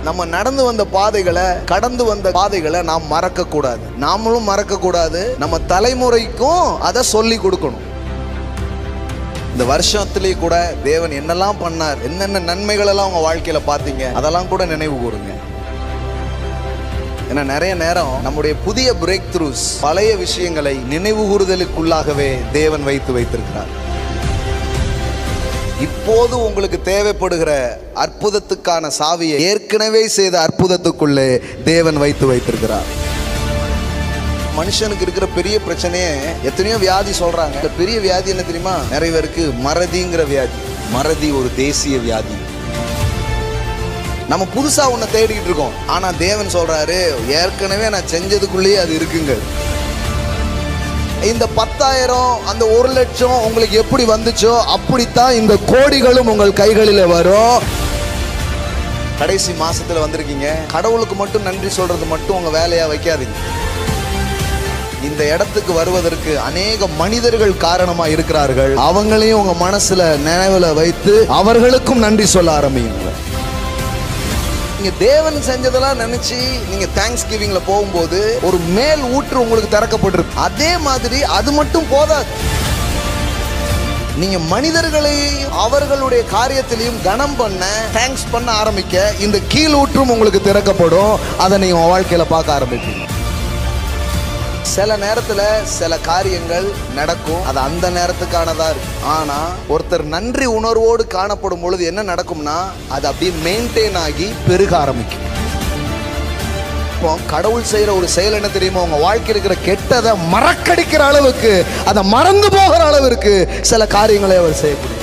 நம்ம நடந்து வந்த பாதைகளை, கடந்து வந்த பாதைகளை நாம் மறக்க கூடாது. நாமளும் மறக்க கூடாது, நம்ம தலைமுறைக்கும் அதை சொல்லி கொடுக்கணும். இந்த வருஷத்திலேயே கூட தேவன் என்னெல்லாம் பண்ணார், என்னென்ன நன்மைகள் எல்லாம் உங்க வாழ்க்கையில பார்த்தீங்க, அதெல்லாம் கூட நினைவு கூறுங்க. ஏன்னா நிறைய நேரம் நம்முடைய புதிய பிரேக் த்ரூஸ் பழைய விஷயங்களை நினைவு கூறுதலுக்குள்ளாகவே தேவன் வைத்திருக்கிறார். இப்போது உங்களுக்கு தேவைப்படுகிற அற்புதத்துக்கான சாவியை ஏற்கனவே செய்த அற்புதத்துக்குள்ளே தேவன் வைத்திருக்கிறார். மனுஷனுக்கு இருக்கிற பெரிய பிரச்சனையே, எத்தனையோ வியாதி சொல்றாங்க. இந்த பெரிய வியாதி என்ன தெரியுமா? நிறைய பேருக்கு மறதிங்கிற வியாதி. மறதி ஒரு தேசிய வியாதி. நம்ம புதுசா ஒன்ன தேடிக்கிட்டு இருக்கோம். ஆனா தேவன் சொல்றாரு, ஏற்கனவே நான் செஞ்சதுக்குள்ளேயே அது இருக்குங்க. இந்த 10,000 அந்த 1,00,000 உங்களுக்கு எப்படி வந்துச்சோ அப்படித்தான் இந்த கோடிகளும் உங்கள் கைகளில் வரும். கடைசி மாசத்துல வந்திருக்கீங்க. கடவுளுக்கு மட்டும் நன்றி சொல்றது மட்டும் உங்க வேலையா வைக்காதீங்க. இந்த இடத்துக்கு வருவதற்கு அநேக மனிதர்கள் காரணமா இருக்கிறார்கள். அவங்களையும் உங்க மனசுல நினைவுல வைத்து அவர்களுக்கும் நன்றி சொல்ல ஆரம்பிங்க. நீங்க தேவன் செஞ்சதெல்லாம் நினைச்சு நீங்க தேங்க்ஸ் கிவிங்ல போகும்போது ஒரு மேல் ஊற்று உங்களுக்கு திறக்கப்பட்டிருக்கு. அதே மாதிரி அது மட்டும் போதாது. நீங்க மனிதர்களையும் அவர்களுடைய காரியத்திலையும் கனம் பண்ண, தேங்க்ஸ் பண்ண ஆரம்பிக்க இந்த கீழ் ஊற்றும் உங்களுக்கு திறக்கப்படும். அதை நீங்க உங்க வாழ்க்கையில பார்க்க ஆரம்பிப்பீங்க. சில நேரத்துல சில காரியங்கள் நடக்கும், அது அந்த நேரத்துக்கானதா இருக்கு. ஆனா ஒருத்தர் நன்றி உணர்வோடு காணப்படும் பொழுது என்ன நடக்கும்னா, அது அப்படியே மெயின்டைன் ஆகி பெருக ஆரம்பிக்கும். இப்போ கடவுள் செய்யற ஒரு செயல் என்ன தெரியுமா? உங்க வாழ்க்கையில் இருக்கிற கெட்டதை மறக்கடிக்கிற அளவுக்கு, அதை மறந்து போகிற அளவிற்கு சில காரியங்களை அவர் செய்யக்கூடிய.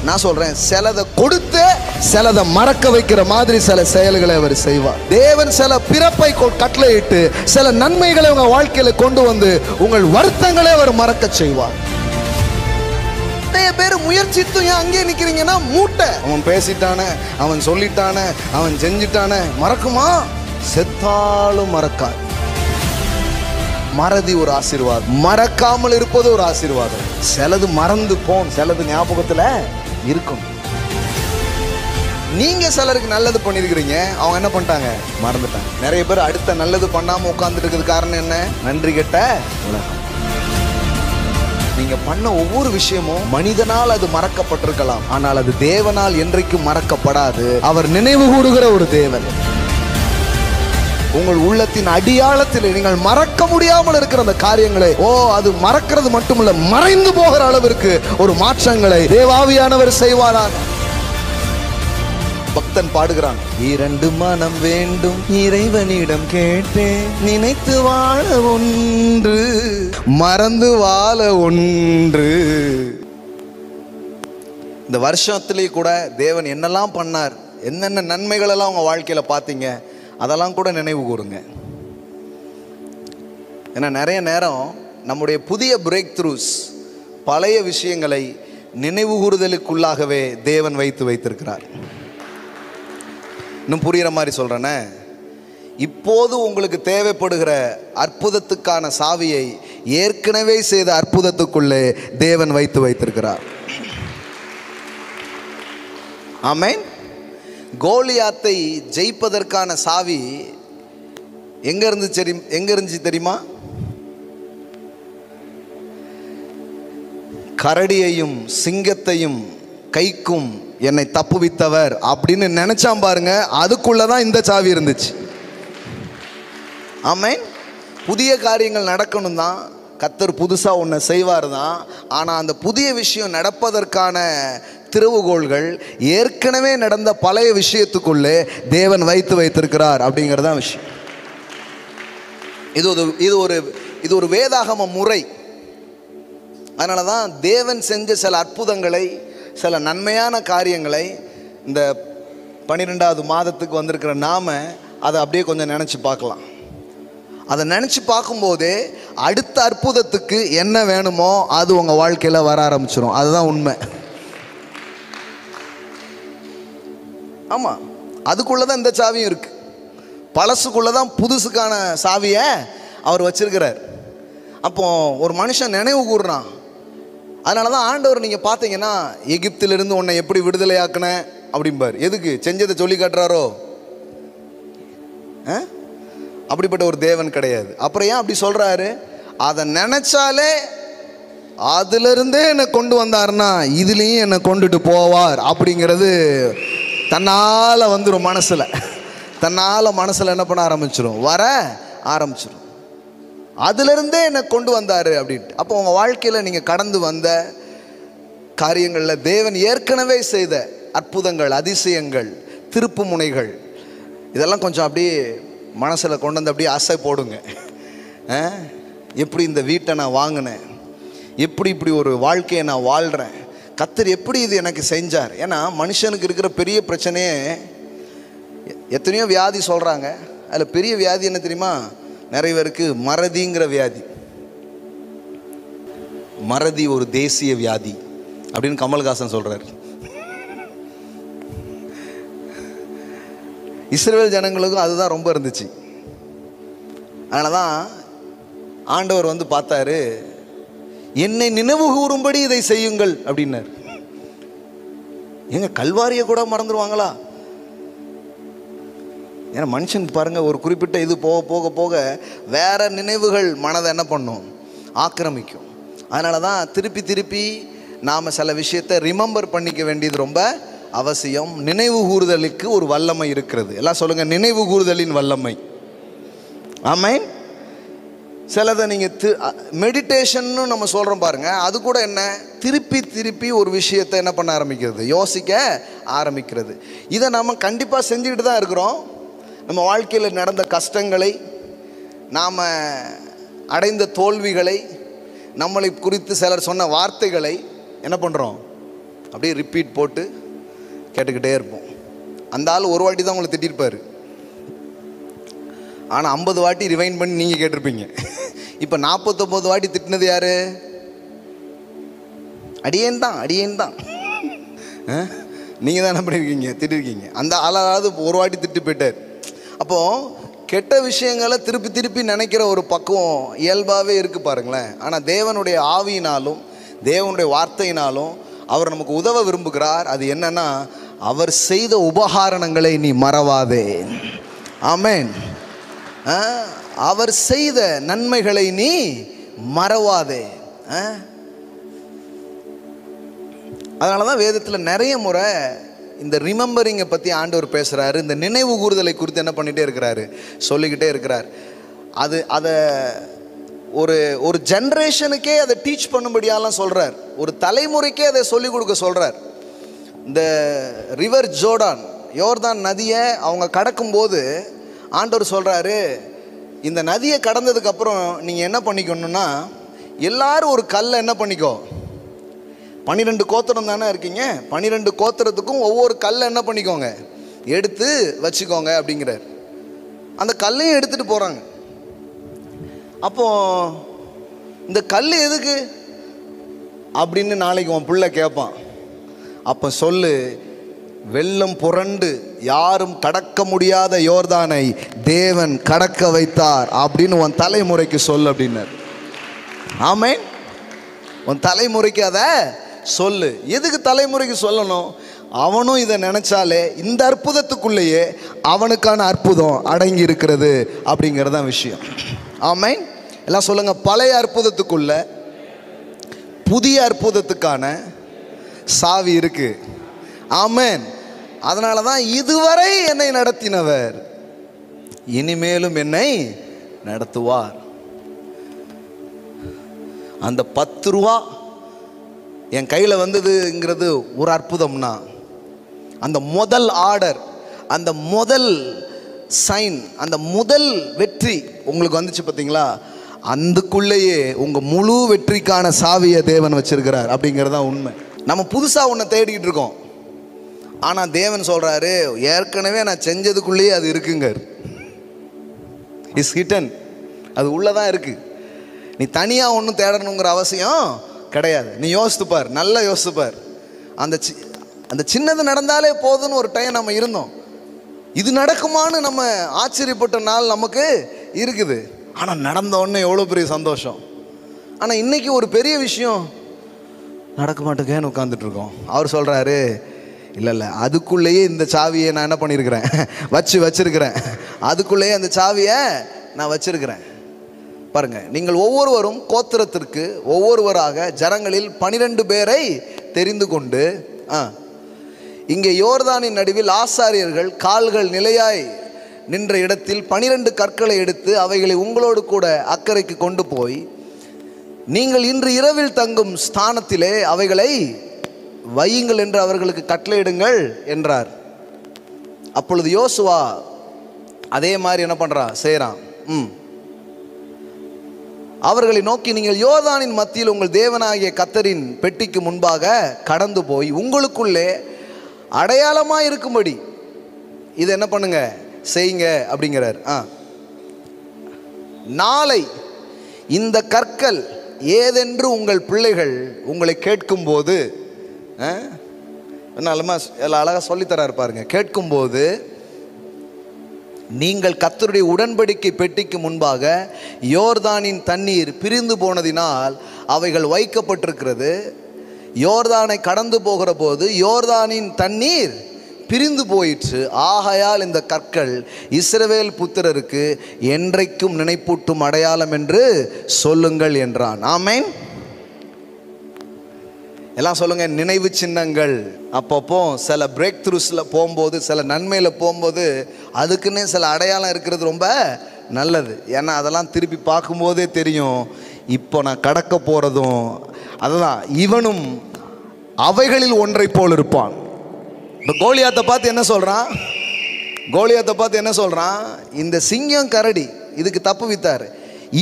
நான் சொல்றேன், சிலதை கொடுத்து சிலதை மறக்க வைக்கிற மாதிரி சில செயல்களை அவர் செய்வார். தேவன் சில பிறப்பை கட்டளையிட்டு சில நன்மைகளை உங்க வாழ்க்கையில கொண்டு வந்து உங்கள் வருத்தங்களை அவர் மறக்க செய்வார். நிறைய பேர் முயற்சித்து ஏன் அங்கே நிக்கிறீங்கன்னா, மூட்டை. அவன் பேசிட்டானே, அவன் சொல்லிட்டானே, அவன் செஞ்சிட்டானே, மறக்குமா? செத்தாலும் மறக்காது. மறதி ஒரு ஆசீர்வாதம், மறக்காமல் இருப்பது ஒரு ஆசீர்வாதம். சிலது மறந்து போன், சிலது ஞாபகத்துல இருக்கும். நீங்க சிலருக்கு நல்லது பண்ணிருக்கிறீங்க, அவங்க என்ன பண்ணிட்டாங்க? மறந்துட்டாங்க. நிறைய பேர் அடுத்த நல்லது பண்ணாம உட்கார்ந்துட்டு இருக்கிறது காரணம் என்ன? நன்றி கெட்ட உலகம். நீங்க பண்ண ஒவ்வொரு விஷயமும் மனிதனால் அது மறக்கப்பட்டிருக்கலாம், ஆனால் அது தேவனால் என்றைக்கும் மறக்கப்படாது. அவர் நினைவு கூறுகிற ஒரு தேவன். உங்கள் உள்ளத்தின் அடியாளத்தில் நீங்கள் மறக்க முடியாமல் இருக்கிற அந்த காரியங்களை, அது மறக்கிறது மட்டுமல்ல, மறைந்து போகிற அளவிற்கு ஒரு மாற்றங்களை தேவாவியானவர் செய்வாராக. பக்தன் பாடுகிறான், 2 மனம் வேண்டும் இறைவனிடம் கேட்டேன், நினைத்து வாழ ஒன்று, மறந்து வாழ ஒன்று. இந்த வருஷத்திலே கூட தேவன் என்னெல்லாம் பண்ணார், என்னென்ன நன்மைகள் எல்லாம் உங்க வாழ்க்கையில பார்த்தீங்க, அதெல்லாம் கூட நினைவு கூறுங்க. ஏன்னா நிறைய நேரம் நம்முடைய புதிய பிரேக் த்ரூஸ் பழைய விஷயங்களை நினைவு கூறுதலுக்குள்ளாகவே தேவன் வைத்திருக்கிறார். இன்னும் புரிகிற மாதிரி சொல்றேனே, இப்போது உங்களுக்கு தேவைப்படுகிற அற்புதத்துக்கான சாவியை ஏற்கனவே செய்த அற்புதத்துக்குள்ளே தேவன் வைத்திருக்கிறார். ஆமென். கோலியாத்தை ஜெயிப்பதற்கான சாவி எங்க இருந்துச்சு தெரியுமா? கரடியையும் சிங்கத்தையும் கைக்கும் என்னை தப்புவித்தவர் அப்படின்னு நினைச்சாம் பாருங்க, அதுக்குள்ளதான் இந்த சாவி இருந்துச்சு. ஆமென். புதிய காரியங்கள் நடக்கணும் தான், கர்த்தர் புதுசா ஒன்றை செய்வார் தான். ஆனா அந்த புதிய விஷயம் நடப்பதற்கான திறவுகோள்கள் ஏற்கனவே நடந்த பழைய விஷயத்துக்குள்ளே தேவன் வைத்திருக்கிறார் அப்படிங்கிறதான் விஷயம். இது ஒரு வேதாகம முறை. அதனாலதான் தேவன் செஞ்ச சில அற்புதங்களை, சில நன்மையான காரியங்களை இந்த 12வது மாதத்துக்கு வந்திருக்கிற நாம அதை அப்படியே கொஞ்சம் நினைச்சு பார்க்கலாம். அதை நினைச்சு பார்க்கும்போதே அடுத்த அற்புதத்துக்கு என்ன வேணுமோ அது உங்க வாழ்க்கையில வர ஆரம்பிச்சிடும். அதுதான் உண்மை. ஆமா, அதுக்குள்ளதான் இந்த சாவியும் இருக்கு. பழசுக்குள்ளதான் புதுசுக்கான சாவியை அவர் வச்சிருக்கிறார். அப்போ ஒரு மனுஷன் நினைவு கூறுறான். அதனாலதான் ஆண்டவர் நீங்க பார்த்தீங்கன்னா, எகிப்திலிருந்து உன்னை எப்படி விடுதலையாக்குன, அப்படிம்பார். எதுக்கு? செஞ்சதை சொல்லி காட்டுறாரோ? அப்படிப்பட்ட ஒரு தேவன் கிடையாது. அப்புறம் ஏன் அப்படி சொல்றாரு? அதை நினைச்சாலே அதிலிருந்தே என்னை கொண்டு வந்தாருன்னா இதுலேயும் என்னை கொண்டுட்டு போவார் அப்படிங்கிறது தன்னால் வந்துடும். மனசில் என்ன பண்ண ஆரம்பிச்சிடும்? வர ஆரம்பிச்சிடும். அதிலிருந்தே என்னை கொண்டு வந்தார் அப்படின்ட்டு. அப்போ உங்கள் வாழ்க்கையில் நீங்கள் கடந்து வந்த காரியங்களில் தேவன் ஏற்கனவே செய்த அற்புதங்கள், அதிசயங்கள், திருப்பு முனைகள், இதெல்லாம் கொஞ்சம் அப்படியே மனசில் கொண்டு வந்து அப்படியே ஆசை போடுங்க. எப்படி இந்த வீட்டை நான் வாங்கினேன், எப்படி இப்படி ஒரு வாழ்க்கையை நான் வாழ்கிறேன், கர்த்தர் எப்படி இது எனக்கு செஞ்சார். ஏன்னா மனுஷனுக்கு இருக்கிற பெரிய பிரச்சனையே, எத்தனையோ வியாதி சொல்கிறாங்க, அதில் பெரிய வியாதி என்ன தெரியுமா? நிறைய பேருக்கு மறதிங்கிற வியாதி. மறதி ஒரு தேசிய வியாதி அப்படின்னு கமல்ஹாசன் சொல்கிறார். இஸ்ரவேல் ஜனங்களுக்கும் அதுதான் ரொம்ப இருந்துச்சு. அதனால தான் ஆண்டவர் வந்து பார்த்தாரு, என்னை நினைவு கூறும்படி இதை செய்யுங்கள் அப்படின்னார். எங்க கல்வாரியை கூட மறந்துடுவாங்களா? ஏன்னா மனுஷன் பாருங்க, ஒரு குறிப்பிட்ட இது போக போக போக வேற நினைவுகள் மனதை என்ன பண்ணும்? ஆக்கிரமிக்கும். அதனால தான் திருப்பி திருப்பி நாம் சில விஷயத்தை ரிமெம்பர் பண்ணிக்க வேண்டியது ரொம்ப அவசியம். நினைவு கூறுதலுக்கு ஒரு வல்லமை இருக்கிறது. எல்லாம் சொல்லுங்க, நினைவு கூறுதலின் வல்லமை. ஆமென். சிலதை நீங்கள் மெடிடேஷன்னு நம்ம சொல்கிறோம் பாருங்க, அது கூட என்ன? திருப்பி திருப்பி ஒரு விஷயத்தை என்ன பண்ண ஆரம்பிக்கிறது? யோசிக்க ஆரம்பிக்கிறது. இதை நம்ம கண்டிப்பாக செஞ்சுக்கிட்டு தான் இருக்கிறோம். நம்ம வாழ்க்கையில் நடந்த கஷ்டங்களை, நாம் அடைந்த தோல்விகளை, நம்மளை குறித்து சிலர் சொன்ன வார்த்தைகளை என்ன பண்ணுறோம்? அப்படியே ரிப்பீட் போட்டு கேட்டுக்கிட்டே இருப்போம். அந்த ஆள் ஒரு வாட்டி தான் உங்களை திட்டிருப்பார், ஆனால் 50 வாட்டி ரிவைண்ட் பண்ணி நீங்கள் கேட்டிருப்பீங்க. இப்போ 49 வாட்டி திட்டினது யாரு? அடியேன் தான். நீங்கள் தான் என்ன பண்ணியிருக்கீங்க? திட்டிருக்கீங்க. அந்த ஆளாவது ஒரு வாட்டி திட்டு போயிட்டார். அப்போது கெட்ட விஷயங்களை திருப்பி திருப்பி நினைக்கிற ஒரு பக்குவம் இயல்பாகவே இருக்குது பாருங்களேன். ஆனால் தேவனுடைய ஆவியினாலும் தேவனுடைய வார்த்தையினாலும் அவர் நமக்கு உதவ விரும்புகிறார். அது என்னன்னா, அவர் செய்த உபகாரணங்களை நீ மறவாதே. ஆமென். அவர் செய்த நன்மைகளை நீ மறவாதே. அதனால தான் வேதத்தில் நிறைய முறை இந்த ரிமெம்பரிங்கை பற்றி ஆண்டவர் பேசுகிறாரு. இந்த நினைவு கூறுதலை குறித்து என்ன பண்ணிகிட்டே இருக்கிறாரு? சொல்லிக்கிட்டே இருக்கிறார். அதை ஒரு ஜென்ரேஷனுக்கே அதை டீச் பண்ணும்படியாலாம் சொல்கிறார். ஒரு தலைமுறைக்கே அதை சொல்லிக் கொடுக்க சொல்கிறார். இந்த ரிவர் ஜோர்டான், யோர்தான் நதியை அவங்க கடக்கும்போது ஆண்டவர் சொல்கிறாரு, இந்த நதியை கடந்ததுக்கப்புறம் நீங்கள் என்ன பண்ணிக்கணும்னா, எல்லாரும் ஒரு கல்லை என்ன பண்ணிக்கோ, 12 கோத்திரம் தானே இருக்கீங்க, 12 கோத்திரத்துக்கும் ஒவ்வொரு கல்லை என்ன பண்ணிக்கோங்க, எடுத்து வச்சுக்கோங்க அப்படிங்கிறார். அந்த கல்லையும் எடுத்துகிட்டு போகிறாங்க. அப்போ இந்த கல் எதுக்கு அப்படின்னு நாளைக்கு உன் பிள்ளை கேட்பான். அப்போ சொல்லு, வெள்ளம் புரண்டு யாரும் கடக்க முடியாத யோர்தானை தேவன் கடக்க வைத்தார் அப்படின்னு உன் தலைமுறைக்கு சொல்லு அப்படின்னார். ஆமென். உன் தலைமுறைக்கு அதை சொல்லு. எதுக்கு தலைமுறைக்கு சொல்லணும்? அவனும் இதை நினைச்சாலே இந்த அற்புதத்துக்குள்ளேயே அவனுக்கான அற்புதம் அடங்கி இருக்கிறது அப்படிங்கிறதான் விஷயம். ஆமென். எல்லாம் சொல்லுங்க, பழைய அற்புதத்துக்குள்ள புதிய அற்புதத்துக்கான சாவி இருக்கு. ஆமென். அதனால தான் இதுவரை என்னை நடத்தினவர் இனிமேலும் என்னை நடத்துவார். அந்த 10 ரூபா என் கையில் வந்ததுங்கிறது ஒரு அற்புதம்னா, அந்த முதல் ஆர்டர், அந்த முதல் சைன், அந்த முதல் வெற்றி உங்களுக்கு வந்துச்சு பார்த்தீங்களா, அதுக்குள்ளேயே உங்கள் முழு வெற்றிக்கான சாவியை தேவன் வச்சிருக்கிறார் அப்படிங்கிறதான் உண்மை. நம்ம புதுசாக ஒன்றை தேடிக்கிட்டு இருக்கோம். ஆனால் தேவன் சொல்கிறாரு, ஏற்கனவே நான் செஞ்சதுக்குள்ளேயே அது இருக்குங்க. இஸ் ஹிட்டன், அது உள்ளதான் இருக்குது. நீ தனியாக ஒன்றும் தேடணுங்கிற அவசியம் கிடையாது. நீ யோசித்துப்பார், நல்லா யோசித்துப்பார். அந்த சின்னது நடந்தாலே போதும்னு ஒரு டைம் நம்ம இருந்தோம். இது நடக்குமான்னு நம்ம ஆச்சரியப்பட்ட நாள் நமக்கு இருக்குது. ஆனால் நடந்த உடனே எவ்வளோ பெரிய சந்தோஷம். ஆனால் இன்றைக்கி ஒரு பெரிய விஷயம் நடக்க மாட்டேங்கன்னு உட்காந்துட்ருக்கோம். அவர் சொல்கிறாரு, இல்லை, அதுக்குள்ளேயே இந்த சாவியை நான் என்ன பண்ணியிருக்கிறேன், வச்சிருக்கிறேன். அதுக்குள்ளேயே அந்த சாவியை நான் வச்சிருக்கிறேன். பாருங்க, நீங்கள் ஒவ்வொருவரும் கோத்திரத்திற்கு ஒவ்வொருவராக ஜனங்களில் 12 பேரை தெரிந்து கொண்டு இங்கே யோர்தானின் நடுவில் ஆசாரியர்கள் கால்கள் நிலையாய் நின்ற இடத்தில் 12 கற்களை எடுத்து அவைகளை உங்களோடு கூட அக்கறைக்கு கொண்டு போய் நீங்கள் இன்று இரவில் தங்கும் ஸ்தானத்திலே அவைகளை வையுங்கள் என்று அவர்களுக்கு கட்டளையிடுங்கள் என்றார். அப்பொழுது யோசுவா அதே மாதிரி என்ன பண்றான், செய்கிறான். அவர்களை நோக்கி, நீங்கள் யோர்தானின் மத்தியில் உங்கள் தேவனாகிய கர்த்தரின் பெட்டிக்கு முன்பாக கடந்து போய் உங்களுக்குள்ளே அடையாளமாக இருக்கும்படி இதை என்ன பண்ணுங்க, செய்யுங்க அப்படிங்கிறார். நாளை இந்த கற்கள் ஏதென்று உங்கள் பிள்ளைகள் உங்களை கேட்கும்போது, அழகாக சொல்லித்தரார் பாருங்க, கேட்கும்போது நீங்கள் கர்த்தருடைய உடன்படிக்கை பெட்டிக்கு முன்பாக யோர்தானின் தண்ணீர் பிரிந்து போனதினால் அவைகள் வைக்கப்பட்டிருக்கிறது. யோர்தானை கடந்து போகிற போது யோர்தானின் தண்ணீர் பிரிந்து போயிற்று. ஆகையால் இந்த கற்கள் இஸ்ரவேல் புத்திரருக்கு என்றைக்கும் நினைப்பூட்டும் அடையாளம் என்று சொல்லுங்கள் என்றான். ஆமென். எல்லாம் சொல்லுங்க, நினைவு சின்னங்கள். அப்பப்போ சில பிரேக் த்ரூஸில் போகும்போது, சில நன்மையில் போகும்போது அதுக்குன்னே சில அடையாளம் இருக்கிறது ரொம்ப நல்லது. ஏன்னா அதெல்லாம் திருப்பி பார்க்கும்போதே தெரியும் இப்போ நான் கடக்க போகிறதும். அதுதான், இவனும் அவைகளில் ஒன்றை போல் இருப்பான். இப்போ கோலியாத்தை பார்த்து என்ன சொல்கிறான், இந்த சிங்கம் கரடி இதுக்கு தப்பு வித்தார்,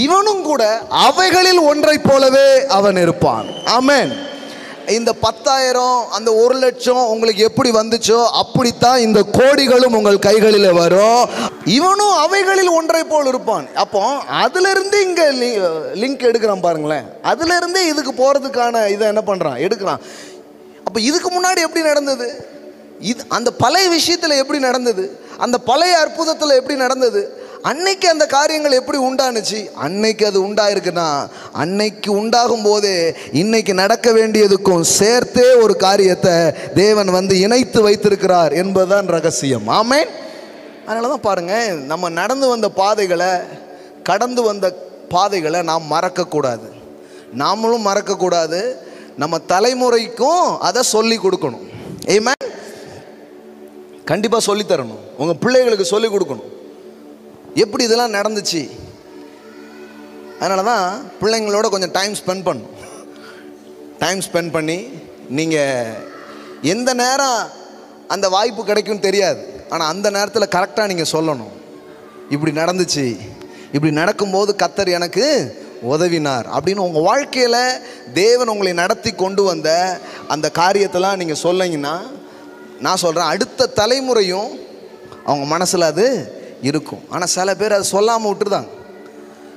இவனும் கூட அவைகளில் ஒன்றை போலவே அவன் இருப்பான். ஆமென். இந்த 10,000 அந்த 1,00,000 உங்களுக்கு எப்படி வந்துச்சோ அப்படித்தான் இந்த கோடிகளும் உங்கள் கைகளில் வரும். இவனும் அவைகளில் ஒன்றை போல் இருப்பான். அப்போ அதுல இருந்து இங்க லிங்க் எடுக்கிறான் பாருங்களேன். அதுல இருந்தே இதுக்கு போறதுக்கான இதை என்ன பண்றான், எடுக்கிறான். அப்ப இதுக்கு முன்னாடி எப்படி நடந்தது, இது அந்த பழைய விஷயத்துல எப்படி நடந்தது, அந்த பழைய அற்புதத்துல எப்படி நடந்தது, அன்னைக்கு அந்த காரியங்கள் எப்படி உண்டானுச்சு, அன்னைக்கு அது உண்டாயிருக்குன்னா அன்னைக்கு உண்டாகும் போதே இன்னைக்கு நடக்க வேண்டியதுக்கும் சேர்த்தே ஒரு காரியத்தை தேவன் வந்து இணைத்து வைத்திருக்கிறார் என்பதுதான் ரகசியம். ஆமென். அதனால தான் பாருங்க, நம்ம நடந்து வந்த பாதைகளை, கடந்து வந்த பாதைகளை நாம் மறக்கக்கூடாது, நாமளும் மறக்கக்கூடாது, நம்ம தலைமுறைக்கும் அதை சொல்லி கொடுக்கணும். ஆமென். கண்டிப்பாக சொல்லித்தரணும், உங்கள் பிள்ளைகளுக்கு சொல்லிக் கொடுக்கணும் எப்படி இதெல்லாம் நடந்துச்சு. அதனால தான் பிள்ளைங்களோட கொஞ்சம் டைம் ஸ்பெண்ட் பண்ணி நீங்கள் எந்த நேரம் அந்த வாய்ப்பு கிடைக்கும்னு தெரியாது, ஆனால் அந்த நேரத்தில் கரெக்டாக நீங்கள் சொல்லணும், இப்படி நடந்துச்சு, இப்படி நடக்கும்போது கர்த்தர் எனக்கு உதவினார் அப்படின்னு. உங்கள் வாழ்க்கையில் தேவன் உங்களை நடத்தி கொண்டு வந்த அந்த காரியத்தெல்லாம் நீங்கள் சொல்லிங்கன்னா, நான் சொல்கிறேன், அடுத்த தலைமுறையும் அவங்க மனசில் அது இருக்கும். ஆனால் சில பேர் அதை சொல்லாமல் விட்டுருதாங்க,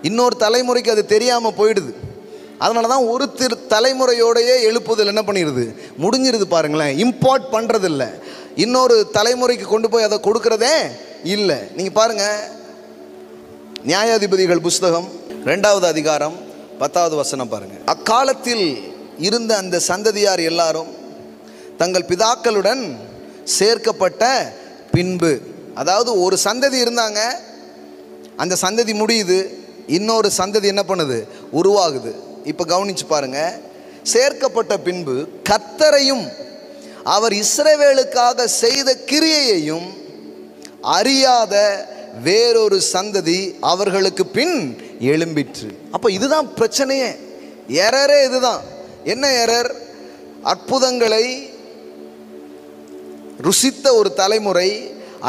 இன்னொரு தலைமுறைக்கு அது தெரியாமல் போயிடுது. அதனால தான் ஒரு தலைமுறையோடையே எழுப்புதல் என்ன பண்ணிடுது, முடிஞ்சிருது. பாருங்களேன், இம்போர்ட் பண்ணுறது இல்லை, இன்னொரு தலைமுறைக்கு கொண்டு போய் அதை கொடுக்கறதே இல்லை. நீங்கள் பாருங்கள், நியாயாதிபதிகள் புஸ்தகம் 2வது அதிகாரம் 10வது வசனம் பாருங்கள். அக்காலத்தில் இருந்த அந்த சந்ததியார் எல்லாரும் தங்கள் பிதாக்களுடன் சேர்க்கப்பட்ட பின்பு, அதாவது ஒரு சந்ததி இருந்தாங்க, அந்த சந்ததி முடியுது, இன்னொரு சந்ததி என்ன பண்ணுது, உருவாகுது. இப்போ கவனிச்சு பாருங்க, சேர்க்கப்பட்ட பின்பு கர்த்தரையும் அவர் இஸ்ரவேலுக்காக செய்த கிரியையையும் அறியாத வேறொரு சந்ததி அவர்களுக்கு பின் எழும்பிற்று. அப்போ இதுதான் பிரச்சனையே, எரரே இதுதான். என்ன எரர்? அற்புதங்களை ருசித்த ஒரு தலைமுறை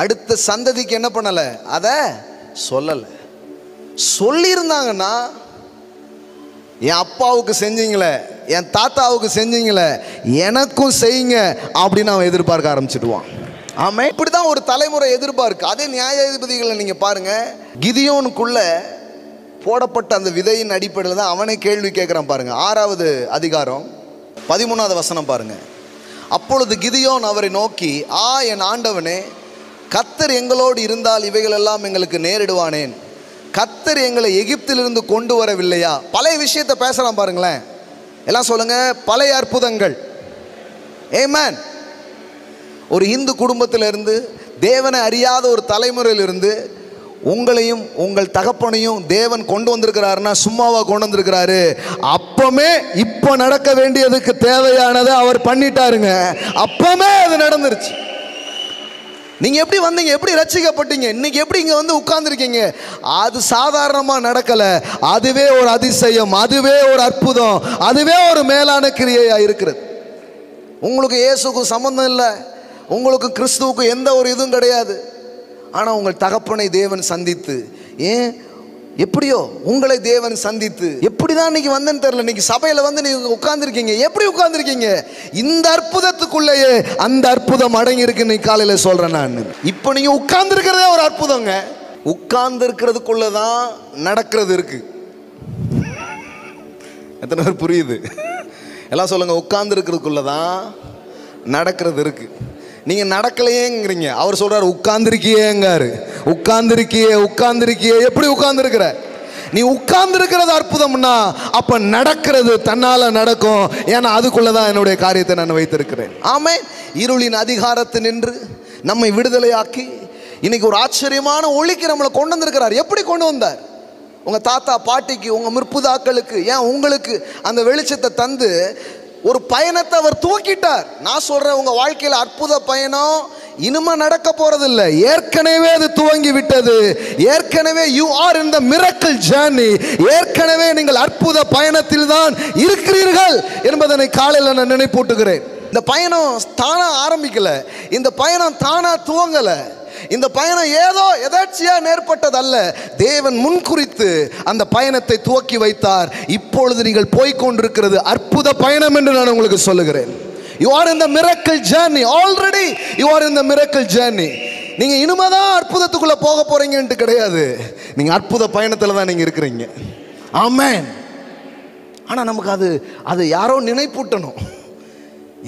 அடுத்த சந்ததிக்கு என்ன பண்ணலை, அதை சொல்லலை. சொல்லியிருந்தாங்கன்னா, என் அப்பாவுக்கு செஞ்சீங்களே, என் தாத்தாவுக்கு செஞ்சீங்களே, எனக்கும் செய்யுங்க அப்படின்னு அவன் எதிர்பார்க்க ஆரம்பிச்சிடுவான். ஆமாம், இப்படி தான் ஒரு தலைமுறை எதிர்பார்க்கு. அதே நியாயாதிபதிகளை நீங்கள் பாருங்கள், கிதியோனுக்குள்ள போடப்பட்ட அந்த விதையின் அடிப்படையில் தான் அவனே கேள்வி கேட்குறான் பாருங்கள். 6வது அதிகாரம் 13வது வசனம் பாருங்கள். அப்பொழுது கிதியோன் அவரை நோக்கி, என் ஆண்டவனே, கர்த்தர் எங்களோடு இருந்தால் இவைகளெல்லாம் எங்களுக்கு நேரிடுவானேன், கர்த்தர் எங்களை எகிப்திலிருந்து கொண்டு வரவில்லையா? பழைய விஷயத்தை பேசலாம் பாருங்களேன். எல்லாம் சொல்லுங்க, பழைய அற்புதங்கள். ஆமென். ஒரு இந்து குடும்பத்திலிருந்து, தேவனை அறியாத ஒரு தலைமுறையிலிருந்து உங்களையும் உங்கள் தகப்பனையும் தேவன் கொண்டு வந்திருக்கிறாருன்னா சும்மாவா கொண்டு வந்திருக்கிறாரு? அப்பமே இப்போ நடக்க வேண்டியதுக்கு தேவையானதை அவர் பண்ணிட்டாருங்க. அப்பமே அது நடந்துருச்சு. நீங்க எப்படி வந்தீங்க, எப்படி ரட்சிக்கப்பட்டீங்க, இன்னைக்கு எப்படி இங்க வந்து உட்கார்ந்துருக்கீங்க, அது சாதாரணமா நடக்கல. அதுவே ஒரு அதிசயம், அதுவே ஒரு அற்புதம், அதுவே ஒரு மேலான கிரியையா இருக்கிறது. உங்களுக்கு இயேசுக்கும் சம்பந்தம் இல்லை, உங்களுக்கு கிறிஸ்துவுக்கு எந்த ஒரு இதுவும் கிடையாது. ஆனால் உங்கள் தகப்பனை தேவன் சந்தித்து, ஏன் எப்படியோ உங்களை தேவன் சந்தித்து, எப்படி தான் இன்னைக்கு வந்தேன்னு தெரியல, இன்னைக்கு சபையில் வந்து நீங்கள் உட்கார்ந்துருக்கீங்க. எப்படி உட்கார்ந்துருக்கீங்க? இந்த அற்புதத்துக்குள்ளேயே அந்த அற்புதம் அடங்கி இருக்கு. இன்னைக்கு காலையில் சொல்கிறேன் நான். இப்போ நீங்கள் உட்கார்ந்துருக்கிறதே ஒரு அற்புதங்க. உட்கார்ந்துருக்கிறதுக்குள்ளே தான் நடக்கிறது இருக்கு. எத்தனை பேர் புரியுது? எல்லாம் சொல்லுங்க. உட்கார்ந்துருக்கிறதுக்குள்ளே தான் நடக்கிறது இருக்கு. நீங்கள் நடக்கலையேங்கிறீங்க, அவர் சொல்கிறார் உட்கார்ந்துருக்கியேங்காரு. உட்கார்ந்துருக்கியே. எப்படி உட்கார்ந்துருக்கிற? நீ உட்கார்ந்துருக்கிறது அற்புதம்னா அப்போ நடக்கிறது தன்னால் நடக்கும். ஏன்னா அதுக்குள்ளே தான் என்னுடைய காரியத்தை நான் வைத்திருக்கிறேன். ஆமே, இருளின் அதிகாரத்தை நின்று நம்மை விடுதலையாக்கி இன்னைக்கு ஒரு ஆச்சரியமான ஒளிக்கு நம்மளை கொண்டு வந்திருக்கிறார். எப்படி கொண்டு வந்தார்? உங்கள் தாத்தா பாட்டிக்கு, உங்கள் முற்புதாக்களுக்கு, ஏன் உங்களுக்கு அந்த வெளிச்சத்தை தந்து ஒரு பயணத்தை அவர் துவக்கிட்டார். நான் சொல்றேன், உங்க வாழ்க்கையில் அற்புத பயணம் இனிமே நடக்க போறதில்ல, ஏற்கனவே அது துவங்கி விட்டது. ஏற்கனவே you are in the miracle journey. ஏற்கனவே நீங்கள் அற்புத பயணத்தில் தான் இருக்கிறீர்கள் என்பதனை காலையில் நான் நினைப்பூட்டுகிறேன். இந்த பயணம் தானா ஆரம்பிக்கல, இந்த பயணம் தானா துவங்கல, இந்த பயணம் ஏதோ எதாச்சியா நேர்பட்டதல்ல. தேவன் முன்குறித்து அந்த பயணத்தை துவக்கி வைத்தார். இப்பொழுது நீங்கள் போய்கொண்டிருக்கிறது அற்புத பயணம் என்று நான் உங்களுக்கு சொல்லுகிறேன். You are in the miracle journey. Already you are in the miracle journey. நீங்க இனிமேதான் அற்புதத்துக்குள்ள போக போறீங்கன்னு கிடையாது, நீங்க அற்புத பயணத்துல தான் நீங்க இருக்கிறீங்க. ஆமென். ஆனா நமக்கு அது யாரோ நினைப்பூட்டணும்,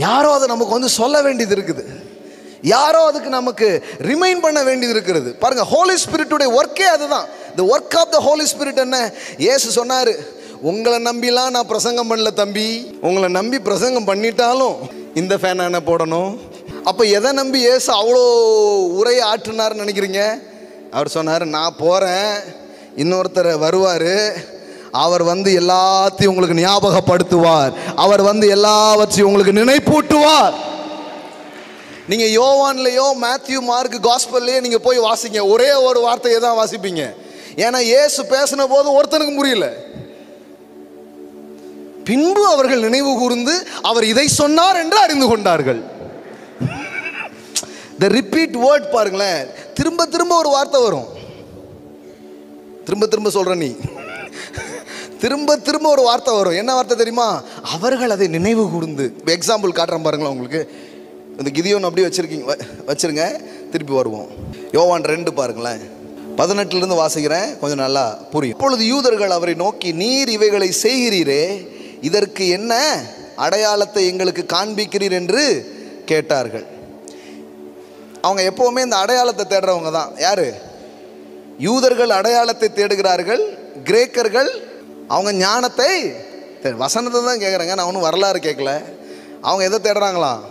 யாரோ அதை நமக்கு வந்து சொல்ல வேண்டியது இருக்குது, யாரோ அதுக்கு நமக்கு ரிமைண்ட் பண்ண வேண்டியது இருக்கிறது. பாருங்க, ஹோலி ஸ்பிரிட்டுடைய ஒர்க்கே அதுதான். The work of the holy spirit என்ன? இயேசு சொன்னாரு, உங்களை நம்பிலாம் நான் பிரசங்கம் பண்ணல தம்பி, உங்களை நம்பி பிரசங்கம் பண்ணிட்டாலும் இந்த ஃபேன் என்ன போடணும். அப்போ எதை நம்பி இயேசு அவ்வளோ உரையை ஆற்றுனாருன்னு நினைக்கிறீங்க? அவர் சொன்னார், நான் போகிறேன், இன்னொருத்தர் வருவார், அவர் வந்து எல்லாத்தையும் உங்களுக்கு ஞாபகப்படுத்துவார், அவர் வந்து எல்லாவற்றையும் உங்களுக்கு நினைப்பூட்டுவார். நீங்கள் யோவான்லையோ மேத்யூ மார்க் காஸ்பல்லையோ நீங்கள் போய் வாசிங்க, ஒரே ஒரு வார்த்தையை தான் வாசிப்பீங்க. ஏன்னா இயேசு பேசின போது ஒருத்தனுக்கு புரியல. பின்பு அவர்கள் நினைவு கூர்ந்து அவர் இதை சொன்னார் என்று அறிந்து கொண்டார்கள். The repeat word பாருங்களேன், திரும்ப திரும்ப ஒரு வார்த்தை வரும். திரும்ப சொல்ற நீ, திரும்ப ஒரு வார்த்தை வரும். என்ன வார்த்தை தெரியுமா? அவர்கள் அதை நினைவு கூர்ந்து. எக்ஸாம்பிள் காட்டுறேன் பாருங்களேன் உங்களுக்கு. இந்த கிதியோன் அப்படியே வச்சிருங்க, திருப்பி வருவோம். யோவான் 2 பாருங்களேன், 18 வாசிக்கிறேன், கொஞ்சம் நல்லா புரியும். இப்பொழுது யூதர்கள் அவரை நோக்கி, நீர் இவைகளை செய்கிறீரே, இதற்கு என்ன அடையாளத்தை எங்களுக்கு காண்பிக்கிறீர் என்று கேட்டார்கள். அவங்க எப்பவுமே இந்த அடையாளத்தை தேடுறவங்க தான். யாரு? யூதர்கள் அடையாளத்தை தேடுகிறார்கள், கிரேக்கர்கள் அவங்க ஞானத்தை, வசனத்தை தான் கேட்குறாங்க. நான் ஒன்றும் வரலாறு கேட்கல. அவங்க எதை தேடுறாங்களாம்?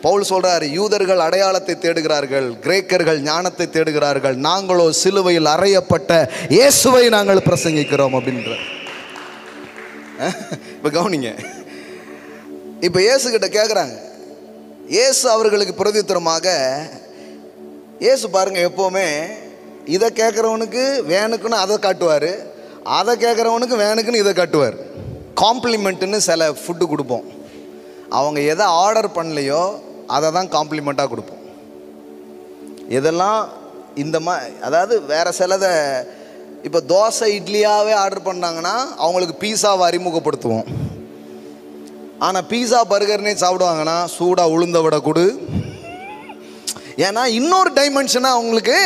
பவுல் சொல்றாரு, யூதர்கள் அடையாளத்தை தேடுகிறார்கள், கிரேக்கர்கள் ஞானத்தை தேடுகிறார்கள், நாங்களோ சிலுவையில் அறையப்பட்ட இயேசுவை நாங்கள் பிரசங்கிக்கிறோம் அப்படின்ற. இப்போ கவனிங்க, இப்போ இயேசு கிட்ட கேட்குறாங்க. இயேசு அவர்களுக்கு பிரதியுத்தரமாக, இயேசு பாருங்க எப்போவுமே இதை கேட்குறவனுக்கு வேணுக்குன்னு அதை காட்டுவார், அதை கேட்குறவனுக்கு வேணுக்குன்னு இதை காட்டுவார். காம்ப்ளிமெண்ட்டுன்னு சில ஃபுட்டு கொடுப்போம், அவங்க எதை ஆர்டர் பண்ணலையோ அதை தான் காம்ப்ளிமெண்ட்டாக கொடுப்போம். இதெல்லாம் இந்த அதாவது வேறு சிலதை, இப்போ தோசை இட்லியாகவே ஆர்டர் பண்ணாங்கன்னா அவங்களுக்கு பீஸாவை அறிமுகப்படுத்துவோம். ஆனால் பீஸா பர்கர்னே சாப்பிடுவாங்கன்னா சூடாக உளுந்த விட கொடு, ஏன்னா இன்னொரு டைமென்ஷனாக அவங்களுக்கு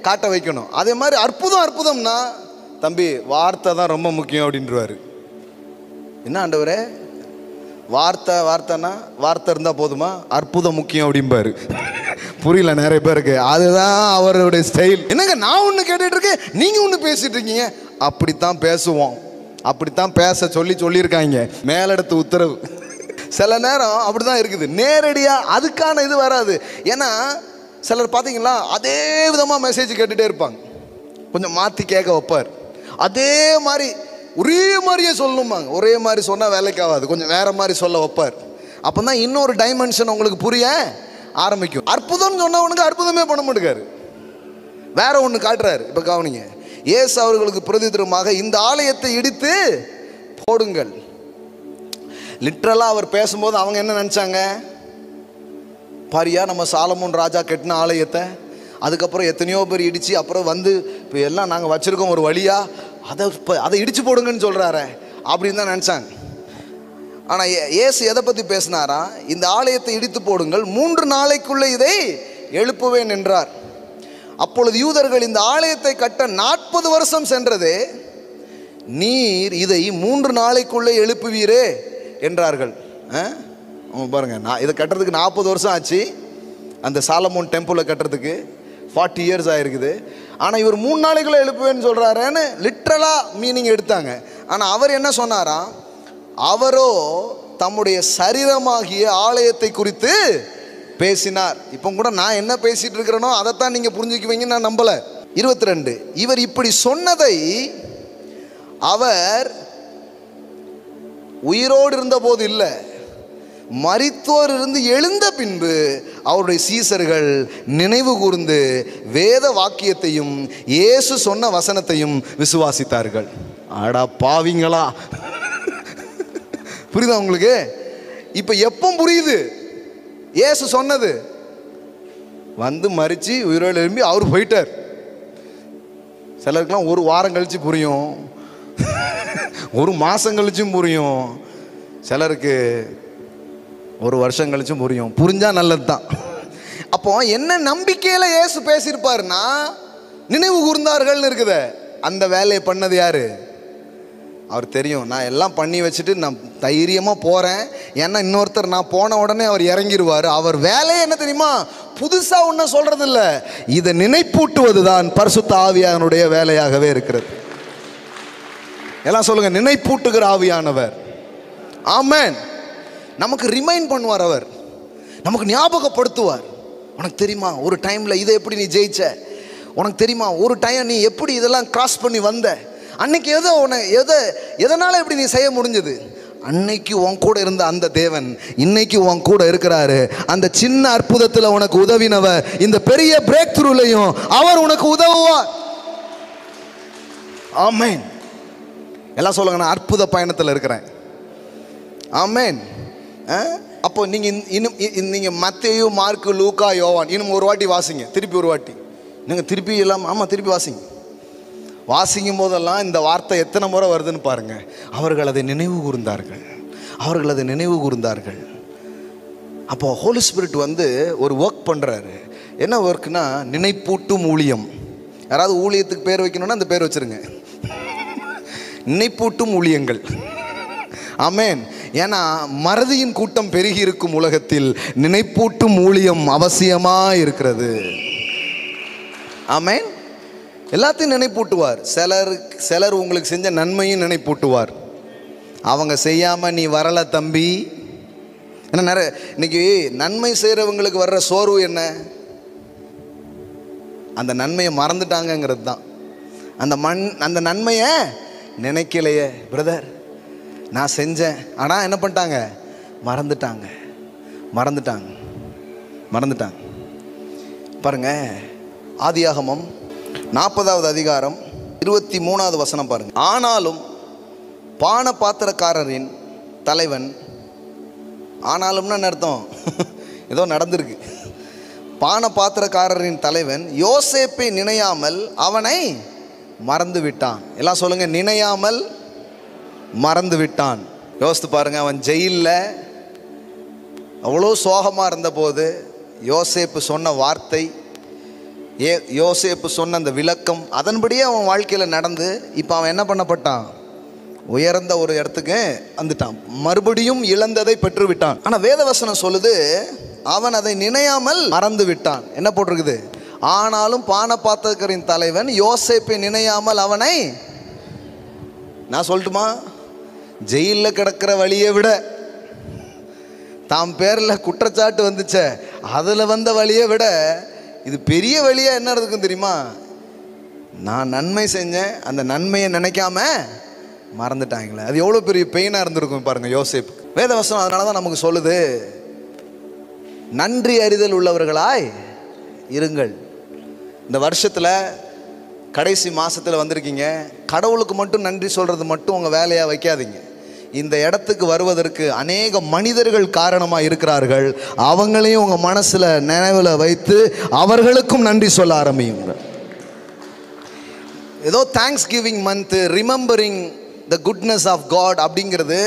காட்ட வைக்கணும். அதே மாதிரி அற்புதம்னா, தம்பி வார்த்தை தான் ரொம்ப முக்கியம் அப்படின்றவாரு. என்ன ஆண்டவரே, வார்த்தைன்னா வார்த்தை இருந்தால் போதுமா? அற்புதம் முக்கியம் அப்படிம்பாரு. புரியல நிறைய பேருக்கு, அதுதான் அவருடைய ஸ்டைல். என்னங்க நான் ஒன்று கேட்டுட்டு இருக்கேன், நீங்கள் ஒன்று பேசிட்டு இருக்கீங்க. அப்படித்தான் பேசுவோம், அப்படித்தான் பேச சொல்லியிருக்காங்க, மேலிடத்து உத்தரவு. சில நேரம் அப்படிதான் இருக்குது. நேரடியாக அதுக்கான இது வராது. ஏன்னா சிலர் பார்த்தீங்களா அதே விதமாக மெசேஜ் கேட்டுகிட்டே இருப்பாங்க, கொஞ்சம் மாற்றி கேட்க வைப்பார். அதே மாதிரி ஒரே மாதிரியே சொல்லணுமாங்க. ஒரே மாதிரி சொன்னால் வேலைக்கு ஆகாது, கொஞ்சம் வேற மாதிரி சொல்ல வைப்பார். அப்போ தான் இன்னொரு டைமென்ஷன் உங்களுக்கு புரிய ஆரம்பிக்கும். அற்புதம்னு சொன்னவனுக்கு அற்புதமே பண்ண மாட்டேங்காரு, வேற ஒன்று காட்டுறாரு. இப்போ கவனிங்க, இயேசு அவர்களுக்கு பிரதித்திரமாக இந்த ஆலயத்தை இடித்து போடுங்கள். லிட்ரலாக அவர் பேசும்போது அவங்க என்ன நினச்சாங்க? பாரியா, நம்ம சாலமோன் ராஜா கட்டின ஆலயத்தை அதுக்கப்புறம் எத்தனையோ பேர் இடித்து அப்புறம் வந்து இப்போ எல்லாம் நாங்கள் வச்சுருக்கோம் ஒரு வழியா, அதை இடித்து போடுங்கன்னு சொல்கிறாரு அப்படின்னு தான் நினச்சாங்க. ஆனால் இயேசு எதை பற்றி பேசினாரா? இந்த ஆலயத்தை இடித்து போடுங்கள், 3 நாளைக்குள்ளே இதை எழுப்புவேன் என்றார். அப்பொழுது யூதர்கள் இந்த ஆலயத்தை கட்ட 40 வருஷம் சென்றது, நீர் இதை 3 நாளைக்குள்ளே எழுப்புவீரே என்றார்கள். பாருங்க, நான் இதை கட்டுறதுக்கு 40 வருஷம் ஆச்சு. அந்த சாலமோன் டெம்பிளை கட்டுறதுக்கு 40 இயர்ஸ் ஆயிருக்குது. ஆனால் இவர் 3 நாளைக்குள்ளே எழுப்புவேன்னு சொல்கிறாருன்னு லிட்ரலாக மீனிங் எடுத்தாங்க. ஆனால் அவர் என்ன சொன்னாரா? அவரோ தம்முடைய சரீரமாகிய ஆலயத்தை குறித்து பேசினார். இப்போ கூட நான் என்ன பேசிட்டு இருக்கிறேனோ அதைத்தான் நீங்க புரிஞ்சுக்குவீங்கன்னு நான் நம்பல. 22, இவர் இப்படி சொன்னதை அவர் உயிரோடு இருந்த போது இல்லை, மரித்தோர் இருந்து எழுந்த பின்பு அவருடைய சீசர்கள் நினைவு கூர்ந்து வேத வாக்கியத்தையும் இயேசு சொன்ன வசனத்தையும் விசுவாசித்தார்கள். ஆடா பாவிங்களா! புரியுதா உங்களுக்கு? இப்ப எப்போ புரியுது? இயேசு சொன்னது வந்து மரிச்சு உயிரோடு எழும்பி அவர் போயிட்டார். சிலருக்குலாம் 1 வாரம் கழிச்சு புரியும், 1 மாதம் கழிச்சும் புரியும், சிலருக்கு 1 வருஷம் கழிச்சும் புரியும். புரிஞ்சா நல்லது தான். அப்போ என்ன நம்பிக்கையில் இயேசு பேசியிருப்பாருன்னா, நினைவு கூர்ந்தார்கள்னு இருக்குது. அந்த வேலையை பண்ணது யாரு? அவர் தெரியும், நான் எல்லாம் பண்ணி வச்சுட்டு நான் தைரியமாக போகிறேன். ஏன்னா இன்னொருத்தர் நான் போன உடனே அவர் இறங்கிடுவார். அவர் வேலையை என்ன தெரியுமா? புதுசாக ஒன்றும் சொல்கிறது இல்லை, இதை நினைப்பூட்டுவது தான் பரிசுத்த ஆவியானுடைய வேலையாகவே இருக்கிறது. எல்லாம் சொல்லுங்க, நினைப்பூட்டுகிற ஆவியானவர். ஆமென். நமக்கு ரிமைண்ட் பண்ணுவார், அவர் நமக்கு ஞாபகப்படுத்துவார். உனக்கு தெரியுமா ஒரு டைமில் இதை எப்படி நீ ஜெயிச்ச? உனக்கு தெரியுமா ஒரு டைம் நீ எப்படி இதெல்லாம் கிராஸ் பண்ணி வந்த? அன்னைக்கு எதனால எப்படி நீ செய்ய முடிஞ்சது? அன்னைக்கு உன் கூட இருந்த அந்த தேவன் இன்னைக்கு உன் கூட இருக்கிறாரு. அந்த சின்ன அற்புதத்தில் உனக்கு உதவினவர் இந்த பெரிய பிரேக் த்ரூலையும் அவர் உனக்கு உதவுவார். ஆமென். எல்லாம் சொல்லுங்க, நான் அற்புத பயணத்தில் இருக்கிறேன். ஆமென். அப்போ நீங்க மத்தேயு, மார்க்கு, லூக்கா, யோவான் இன்னும் ஒரு வாட்டி வாசிங்க, திருப்பி ஒரு வாட்டி. நீங்கள் திருப்பி எல்லாம் திருப்பி வாசிங்க. வாசிக்கும் போதெல்லாம் இந்த வார்த்தை எத்தனை முறை வருதுன்னு பாருங்க. அவர்கள் அதை நினைவு கூர்ந்தார்கள், அவர்கள் அதை நினைவு கூர்ந்தார்கள். அப்போ ஹோலி ஸ்பிரிட் வந்து ஒரு ஒர்க் பண்ணுறாரு. என்ன ஒர்க்னா, நினைப்பூட்டும் ஊழியம். யாராவது ஊழியத்துக்கு பேர் வைக்கணும்னா அந்த பேர் வச்சிருங்க, நினைப்பூட்டும் ஊழியங்கள். ஆமென். ஏன்னா மறதியின் கூட்டம் பெருகி இருக்கும் உலகத்தில் நினைப்பூட்டும் ஊழியம் அவசியமாக இருக்கிறது. ஆமென். எல்லாத்தையும் நினைப்பூட்டுவார். சிலர் உங்களுக்கு செஞ்ச நன்மையும் நினைப்பூட்டுவார். அவங்க செய்யாம நீ வரல தம்பி. ஏன்னா நிறைய இன்னைக்கு நன்மை செய்கிறவங்களுக்கு வர்ற சோர்வு என்ன? அந்த நன்மையை மறந்துட்டாங்கிறது தான். அந்த நன்மையை நினைக்கலையே பிரதர், நான் செஞ்சேன், ஆனால் என்ன பண்ணிட்டாங்க? மறந்துட்டாங்க. பாருங்க, ஆதியாகமம் 40வது அதிகாரம் 23வது வசனம் பாருங்க. ஆனாலும் பான பாத்திரக்காரரின் தலைவன், ஆனாலும்னா அர்த்தம் ஏதோ நடந்திருக்கு. பான பாத்திரக்காரரின் தலைவன் யோசேப்பை நினையாமல் அவனை மறந்து விட்டான். எல்லாம் சொல்லுங்க, நினையாமல் மறந்து விட்டான். யோசித்து பாருங்க, அவன் ஜெயிலில் அவ்வளோ சோகமாக இருந்தபோது யோசேப்பு சொன்ன வார்த்தை, யோசேப்பு சொன்ன அந்த விளக்கம், அதன்படியே அவன் வாழ்க்கையில் நடந்து இப்போ அவன் என்ன பண்ணப்பட்டான்? உயர்ந்த ஒரு இடத்துக்கு வந்துட்டான். மறுபடியும் இழந்ததை பெற்று விட்டான். ஆனால் வேதவசனம் சொல்லுது, அவன் அதை நினையாமல் மறந்து விட்டான். என்ன போட்டிருக்குது? ஆனாலும் பானபாத்திரக்காரரின் தலைவன் யோசேப்பை நினையாமல் அவனை, நான் சொல்லட்டுமா, ஜெயிலில் கிடக்கிற வழியை விட தாம் பேரில் குற்றச்சாட்டு வந்துச்ச, அதில் வந்த வழியை விட இது பெரிய வழியாக என்ன இருக்குன்னு தெரியுமா? நான் நன்மை செஞ்சேன், அந்த நன்மையை நினைக்காம மறந்துட்டாங்களே. அது எவ்வளோ பெரிய பெயினாக இருந்திருக்கும் பாருங்கள் யோசேப்பு. வேதவசனம் அதனால தான் நமக்கு சொல்லுது, நன்றி அறிதல் உள்ளவர்களாய் இருங்கள். இந்த வருஷத்தில் கடைசி மாதத்தில் வந்திருக்கீங்க, கடவுளுக்கு மட்டும் நன்றி சொல்கிறது மட்டும் உங்கள் வேலையாக வைக்காதீங்க. இந்த இடத்துக்கு வருவதற்கு அநேக மனிதர்கள் காரணமாக இருக்கிறார்கள். அவங்களையும் உங்கள் மனசில் நினைவில் வைத்து அவர்களுக்கும் நன்றி சொல்ல ஆரம்பியுங்க. ஏதோ thanksgiving month, remembering the goodness of God அப்படிங்கிறது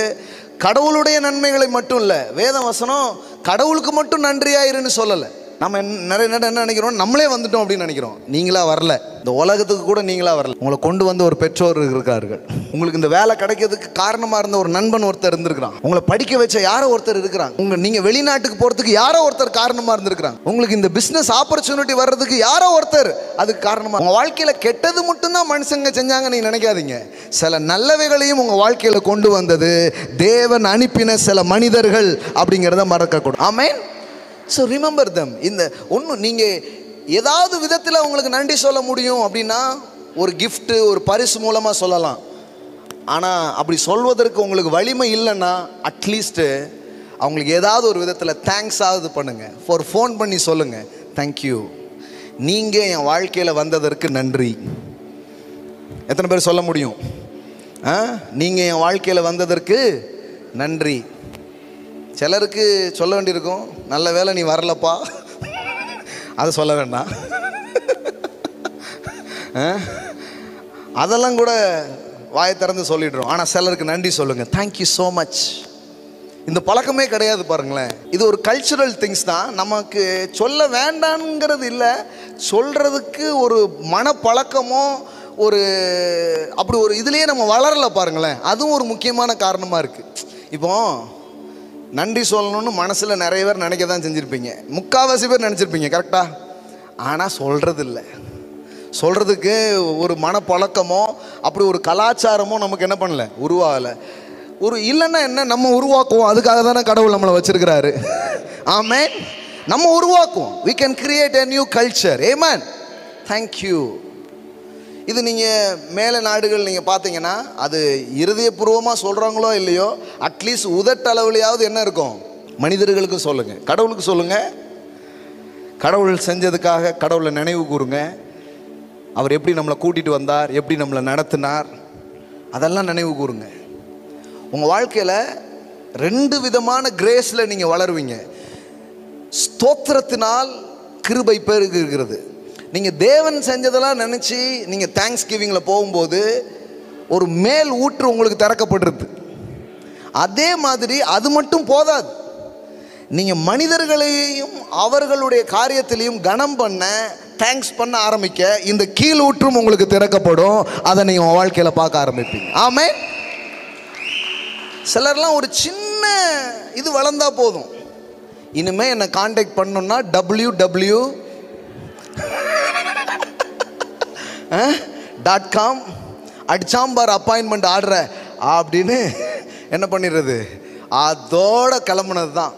கடவுளுடைய நன்மைகளை மட்டும் இல்லை. வேத வசனம் கடவுளுக்கு மட்டும் நன்றியாயிருன்னு சொல்லலை. நம்ம நிறைய என்ன நினைக்கிறோம், நம்மளே வந்துட்டோம் அப்படின்னு நினைக்கிறோம். நீங்களா வரல, இந்த உலகத்துக்கு கூட நீங்களா வரல. உங்களை கொண்டு வந்து ஒரு பெற்றோர் இருக்கார்கள். உங்களுக்கு இந்த வேலை கிடைக்கிறதுக்கு காரணமாக இருந்த ஒரு நண்பன் ஒருத்தர் இருந்திருக்கிறான். உங்களை படிக்க வச்ச யாரோ ஒருத்தர் இருக்கிறாங்க. நீங்கள் வெளிநாட்டுக்கு போகிறதுக்கு யாரோ ஒருத்தர் காரணமாக இருந்திருக்கிறாங்க. உங்களுக்கு இந்த பிஸ்னஸ் ஆப்பர்ச்சுனிட்டி வர்றதுக்கு யாரோ ஒருத்தர் அதுக்கு காரணமாக. உங்கள் வாழ்க்கையில் கெட்டது மட்டும்தான் மனுஷங்க செஞ்சாங்க நீங்கள் நினைக்காதீங்க. சில நல்லவைகளையும் உங்கள் வாழ்க்கையில் கொண்டு வந்தது தேவன் அனுப்பின சில மனிதர்கள் அப்படிங்கிறத மறக்கக்கூடாது. ஆமென். ஸோ ரிமெம்பர் தம். இந்த ஒன்று நீங்கள் ஏதாவது விதத்தில் உங்களுக்கு நன்றி சொல்ல முடியும் அப்படின்னா ஒரு கிஃப்ட்டு, ஒரு பரிசு மூலமாக சொல்லலாம். ஆனால் அப்படி சொல்வதற்கு உங்களுக்கு வலிமை இல்லைன்னா அட்லீஸ்ட்டு அவங்களுக்கு ஏதாவது ஒரு விதத்தில் தேங்க்ஸ் ஆகுது பண்ணுங்கள். ஃபோன் பண்ணி சொல்லுங்கள், தேங்க்யூ, நீங்கள் என் வாழ்க்கையில் வந்ததற்கு நன்றி. எத்தனை பேர் சொல்ல முடியும்? நீங்கள் என் வாழ்க்கையில் வந்ததற்கு நன்றி. சிலருக்கு சொல்ல வேண்டியிருக்கும், நல்ல வேளை நீ வரலப்பா, அதை சொல்ல வேண்டாம். அதெல்லாம் கூட வாயை திறந்து சொல்லிடுறோம். ஆனால் சிலருக்கு நன்றி சொல்லுங்கள், தேங்க்யூ ஸோ மச். இந்த பழக்கமே கிடையாது பாருங்களேன். இது ஒரு கல்ச்சுரல் திங்ஸ் தான். நமக்கு சொல்ல வேண்டாங்கிறது இல்லை, சொல்கிறதுக்கு ஒரு மனப்பழக்கமோ ஒரு அப்படி ஒரு இதுலேயே நம்ம வளரலை பாருங்களேன். அதுவும் ஒரு முக்கியமான காரணமாக இருக்குது. இப்போ நன்றி சொல்லணும்னு மனசில் நிறைய பேர் நினைக்க தான் செஞ்சுருப்பீங்க, முக்கால்வாசி பேர் நினச்சிருப்பீங்க கரெக்டாக. ஆனால் சொல்கிறது இல்லை. சொல்கிறதுக்கு ஒரு மனப்பழக்கமோ அப்படி ஒரு கலாச்சாரமோ நமக்கு என்ன பண்ணல, உருவாகலை. ஒரு இல்லைன்னா என்ன, நம்ம உருவாக்குவோம். அதுக்காக தானே கடவுள் நம்மளை வச்சிருக்கிறாரு. ஆமென். நம்ம உருவாக்குவோம். we can create a new culture. amen. thank you. இது நீங்கள் மேலே நாடுகள் நீங்கள் பார்த்தீங்கன்னா அது இருதயபூர்வமாக சொல்கிறாங்களோ இல்லையோ, அட்லீஸ்ட் உதட்டளவுலையாவது என்ன இருக்கும், மனிதர்களுக்கு சொல்லுங்கள், கடவுளுக்கு சொல்லுங்கள். கடவுள் செஞ்சதுக்காக கடவுளை நினைவு கூறுங்க. அவர் எப்படி நம்மளை கூட்டிகிட்டு வந்தார், எப்படி நம்மளை நடத்தினார், அதெல்லாம் நினைவு கூறுங்க. உங்கள் வாழ்க்கையில் 2 விதமான கிரேஸில் நீங்கள் வளருவீங்க. ஸ்தோத்திரத்தினால் கிருபை பெருகுகிறது. நீங்கள் தேவன் செஞ்சதெல்லாம் நினச்சி நீங்கள் தேங்க்ஸ் கிவிங்கில் போகும்போது ஒரு மேல் ஊற்று உங்களுக்கு திறக்கப்படுறது. அதே மாதிரி அது மட்டும் போதாது, நீங்கள் மனிதர்களையும் அவர்களுடைய காரியத்திலையும் கனம் பண்ண, தேங்க்ஸ் பண்ண ஆரம்பிக்க இந்த கீழ் ஊற்றும் உங்களுக்கு திறக்கப்படும். அதை நீங்கள் உங்கள் வாழ்க்கையில் பார்க்க ஆரம்பிப்பீங்க. ஆமென். சிலர்லாம் ஒரு சின்ன இது வளர்ந்தா போதும், இனிமேல் என்னை காண்டாக்ட் பண்ணணும்னா www.com அடிச்சாம்பார் அப்பாயின்மெண்ட் ஆடுற அப்படின்னு என்ன பண்ணிடுறது, அதோட கிளம்புனது தான்.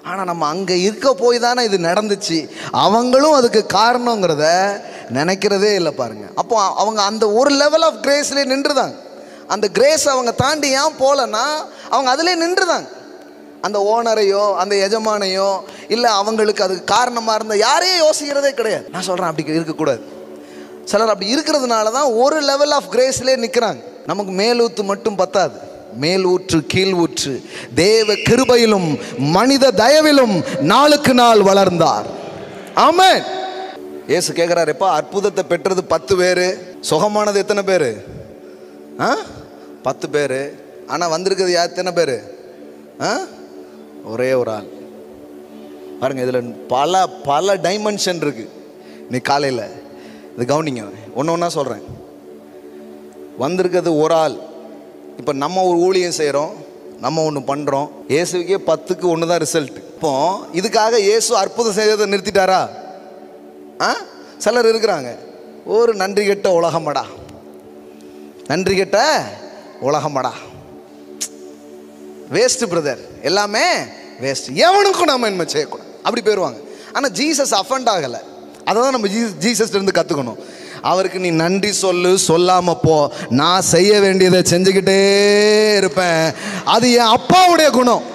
ஆனால் நம்ம அங்கே இருக்க போய் தானே இது நடந்துச்சு, அவங்களும் அதுக்கு காரணங்கிறத நினைக்கிறதே இல்லை பாருங்கள். அப்போ அவங்க அந்த ஒரு லெவல் ஆஃப் கிரேஸ்லேயே நின்றுதாங்க. அந்த கிரேஸ் அவங்க தாண்டி ஏன் போகலன்னா அவங்க அதிலே நின்றுதாங்க. அந்த ஓனரையோ அந்த எஜமானையோ இல்லை அவங்களுக்கு அதுக்கு காரணமாக இருந்த யாரையும் யோசிக்கிறதே கிடையாது. நான் சொல்கிறேன், அப்படி இருக்கக்கூடாது. சிலர் அப்படி இருக்கிறதுனால தான் ஒரு லெவல் ஆஃப் கிரேஸ்லேயே நிற்கிறாங்க. நமக்கு மேலூற்று மட்டும் பத்தாது, மேல் ஊற்று கீழ் ஊற்று. தேவ கிருபையிலும் மனித தயவிலும் நாளுக்கு நாள் வளர்ந்தார். ஆமென். இயேசு கேட்குறாரு, எப்பா அற்புதத்தை பெற்றது 10 பேர், சுகமானது எத்தனை பேர்? 10 பேர். ஆனால் வந்திருக்கிறது யார், எத்தனை பேர்? ஒரே ஒரு ஆள். பாருங்க, இதில் பல பல டைமென்ஷன் இருக்கு. நீ காலையில் இது கவனிங்க, ஒன்று ஒன்றா சொல்கிறேன். வந்திருக்கிறது ஒரு ஆள். இப்போ நம்ம ஒரு ஊழியம் செய்கிறோம், நம்ம ஒன்று பண்ணுறோம். இயேசுக்கே 10க்கு 1 தான் ரிசல்ட். இப்போ இதுக்காக இயேசு அற்புதம் செய்யறதை நிறுத்திட்டாரா? சிலர் இருக்கிறாங்க, ஒரு நன்றி கெட்ட உலகமடா, நன்றி கெட்ட உலகமடா, வேஸ்ட் பிரதர், எல்லாமே வேஸ்ட், எவனுக்கும் நம்ம நன்மை செய்யக்கூடாது அப்படி போயிடுவாங்க. ஆனால் ஜீசஸ் அஃபண்ட் ஆகலை. அதை தான் நம்ம ஜீசஸ் இருந்து கற்றுக்கணும். அவருக்கு நீ நன்றி சொல்லு, சொல்லாமல் போ, நான் செய்ய வேண்டியதை செஞ்சுக்கிட்டே இருப்பேன், அது என் அப்பாவுடைய குணம்.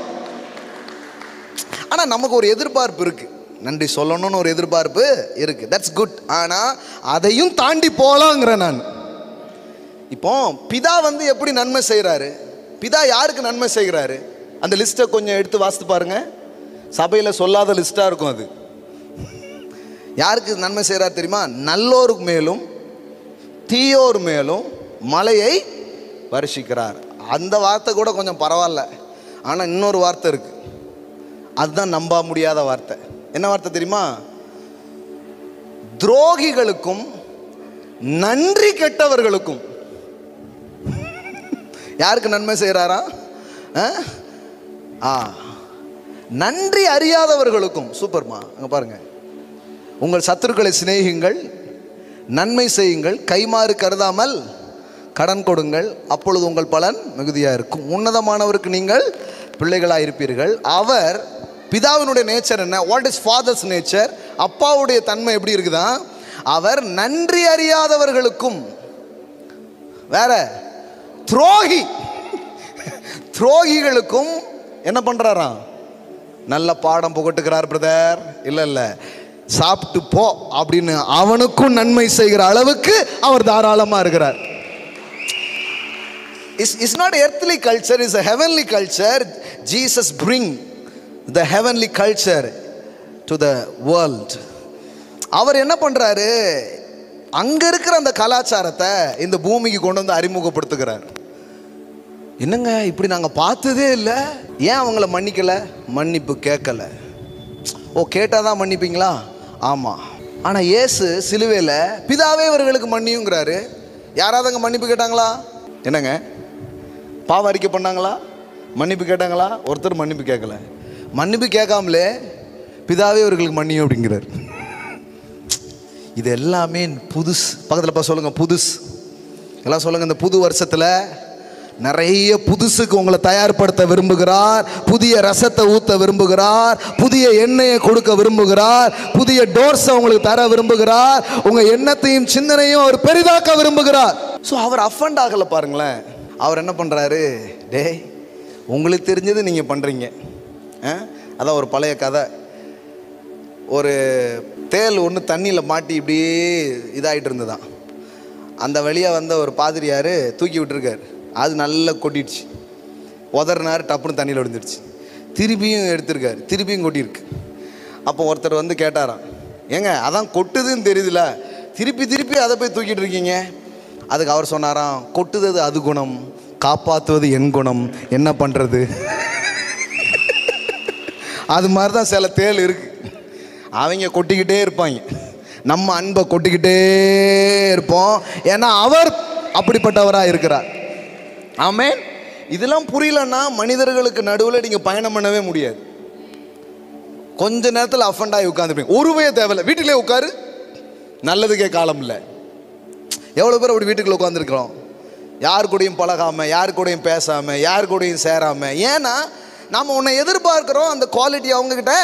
ஆனால் நமக்கு ஒரு எதிர்பார்ப்பு இருக்குது, நன்றி சொல்லணும்னு ஒரு எதிர்பார்ப்பு இருக்குது, தட்ஸ் குட். ஆனால் அதையும் தாண்டி போகலாங்கிறேன் நான். இப்போ பிதா எப்படி நன்மை செய்கிறாரு, பிதா யாருக்கு நன்மை செய்கிறாரு, அந்த லிஸ்ட்டை கொஞ்சம் எடுத்து வாசித்து பாருங்க. சபையில் சொல்லாத லிஸ்ட்டாக இருக்கும் அது. யாருக்கு நன்மை செய்கிறார் தெரியுமா? நல்லோருக்கு மேலும் தீயோர் மேலும் மழையை வருஷிக்கிறார். அந்த வார்த்தை கூட கொஞ்சம் பரவாயில்ல. ஆனால் இன்னொரு வார்த்தை இருக்குது, அதுதான் நம்ப முடியாத வார்த்தை. என்ன வார்த்தை தெரியுமா? துரோகிகளுக்கும் நன்றி கெட்டவர்களுக்கும். யாருக்கு நன்மை செய்கிறாரா? நன்றி அறியாதவர்களுக்கும். சூப்பர்மா. அங்கே பாருங்க, உங்கள் சத்துருக்களை சிநேகியுங்கள், நன்மை செய்யுங்கள், கைமாறு கருதாமல் கடன் கொடுங்கள், அப்பொழுது உங்கள் பலன் மிகுதியாக இருக்கும். உன்னதமானவருக்கு நீங்கள் பிள்ளைகளாக இருப்பீர்கள். அவர் பிதாவினுடைய நேச்சர் என்ன? What is father's nature? அப்பாவுடைய தன்மை எப்படி இருக்குதா? அவர் நன்றி அறியாதவர்களுக்கும், வேற துரோகிகளுக்கும் என்ன பண்றாராம்? நல்ல பாடம் புகட்டுகிறார் பிரதர். இல்லை, சாப்பிட்டு போ அப்படின்னு அவனுக்கும் நன்மை செய்கிற அளவுக்கு அவர் தாராளமா இருக்கிறார். It's not earthly culture, it's a heavenly culture. Jesus bring the heavenly culture to the world. அவர் என்ன பண்றாரு? அங்க இருக்கிற அந்த கலாச்சாரத்தை இந்த பூமிக்கு கொண்டு வந்து அறிமுகப்படுத்துகிறார். என்னங்க இப்படி நாங்கள் பார்த்ததே இல்லை. ஏன் அவங்கள மன்னிக்கலை? மன்னிப்பு கேட்கல. ஓ, கேட்டாதான் மன்னிப்பீங்களா? ஆமாம். ஆனால் இயேசு சிலுவையில் பிதாவே இவர்களுக்கு மன்னியுங்கிறாரு. யாராவது அங்கே மன்னிப்பு கேட்டாங்களா? என்னங்க பாவ அறிக்கை பண்ணாங்களா? மன்னிப்பு கேட்டாங்களா? ஒருத்தர் மன்னிப்பு கேட்கல. மன்னிப்பு கேட்காமலே பிதாவே இவர்களுக்கு மன்னியும் அப்படிங்கிறார். இது எல்லாமே புதுசு. பக்கத்தில் சொல்லுங்க, புதுசு. எல்லாம் சொல்லுங்க, இந்த புது வருஷத்தில் நிறைய புதுசுக்கு உங்களை தயார்படுத்த விரும்புகிறார். புதிய ரசத்தை ஊற்ற விரும்புகிறார். புதிய எண்ணெயை கொடுக்க விரும்புகிறார். புதிய டோர்ஸை உங்களுக்கு தர விரும்புகிறார். உங்கள் எண்ணத்தையும் சிந்தனையும் அவர் பெரிதாக்க விரும்புகிறார். ஸோ அவர் அஃபண்ட் ஆகலை. பாருங்களேன், அவர் என்ன பண்ணுறாரு? டேய், உங்களுக்கு தெரிஞ்சது நீங்கள் பண்ணுறீங்க. அதான் ஒரு பழைய கதை. ஒரு தேல் ஒன்று தண்ணியில் மாட்டி இப்படியே இதாகிட்டு இருந்ததான். அந்த வழியாக வந்த ஒரு பாதிரியார் தூக்கி விட்டுருக்கார். அது நல்லா கொட்டிடுச்சு. உதறினார், டப்புன்னு தண்ணியில் விழுந்துடுச்சு. திருப்பியும் எடுத்திருக்காரு, திருப்பியும் கொட்டியிருக்கு. அப்போ ஒருத்தர் கேட்டாராம், ஏங்க அதான் கொட்டுதுன்னு தெரியுதுல, திருப்பி அதை போய் தூக்கிட்டு இருக்கீங்க? அதுக்கு அவர் சொன்னாராம், கொட்டுறது அது குணம், காப்பாற்றுவது என் குணம், என்ன பண்ணுறது? அது மாதிரி தான் சில தேல் இருக்கு. அவங்க கொட்டிக்கிட்டே இருப்பாங்க, நம்ம அன்பை கொட்டிக்கிட்டே இருப்போம். ஏன்னா அவர் அப்படிப்பட்டவராக இருக்கிறார். ஆமென். இதெல்லாம் புரியலன்னா மனிதர்களுக்கு நடுவில் நீங்கள் பயணம் பண்ணவே முடியாது. கொஞ்ச நேரத்தில் அஃபண்டாகி உட்காந்துருப்பீங்க. ஒருவே தேவையில்லை, வீட்டிலே உட்காரு, நல்லதுக்கே காலம் இல்லை. எவ்வளோ பேர் அப்படி வீட்டுக்குள்ளே உட்காந்துருக்கிறோம், யார் கூடயும் பழகாமல், யார் கூடயும் பேசாமல், யார் கூடயும் சேராமல். ஏன்னா நாம் உன்னை எதிர்பார்க்குறோம், அந்த குவாலிட்டி அவங்கக்கிட்ட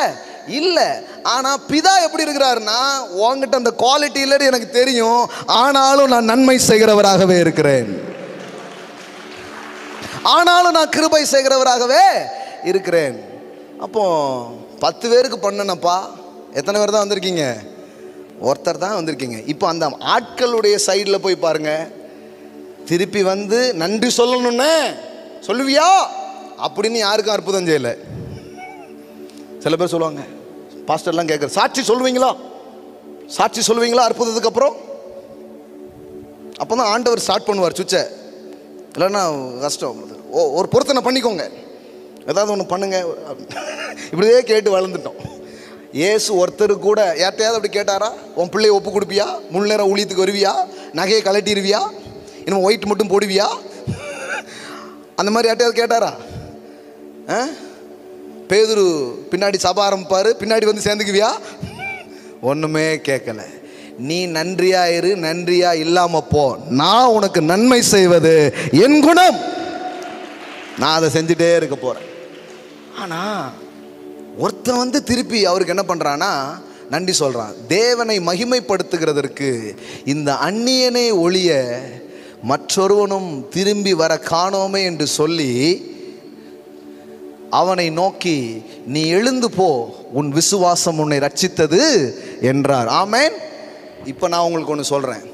இல்லை. ஆனால் பிதா எப்படி இருக்கிறாருன்னா, உங்ககிட்ட அந்த குவாலிட்டி இல்லைன்னு எனக்கு தெரியும், ஆனாலும் நான் நன்மை செய்கிறவராகவே இருக்கிறேன், ஆனாலும் நான் கிருபை செய்கிறவராகவே இருக்கிறேன். அப்போ 10 பேருக்கு பண்ணனப்பா, எத்தனை பேர் தான் வந்திருக்கீங்க? ஒருத்தர் தான் வந்திருக்கீங்க. இப்போ அந்த ஆட்களுடைய சைடில் போய் பாருங்க. திருப்பி நன்றி சொல்லணும்னு சொல்லுவியா அப்படின்னு யாருக்கும் அற்புதம் செய்யலை. சில பேர் சொல்லுவாங்க, பாஸ்டர்லாம் கேட்குற, சாட்சி சொல்லுவீங்களா? சாட்சி சொல்லுவீங்களா அற்புதத்துக்கு அப்புறம்? அப்போ தான் ஆண்டவர் ஸ்டார்ட் பண்ணுவார் சுவிட்சை. இல்லைன்னா கஷ்டம். ஒரு பொருத்தனை பண்ணிக்கோங்க, ஏதாவது ஒன்று பண்ணுங்க. இப்படியே கேட்டு வளர்ந்துட்டோம். ஏசு ஒருத்தர் கூட யார்ட்டையாவது அப்படி கேட்டாரா? உன் பிள்ளையை ஒப்பு கொடுப்பியா? முழு நேரம் ஊழியத்துக்கு வருவியா? நகையை கலட்டிடுவியா? இன்னும் ஒயிட் மட்டும் போடுவியா? அந்த மாதிரி யார்ட்டையாவது கேட்டாரா? பேதுரு பின்னாடி சபை ஆரம்பிப்பார், பின்னாடி சேர்ந்துக்குவியா? ஒன்றுமே கேட்கல. நீ நன்றியா இரு, நன்றியா இல்லாம போ, நான் உனக்கு நன்மை செய்வது என் குணம், நான் அதை செஞ்சுட்டே இருக்க போறேன். ஆனா ஒருத்தன் வந்து திருப்பி அவருக்கு என்ன பண்ணுறான்னா நன்றி சொல்கிறான். தேவனை மகிமைப்படுத்துகிறதற்கு இந்த அந்நியனே ஒழிய மற்றொருவனும் திரும்பி வர காணோமே என்று சொல்லி அவனை நோக்கி, நீ எழுந்து போ, உன் விசுவாசம் உன்னை ரட்சித்தது என்றார். ஆமென். இப்போ நான் உங்களுக்கு ஒன்று சொல்கிறேன்.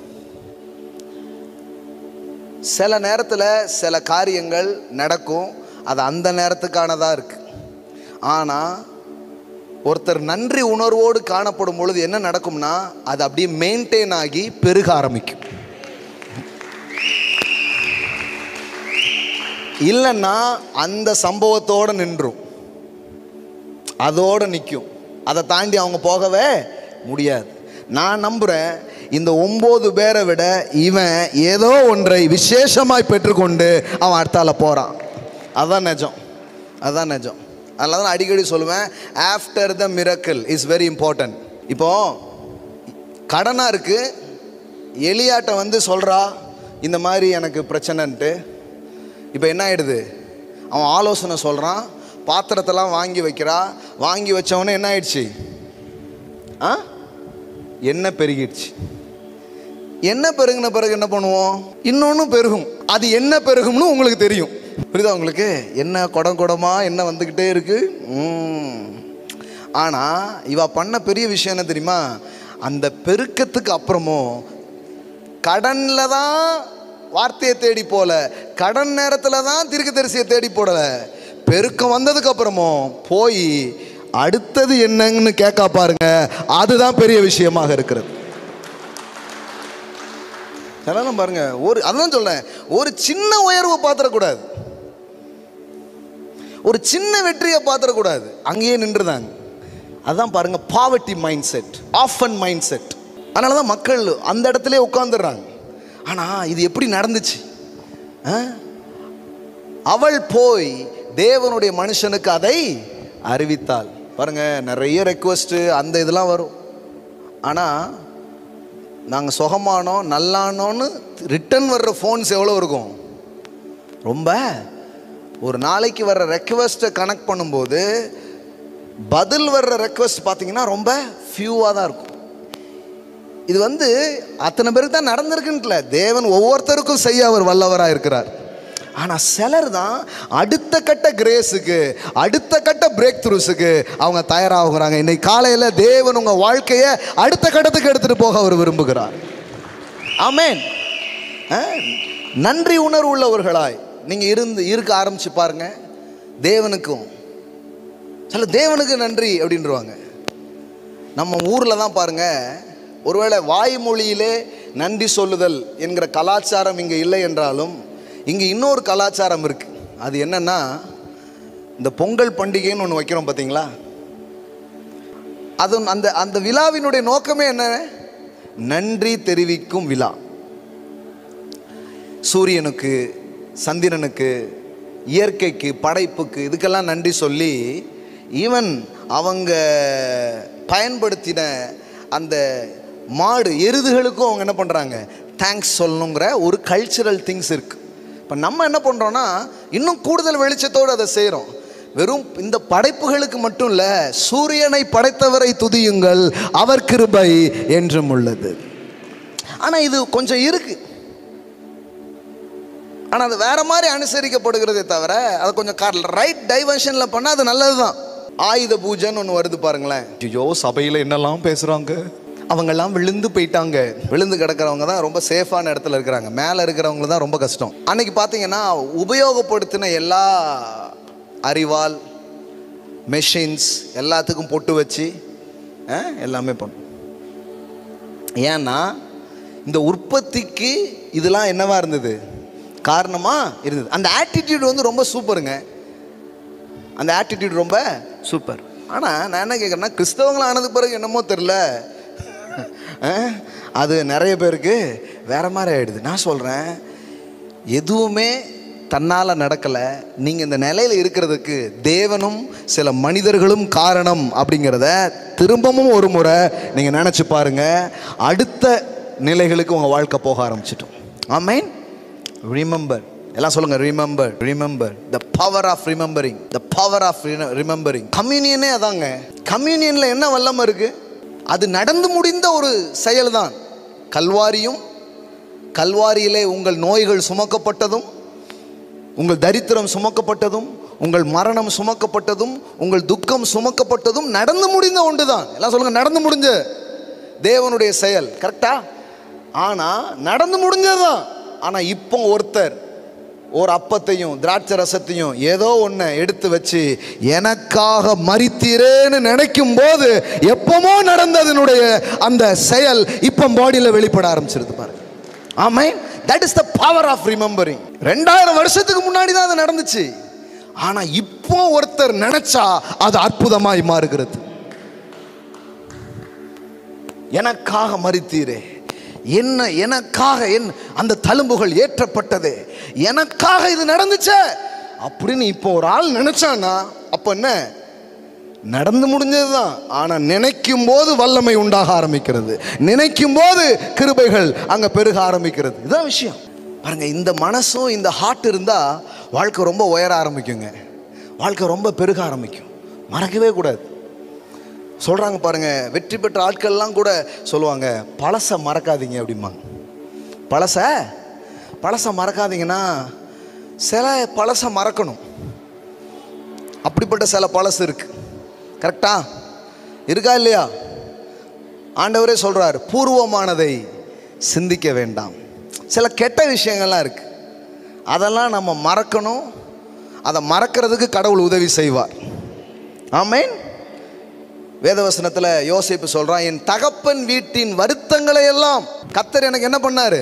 சில நேரத்தில் சில காரியங்கள் நடக்கும், அது அந்த நேரத்துக்கானதாக இருக்கு. ஆனால் ஒருத்தர் நன்றி உணர்வோடு காணப்படும் பொழுது என்ன நடக்கும்னா, அது அப்படியே மெயின்டைன் ஆகி பெருக ஆரம்பிக்கும். இல்லைன்னா அந்த சம்பவத்தோடு நின்றும், அதோடு நிற்கும். அதை தாண்டி அவங்க போகவே முடியாது. நான் நம்புகிறேன், இந்த 9 பேரை விட இவன் ஏதோ ஒன்றை விசேஷமாய் பெற்றுக்கொண்டு அவன் அடுத்தால போகிறான். அதுதான் நிஜம், அதுதான் நிஜம். அதனால தான் அடிக்கடி சொல்லுவேன், after the miracle is very important. இப்போது கடனாக இருக்குது, எலியாட்ட வந்து சொல்கிறா இந்த மாதிரி எனக்கு பிரச்சனைன்ட்டு. இப்போ என்ன ஆகிடுது, அவன் ஆலோசனை சொல்கிறான், பாத்திரத்தெல்லாம் வாங்கி வைக்கிறா. வாங்கி வச்சவொடனே என்ன ஆயிடுச்சு, எண்ணெய் பெருகிடுச்சு. எண்ணெய் பெருகின பிறகு என்ன பண்ணுவோம், இன்னொன்று பெருகும். அது என்ன பெருகும்னு உங்களுக்கு தெரியும், புரியுதா உங்களுக்கு? என்ன குடம் குடமாக என்ன வந்துக்கிட்டே இருக்கு. ஆனால் இவ பண்ண பெரிய விஷயம் என்ன தெரியுமா, அந்த பெருக்கத்துக்கு அப்புறமும் கடனில் தான் வார்த்தையை தேடி போல, கடன் நேரத்தில் தான் தீர்க்கதரிசியை தேடி போடல, பெருக்கம் வந்ததுக்கு அப்புறமும் போய் அடுத்தது என்னன்னு கேட்க பாருங்க, அதுதான் பெரிய விஷயமாக இருக்கிறது. அதெல்லாம் பாருங்க, அதான் சொல்றேன், ஒரு சின்ன உயர்வை பார்த்துடக்கூடாது, ஒரு சின்ன வெற்றியை பார்த்துடக்கூடாது, அங்கேயே நின்றுதாங்க. அதான் பாருங்க, poverty mindset, open mindset. அதனால தான் மக்கள் அந்த இடத்துல உட்காந்துடுறாங்க. ஆனால் இது எப்படி நடந்துச்சு, அவள் போய் தேவனுடைய மனுஷனுக்கு அதை அறிவித்தாள். பாருங்க, நிறைய ரெக்வஸ்ட்டு அந்த இதெல்லாம் வரும். ஆனால் நாங்கள் சுகமானோம் நல்லானோன்னு ரிட்டன் வர்ற ஃபோன்ஸ் எவ்வளோ இருக்கும், ரொம்ப. ஒரு நாளைக்கு வர்ற ரெக்வஸ்ட்டை கனெக்ட் பண்ணும்போது பதில் வர்ற ரெக்வஸ்ட் பார்த்தீங்கன்னா ரொம்ப ஃபியூவாக தான் இருக்கும். இது வந்து அத்தனை பேருக்கு தான் நடந்திருக்குன்ட்டுல, தேவன் ஒவ்வொருத்தருக்கும் செய்ய அவர் வல்லவராக இருக்கிறார். ஆனால் சிலர் தான் அடுத்த கட்ட கிரேஸுக்கு, அடுத்த கட்ட பிரேக் த்ரூஸுக்கு அவங்க தயாராகுறாங்க. இன்னைக்கு காலையில் தேவன் உங்கள் வாழ்க்கையை அடுத்த கட்டத்துக்கு எடுத்துகிட்டு போக அவர் விரும்புகிறார். ஆமென். நன்றி உணர்வு உள்ளவர்களாய் நீங்கள் இருக்க ஆரம்பிச்சு பாருங்க. தேவனுக்கும் சில தேவனுக்கு நன்றி அப்படின்றவாங்க. நம்ம ஊரில் தான் பாருங்க, ஒருவேளை வாய்மொழியிலே நன்றி சொல்லுதல் என்கிற கலாச்சாரம் இங்கே இல்லை என்றாலும், இங்கே இன்னொரு கலாச்சாரம் இருக்குது. அது என்னன்னா, இந்த பொங்கல் பண்டிகைன்னு ஒன்று வைக்கிறோம் பார்த்தீங்களா, அது அந்த விழாவினுடைய நோக்கமே என்ன, நன்றி தெரிவிக்கும் விழா. சூரியனுக்கு, சந்திரனுக்கு, இயற்கைக்கு, படைப்புக்கு, இதுக்கெல்லாம் நன்றி சொல்லி ஈவன் அவங்க பயன்படுத்தின அந்த மாடு எருதுகளுக்கும் அவங்க என்ன பண்ணுறாங்க, தேங்க்ஸ் சொல்லணுங்கிற ஒரு கல்ச்சுரல் திங்ஸ் இருக்குது. இப்போ நம்ம என்ன பண்ணுறோன்னா, இன்னும் கூடுதல் வெளிச்சத்தோடு அதை செய்கிறோம். வெறும் இந்த படைப்புகளுக்கு மட்டும் இல்லை, சூரியனை படைத்தவரை துதியுங்கள், அவர் கிருபை என்றும் உள்ளது. ஆனால் இது கொஞ்சம் இருக்குது, ஆனால் அது வேற மாதிரி அனுசரிக்கப்படுகிறதே தவிர, அதை கொஞ்சம் ரைட் டைவர்ஷனில் பண்ணால் அது நல்லது தான். ஆயுத பூஜைன்னு ஒன்று வருது பாருங்களேன். ஐயோ, சபையில் என்னெல்லாம் பேசுகிறாங்க, அவங்கெல்லாம் விழுந்து போயிட்டாங்க. விழுந்து கிடக்கிறவங்க தான் ரொம்ப சேஃபான இடத்துல இருக்கிறாங்க, மேலே இருக்கிறவங்க தான் ரொம்ப கஷ்டம். அன்னைக்கு பார்த்தீங்கன்னா உபயோகப்படுத்தின எல்லா அறிவால் மெஷின்ஸ் எல்லாத்துக்கும் பொட்டு வச்சு எல்லாமே பண்ணும். ஏன்னா இந்த உற்பத்திக்கு இதெல்லாம் என்னவா இருந்தது, காரணமாக இருந்தது. அந்த ஆட்டிடியூட் வந்து ரொம்ப சூப்பருங்க, அந்த ஆட்டிடியூட் ரொம்ப சூப்பர். ஆனால் நான் என்ன கேட்குறேன்னா, கிறிஸ்தவங்களும் ஆனதுக்கு பிறகு என்னமோ தெரில, அது நிறைய பேருக்கு வேற மாதிரி ஆகிடுது. நான் சொல்கிறேன், எதுவுமே தன்னால் நடக்கலை. நீங்கள் இந்த நிலையில் இருக்கிறதுக்கு தேவனும் சில மனிதர்களும் காரணம் அப்படிங்கிறத திரும்பவும் ஒரு முறை நீங்கள் நினச்சி பாருங்கள். அடுத்த நிலைகளுக்கு உங்கள் வாழ்க்கை போக ஆரம்பிச்சிட்டோம். ஆமென். ரிமெம்பர், எல்லாம் சொல்லுங்க, remember. Remember, the power of remembering, the power of remembering. கம்யூனியனே அதாங்க. கம்யூனியன்ல என்ன வல்லமை இருக்கு? அது நடந்து முடிந்த ஒரு செயல்தான். கல்வாரியிலே உங்கள் நோய்கள் சுமக்கப்பட்டதும், உங்கள் தரித்திரம் சுமக்கப்பட்டதும், உங்கள் மரணம் சுமக்கப்பட்டதும், உங்கள் துக்கம் சுமக்கப்பட்டதும் நடந்து முடிந்த ஒன்றுதான். எல்லாம் சொல்லுங்க, நடந்து முடிஞ்ச தேவனுடைய செயல். கரெக்டா? ஆனா நடந்து முடிஞ்சதுதான். ஆனா இப்போ ஒருத்தர் ஒரு அப்பத்தையும் திராட்சை ரசத்தையும் ஏதோ ஒன்றை எடுத்து வச்சு எனக்காக மரித்தீரேன்னு நினைக்கும் போது எப்பமோ நடந்ததனுடைய அந்த செயல் இப்போ பாடியில் வெளிப்பட ஆரம்பிச்சிருது பாருங்க. Amen. That is the power of remembering. 2000 வருஷத்துக்கு முன்னாடி தான் அது நடந்துச்சு. ஆனா இப்போ ஒருத்தர் நினைச்சா அது அற்புதமாய் மாறுகிறது. எனக்காக மரித்தீரே, என்ன எனக்காக அந்த தழும்புகள் ஏற்றப்பட்டது, எனக்காக இது நடந்துச்சே அப்படின்னு இப்போ ஒரு ஆள் நினைச்சானா அப்ப என்ன நடந்து முடிஞ்சதுதான். ஆனா நினைக்கும் போது வல்லமை உண்டாக ஆரம்பிக்கிறது, நினைக்கும் போது கிருபைகள் அங்க பெருக ஆரம்பிக்கிறது. இதுதான் விஷயம் பாருங்க. இந்த மனசும் இந்த ஹார்ட் இருந்தா வாழ்க்கை ரொம்ப உயர ஆரம்பிக்குங்க, வாழ்க்கை ரொம்ப பெருக ஆரம்பிக்கும். மறக்கவே கூடாது. சொல்றாங்க பாருங்க, வெற்றி பெற்ற ஆட்கள்லாம் கூட சொல்லுவாங்க, பழச மறக்காதீங்க அப்படிம்பாங்க. பழச மறக்காதீங்கன்னா சில பழச மறக்கணும். அப்படிப்பட்ட சில பழசு இருக்கு. கரெக்டா? இருக்கா இல்லையா? ஆண்டவரே சொல்றாரு, பூர்வமானதை சிந்திக்க வேண்டாம். சில கெட்ட விஷயங்கள்லாம் இருக்கு, அதெல்லாம் நம்ம மறக்கணும். அதை மறக்கிறதுக்கு கடவுள் உதவி செய்வார். ஆமென். வேதவசனத்தில் யோசேப்பு சொல்றான், என் தகப்பன் வீட்டின் வருத்தங்களை எல்லாம் கர்த்தர் எனக்கு என்ன பண்ணாரு?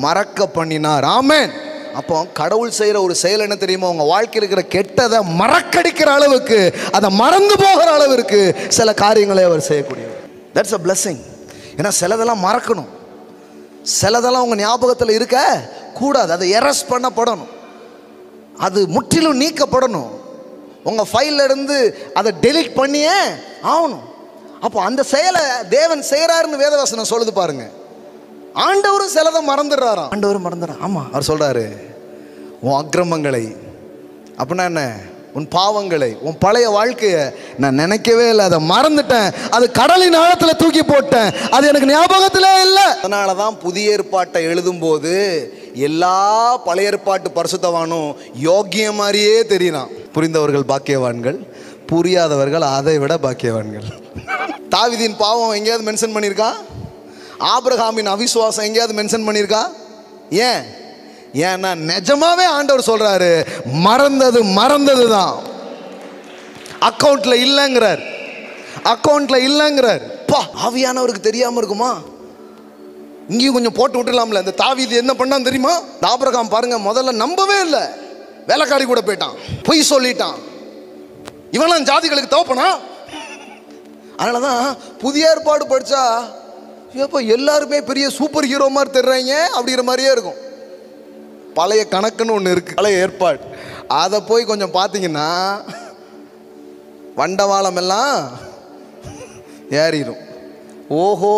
மறக்க பண்ணினார். ஆமென். அப்போ கடவுள் செய்கிற ஒரு செயல் என்ன தெரியுமா? உங்க வாழ்க்கையில் இருக்கிற கெட்டதை மறக்கடிக்கிற அளவுக்கு, அதை மறந்து போகிற அளவிற்கு சில காரியங்களை அவர் செய்யக்கூடியவர். That's a blessing. ஏன்னா சிலதெல்லாம் மறக்கணும், சிலதெல்லாம் உங்க ஞாபகத்தில் இருக்க கூடாது. அதை எரஸ் பண்ணப்படணும், அது முற்றிலும் நீக்கப்படணும். உங்க ஃபைல்ல இருந்து அதை டெலீட் பண்ணியே ஆகணும். அப்போ அந்த செயலை தேவன் செய்யறாருன்னு வேதவசனம் சொல்லுது பாருங்க. ஆண்டவரும் சிலதை மறந்துடுறாராம். ஆண்டவரும் மறந்துடுறான். ஆமா, அவர் சொல்றாரு, உன் அக்கிரமங்களை, அப்படின்னா என்ன, உன் பாவங்களை, உன் பழைய வாழ்க்கையை நான் நினைக்கவே இல்லை, அதை மறந்துட்டேன், அது கடலின் ஆழத்தில் தூக்கி போட்டேன், அது எனக்கு ஞாபகத்திலே இல்லை. அதனால தான் புதிய ஏற்பாட்டை எழுதும்போது எல்லா பழைய ஏற்பாட்டு பரிசுத்தவானும் யோக்கிய மாதிரியே தெரியலாம். புரிந்தவர்கள் பாக்கியவான்கள், புரியாதவர்கள் அதை விட பாக்கியவான்கள். தாவீதின் பாவம் எங்கேயாவது மென்ஷன் பண்ணியிருக்கா? ஆபிரகாமின் அவிசுவாசம் எங்கேயாவது மென்ஷன் பண்ணியிருக்கா? ஏன்னா நிஜமாவே ஆண்டவர் சொல்றாரு, மறந்தது தான், அக்கௌண்ட்ல இல்லைங்கிறார். ஆவியானவருக்கு தெரியாம இருக்குமா? இங்கேயும் கொஞ்சம் போட்டு விட்டுலாம்ல. இந்த தாவீது என்ன பண்ணான்னு தெரியுமா? ஆபிரகாம் பாருங்க, முதல்ல நம்பவே இல்லை, வேலைக்காரி கூட போயிட்டான், பொய் சொல்லிட்டான். இவெல்லாம் ஜாதிகளுக்கு தோப்பனா? அதனாலதான் புதிய ஏற்பாடு படிச்சா எப்போ எல்லாருமே பெரிய சூப்பர் ஹீரோ மாதிரி தெரிறாங்க அப்படிங்கிற மாதிரியே இருக்கும். பழைய கணக்குன்னு ஒன்று இருக்கு, பழைய ஏற்பாடு. அதை போய் கொஞ்சம் பார்த்தீங்கன்னா வண்டவாளம் எல்லாம் ஏறிடும். ஓஹோ,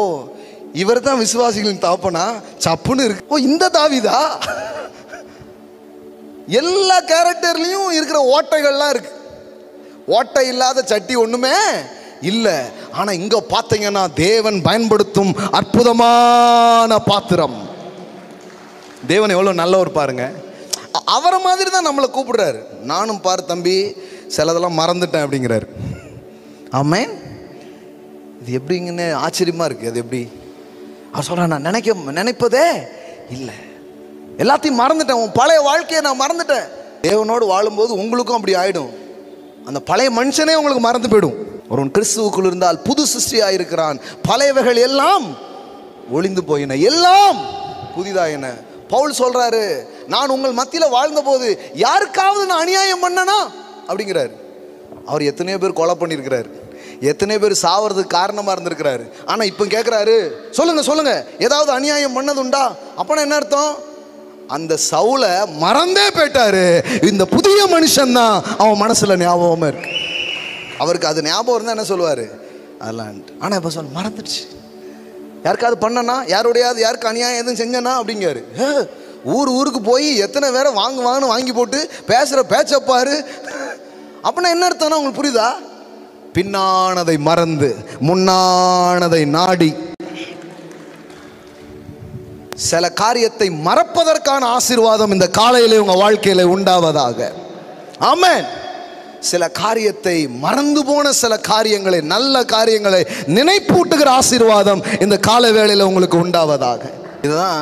இவர் தான் விசுவாசிகளின் தாப்பனா சப்புன்னு இருக்கு. ஓ, இந்த தாவீதா? எல்லா கேரக்டர்லையும் இருக்கிற ஓட்டைகள்லாம் இருக்கு. ஓட்டை இல்லாத சட்டி ஒண்ணுமே இல்லை. ஆனா இங்க பார்த்தீங்கன்னா தேவன் பயன்படுத்தும் அற்புதமான பாத்திரம். தேவன் எவ்வளவு நல்லவர் பாருங்க. அவரை மாதிரி தான் நம்மளை கூப்பிடுறாரு. நானும் பாரு தம்பி, சிலதெல்லாம் மறந்துட்டேன் அப்படிங்கிறாரு. ஆமென். இது எப்படிங்கன்னு ஆச்சரியமா இருக்கு. அது எப்படி? அவர் சொல்ற, நான் நினைப்பதே இல்லை, எல்லாத்தையும் மறந்துட்டேன், உன் பழைய வாழ்க்கையை நான் மறந்துட்டேன். தேவனோடு வாழும்போது உங்களுக்கும் அப்படி ஆயிடும். அந்த பழைய மனுஷனே உங்களுக்கு மறந்து போயிடும். ஒருவன் கிறிஸ்துவுக்குள் இருந்தால் புது சிருஷ்டியாக இருக்கிறான், பழையவைகள் எல்லாம் ஒளிந்து போயின, எல்லாம் புதிதாயின. பவுல் சொல்றாரு, நான் உங்கள் மத்தியில் வாழ்ந்த போது யாருக்காவது நான் அநியாயம் பண்ணனா அப்படிங்கிறாரு. அவர் எத்தனையோ பேர் கொலை பண்ணியிருக்கிறாரு, எத்தனை பேர் சாவறதுக்கு காரணமா இருந்திருக்கிறாரு. ஆனா இப்ப கேட்கிறாரு, சொல்லுங்க ஏதாவது அநியாயம் பண்ணதுண்டா? அப்பனா என்ன அர்த்தம்? அந்த சவுலை மறந்தே போயிட்டாரு. இந்த புதிய மனுஷன் தான் அவன் மனசுல ஞாபகமா இருக்கு. அவருக்கு அது ஞாபகம் இருந்தா என்ன சொல்லுவாரு? அதெல்லாம். ஆனா இப்ப சொல்ல மறந்துடுச்சு. யாருக்காவது பண்ணனா, யாருக்கு அநியாயம் எதுவும் செஞ்சனா அப்படிங்காரு. ஊருக்கு போய் எத்தனை பேரை வாங்குவாங்கன்னு வாங்கி போட்டு பேசுகிற பேச்சப்பாரு. அப்படின்னா என்ன அர்த்தம்னா உங்களுக்கு புரியுதா? பின்னானதை மறந்து முன்னானதை நாடி. சில காரியத்தை மறப்பதற்கான ஆசீர்வாதம் இந்த காலையிலே உங்க வாழ்க்கையில உண்டாவதாக. ஆமென். சில காரியத்தை மறந்து போன சில காரியங்களை, நல்ல காரியங்களை நினைப்பூட்டுகிற ஆசீர்வாதம் இந்த காலை வேளையில உங்களுக்கு உண்டாவதாக. இதுதான்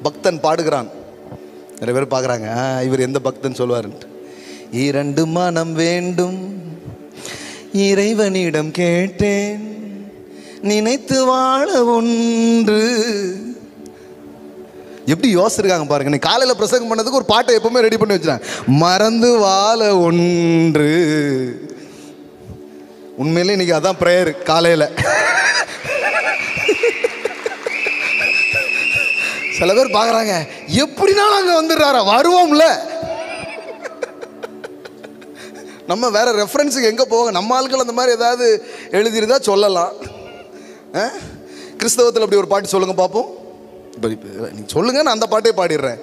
பக்தன் பாடுகிறான். நிறைய பேர் பார்க்குறாங்க, இவர் எந்த பக்தன் சொல்லுவாருன்ட்டு. 2 மனம் வேண்டும் இறைவனிடம் கேட்டேன், நினைத்து வாழ ஒன்று. எப்படி யோசிச்சிருக்காங்க பாருங்க. நீ காலையில் பிரசங்கம் பண்ணதுக்கு ஒரு பாட்டை எப்பவுமே ரெடி பண்ணி வச்சுறாங்க. மறந்து வாழ ஒன்று. உண்மையிலே இன்னைக்கு அதான் பிரேயர் காலையில். சில பேர் பார்க்குறாங்க, எப்படினாலும் அங்கே வந்துடுறாரா, வருவோம்ல. நம்ம வேற ரெஃபரன்ஸுக்கு எங்கே போக, நம்ம ஆட்கள் அந்த மாதிரி ஏதாவது எழுதிருந்தா சொல்லலாம். கிறிஸ்தவத்தில் அப்படி ஒரு பாட்டு சொல்லுங்க பார்ப்போம். நீ சொல்லுங்க, நான் அந்த பாட்டே பாடிடுறேன்.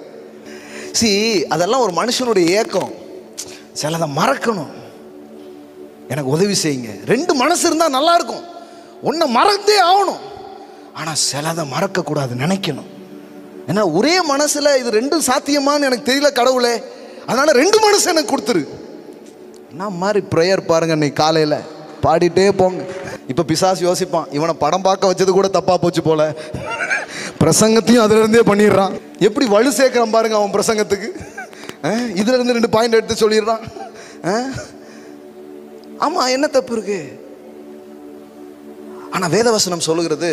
அதெல்லாம் ஒரு மனுஷனுடைய ஏக்கம். சிலதை மறக்கணும். எனக்கு உதவி செய்யுங்க. 2 மனசு இருந்தால் நல்லா இருக்கும். ஒன்றை மறந்தே ஆகணும். ஆனால் சிலதை மறக்கக்கூடாது, நினைக்கணும். ஏன்னா ஒரே மனசில் இது 2 சாத்தியமானு எனக்கு தெரியல கடவுளே, அதனால 2 மனசு எனக்கு கொடுத்துரு. நான் மாதிரி ப்ரேயர் பாருங்க. இன்னைக்கு காலையில் பாடிட்டே போங்க. இப்போ பிசாசு யோசிப்பான், இவனை படம் பார்க்க வச்சது கூட தப்பா போச்சு போல, பிரசங்கத்தையும் அதுல இருந்தே பண்ணிடுறான். எப்படி வலு சேர்க்கிறான் பாருங்க அவன் பிரசங்கத்துக்கு. இதுல இருந்து 2 பாயிண்ட் எடுத்து சொல்லிடுறான். ஆமா, என்ன தப்பு இருக்கு? ஆனா வேதவசனம் சொல்லுகிறது,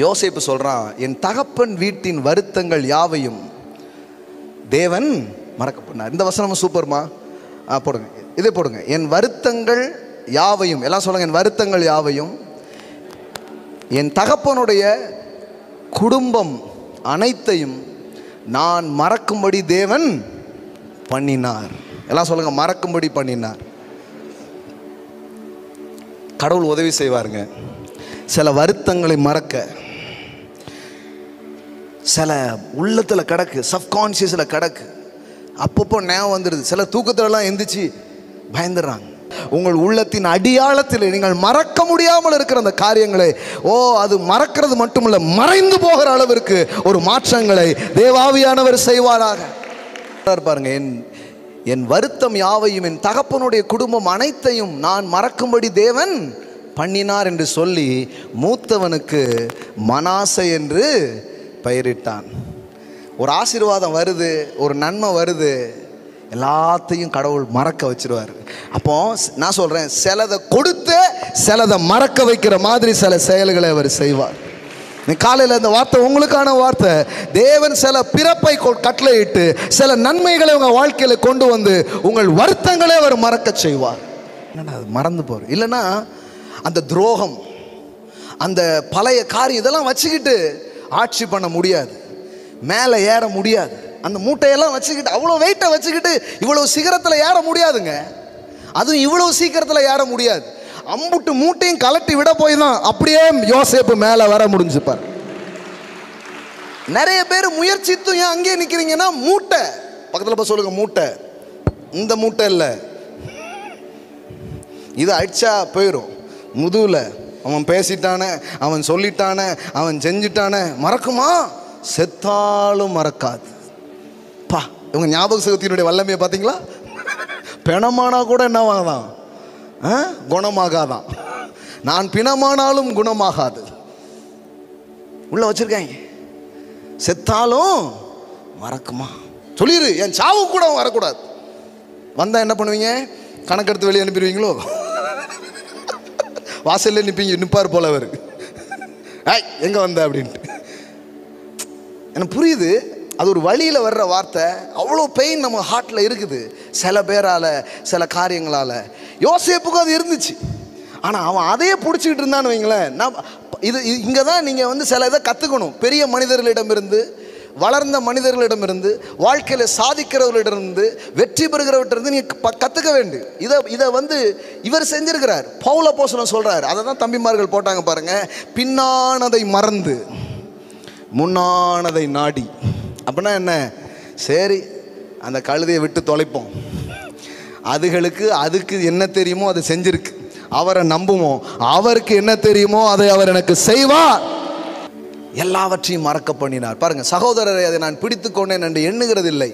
யோசேப்பு சொல்றான், என் தகப்பன் வீட்டின் வருத்தங்கள் யாவையும் தேவன் மறக்க பண்ணார். இந்த வசனம் சூப்பர்மா. போடுங்க, இதே போடுங்க. என் வருத்தங்கள் யாவையும், எல்லாம் சொல்லுங்க, என் வருத்தங்கள் யாவையும் என் தகப்பனுடைய குடும்பம் அனைத்தையும் நான் மறக்கும்படி தேவன் பண்ணினார். எல்லாம் சொல்லுங்க, மறக்கும்படி பண்ணினார். கடவுள் உதவி செய்வாருங்க. சில வருத்தங்களை மறக்க, சில உள்ளத்தில் கிடக்கு, சப்கான்சியஸில் கிடக்கு, அப்பப்போ ஞாபகம் வந்துடுது. சில தூக்கத்திலலாம் எந்திரிச்சு பயந்துடுறாங்க. உங்கள் உள்ளத்தின் அடியாளத்தில் நீங்கள் மறக்க முடியாமல் இருக்கிற அந்த காரியங்களை, அது மறக்கிறது மட்டுமல்ல, மறைந்து போகிற அளவிற்கு ஒரு மாற்றங்களை தேவாவியானவர் செய்வாராக. பாருங்க, என் வருத்தம் யாவையும் என் தகப்பனுடைய குடும்பம் அனைத்தையும் நான் மறக்கும்படி தேவன் பண்ணினார் என்று சொல்லி மூத்தவனுக்கு மனாசே என்று பெயரிட்டான். ஒரு ஆசீர்வாதம் வருது, ஒரு நன்மை வருது, எல்லாத்தையும் கடவுள் மறக்க வச்சிருவார். அப்போ நான் சொல்றேன், சிலதை கொடுத்து சிலதை மறக்க வைக்கிற மாதிரி சில செயல்களை அவர் செய்வார். காலையில் இந்த வார்த்தை உங்களுக்கான வார்த்தை. தேவன் சில பிறப்பை கட்டளையிட்டு சில நன்மைகளை உங்கள் வாழ்க்கையில கொண்டு வந்து உங்கள் வருத்தங்களை அவர் மறக்க செய்வார். என்னடா அது மறந்து போற, இல்லைன்னா அந்த துரோகம், அந்த பழைய காரியம், இதெல்லாம் வச்சுக்கிட்டு ஆட்சி பண்ண முடியாது, மேலே ஏற முடியாது. அந்த மூட்டையெல்லாம் வச்சுக்கிட்டு, அவ்வளோ வெயிட்டை வச்சுக்கிட்டு இவ்வளவு சிகரத்தில் ஏற முடியாதுங்க. அதுவும் இவ்வளவு சீக்கிரத்தில் ஏற முடியாது. அம்புட்டு மூட்டையும் கலட்டி விட போய் தான் அப்படியே யோசேப்பு மேலே வர முடிஞ்சுப்பார். நிறைய பேர் முயற்சித்தும் ஏன் அங்கேயே நிற்கிறீங்கன்னா, மூட்டை பக்கத்தில் போய் சொல்லுங்க, மூட்டை இந்த மூட்டை இல்லை, இது அடிச்சா போயிடும். முதுவில் அவன் பேசிட்டானே, அவன் சொல்லிட்டானே, அவன் செஞ்சிட்டானே, மறக்குமா? செத்தாலும் மறக்காது. பா, இவங்க ஞாபக சக்தியினுடைய வல்லமையை பார்த்தீங்களா? பிணமானா கூட என்னவாதான், குணமாகாதான். நான் பிணமானாலும் குணமாகாது உள்ள வச்சிருக்கேன். செத்தாலும் மறக்குமா? சொல்லிடு, என் சாவு கூட வரக்கூடாது. வந்தா என்ன பண்ணுவீங்க? கணக்கெடுத்து வெளியே அனுப்பிடுவீங்களோ? வாசல்ல நிற்பார் போல அவர், எங்க வந்த அப்படின்ட்டு. எனக்கு புரியுது, அது ஒரு வழியில் வர்ற வார்த்தை. அவ்வளோ பெயின் நம்ம ஹார்ட்டில் இருக்குது, சில பேரால், சில காரியங்களால். யோசேப்புக்கும் அது இருந்துச்சு. ஆனால் அவன் அதையே பிடிச்சிக்கிட்டு இருந்தான்னு வைங்களேன். இது இங்கே தான் நீங்கள் சில இதை கற்றுக்கணும். பெரிய மனிதர்களிடமிருந்து, வளர்ந்த மனிதர்களிடமிருந்து, வாழ்க்கையில் சாதிக்கிறவர்களிடமிருந்து, வெற்றி பெறுகிறவற்றிலிருந்து நீங்கள் கற்றுக்க வேண்டும். இதை இவர் செஞ்சிருக்கிறார். பவுல் அப்போஸ்தலன் சொல்கிறார். அதை தான் தம்பிமார்கள் போட்டாங்க பாருங்க. பின்னானதை மறந்து முன்னானதை நாடி. அப்படின்னா என்ன? சரி, அந்த கழுதையை விட்டு தொலைப்போம். அதுக்கு என்ன தெரியுமோ அதை செஞ்சிருக்கு. அவரை நம்புவோம். அவருக்கு என்ன தெரியுமோ அதை அவர் எனக்கு செய்வார். எல்லாவற்றையும் மறக்க பண்ணினார். பாருங்க சகோதரரை, அதை நான் பிடித்து கொண்டேன் என்று எண்ணுகிறதில்லை,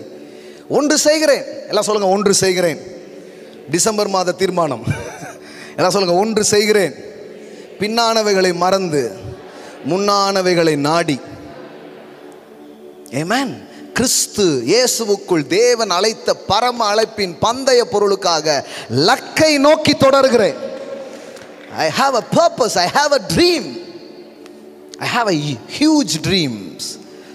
ஒன்று செய்கிறேன். எல்லாம் சொல்லுங்க, ஒன்று செய்கிறேன். டிசம்பர் மாத தீர்மானம். எல்லாம் சொல்லுங்க, ஒன்று செய்கிறேன். பின்னானவைகளை மறந்து முன்னானவைகளை நாடி. ஆமென். கிறிஸ்து இயேசுவுக்குள் தேவன் அழைத்த பரம அழைப்பின் பந்தய பொருளுக்காக லக்கை நோக்கி தொடர்கிறேன். I have a purpose, I have a dream, I have a huge dreams.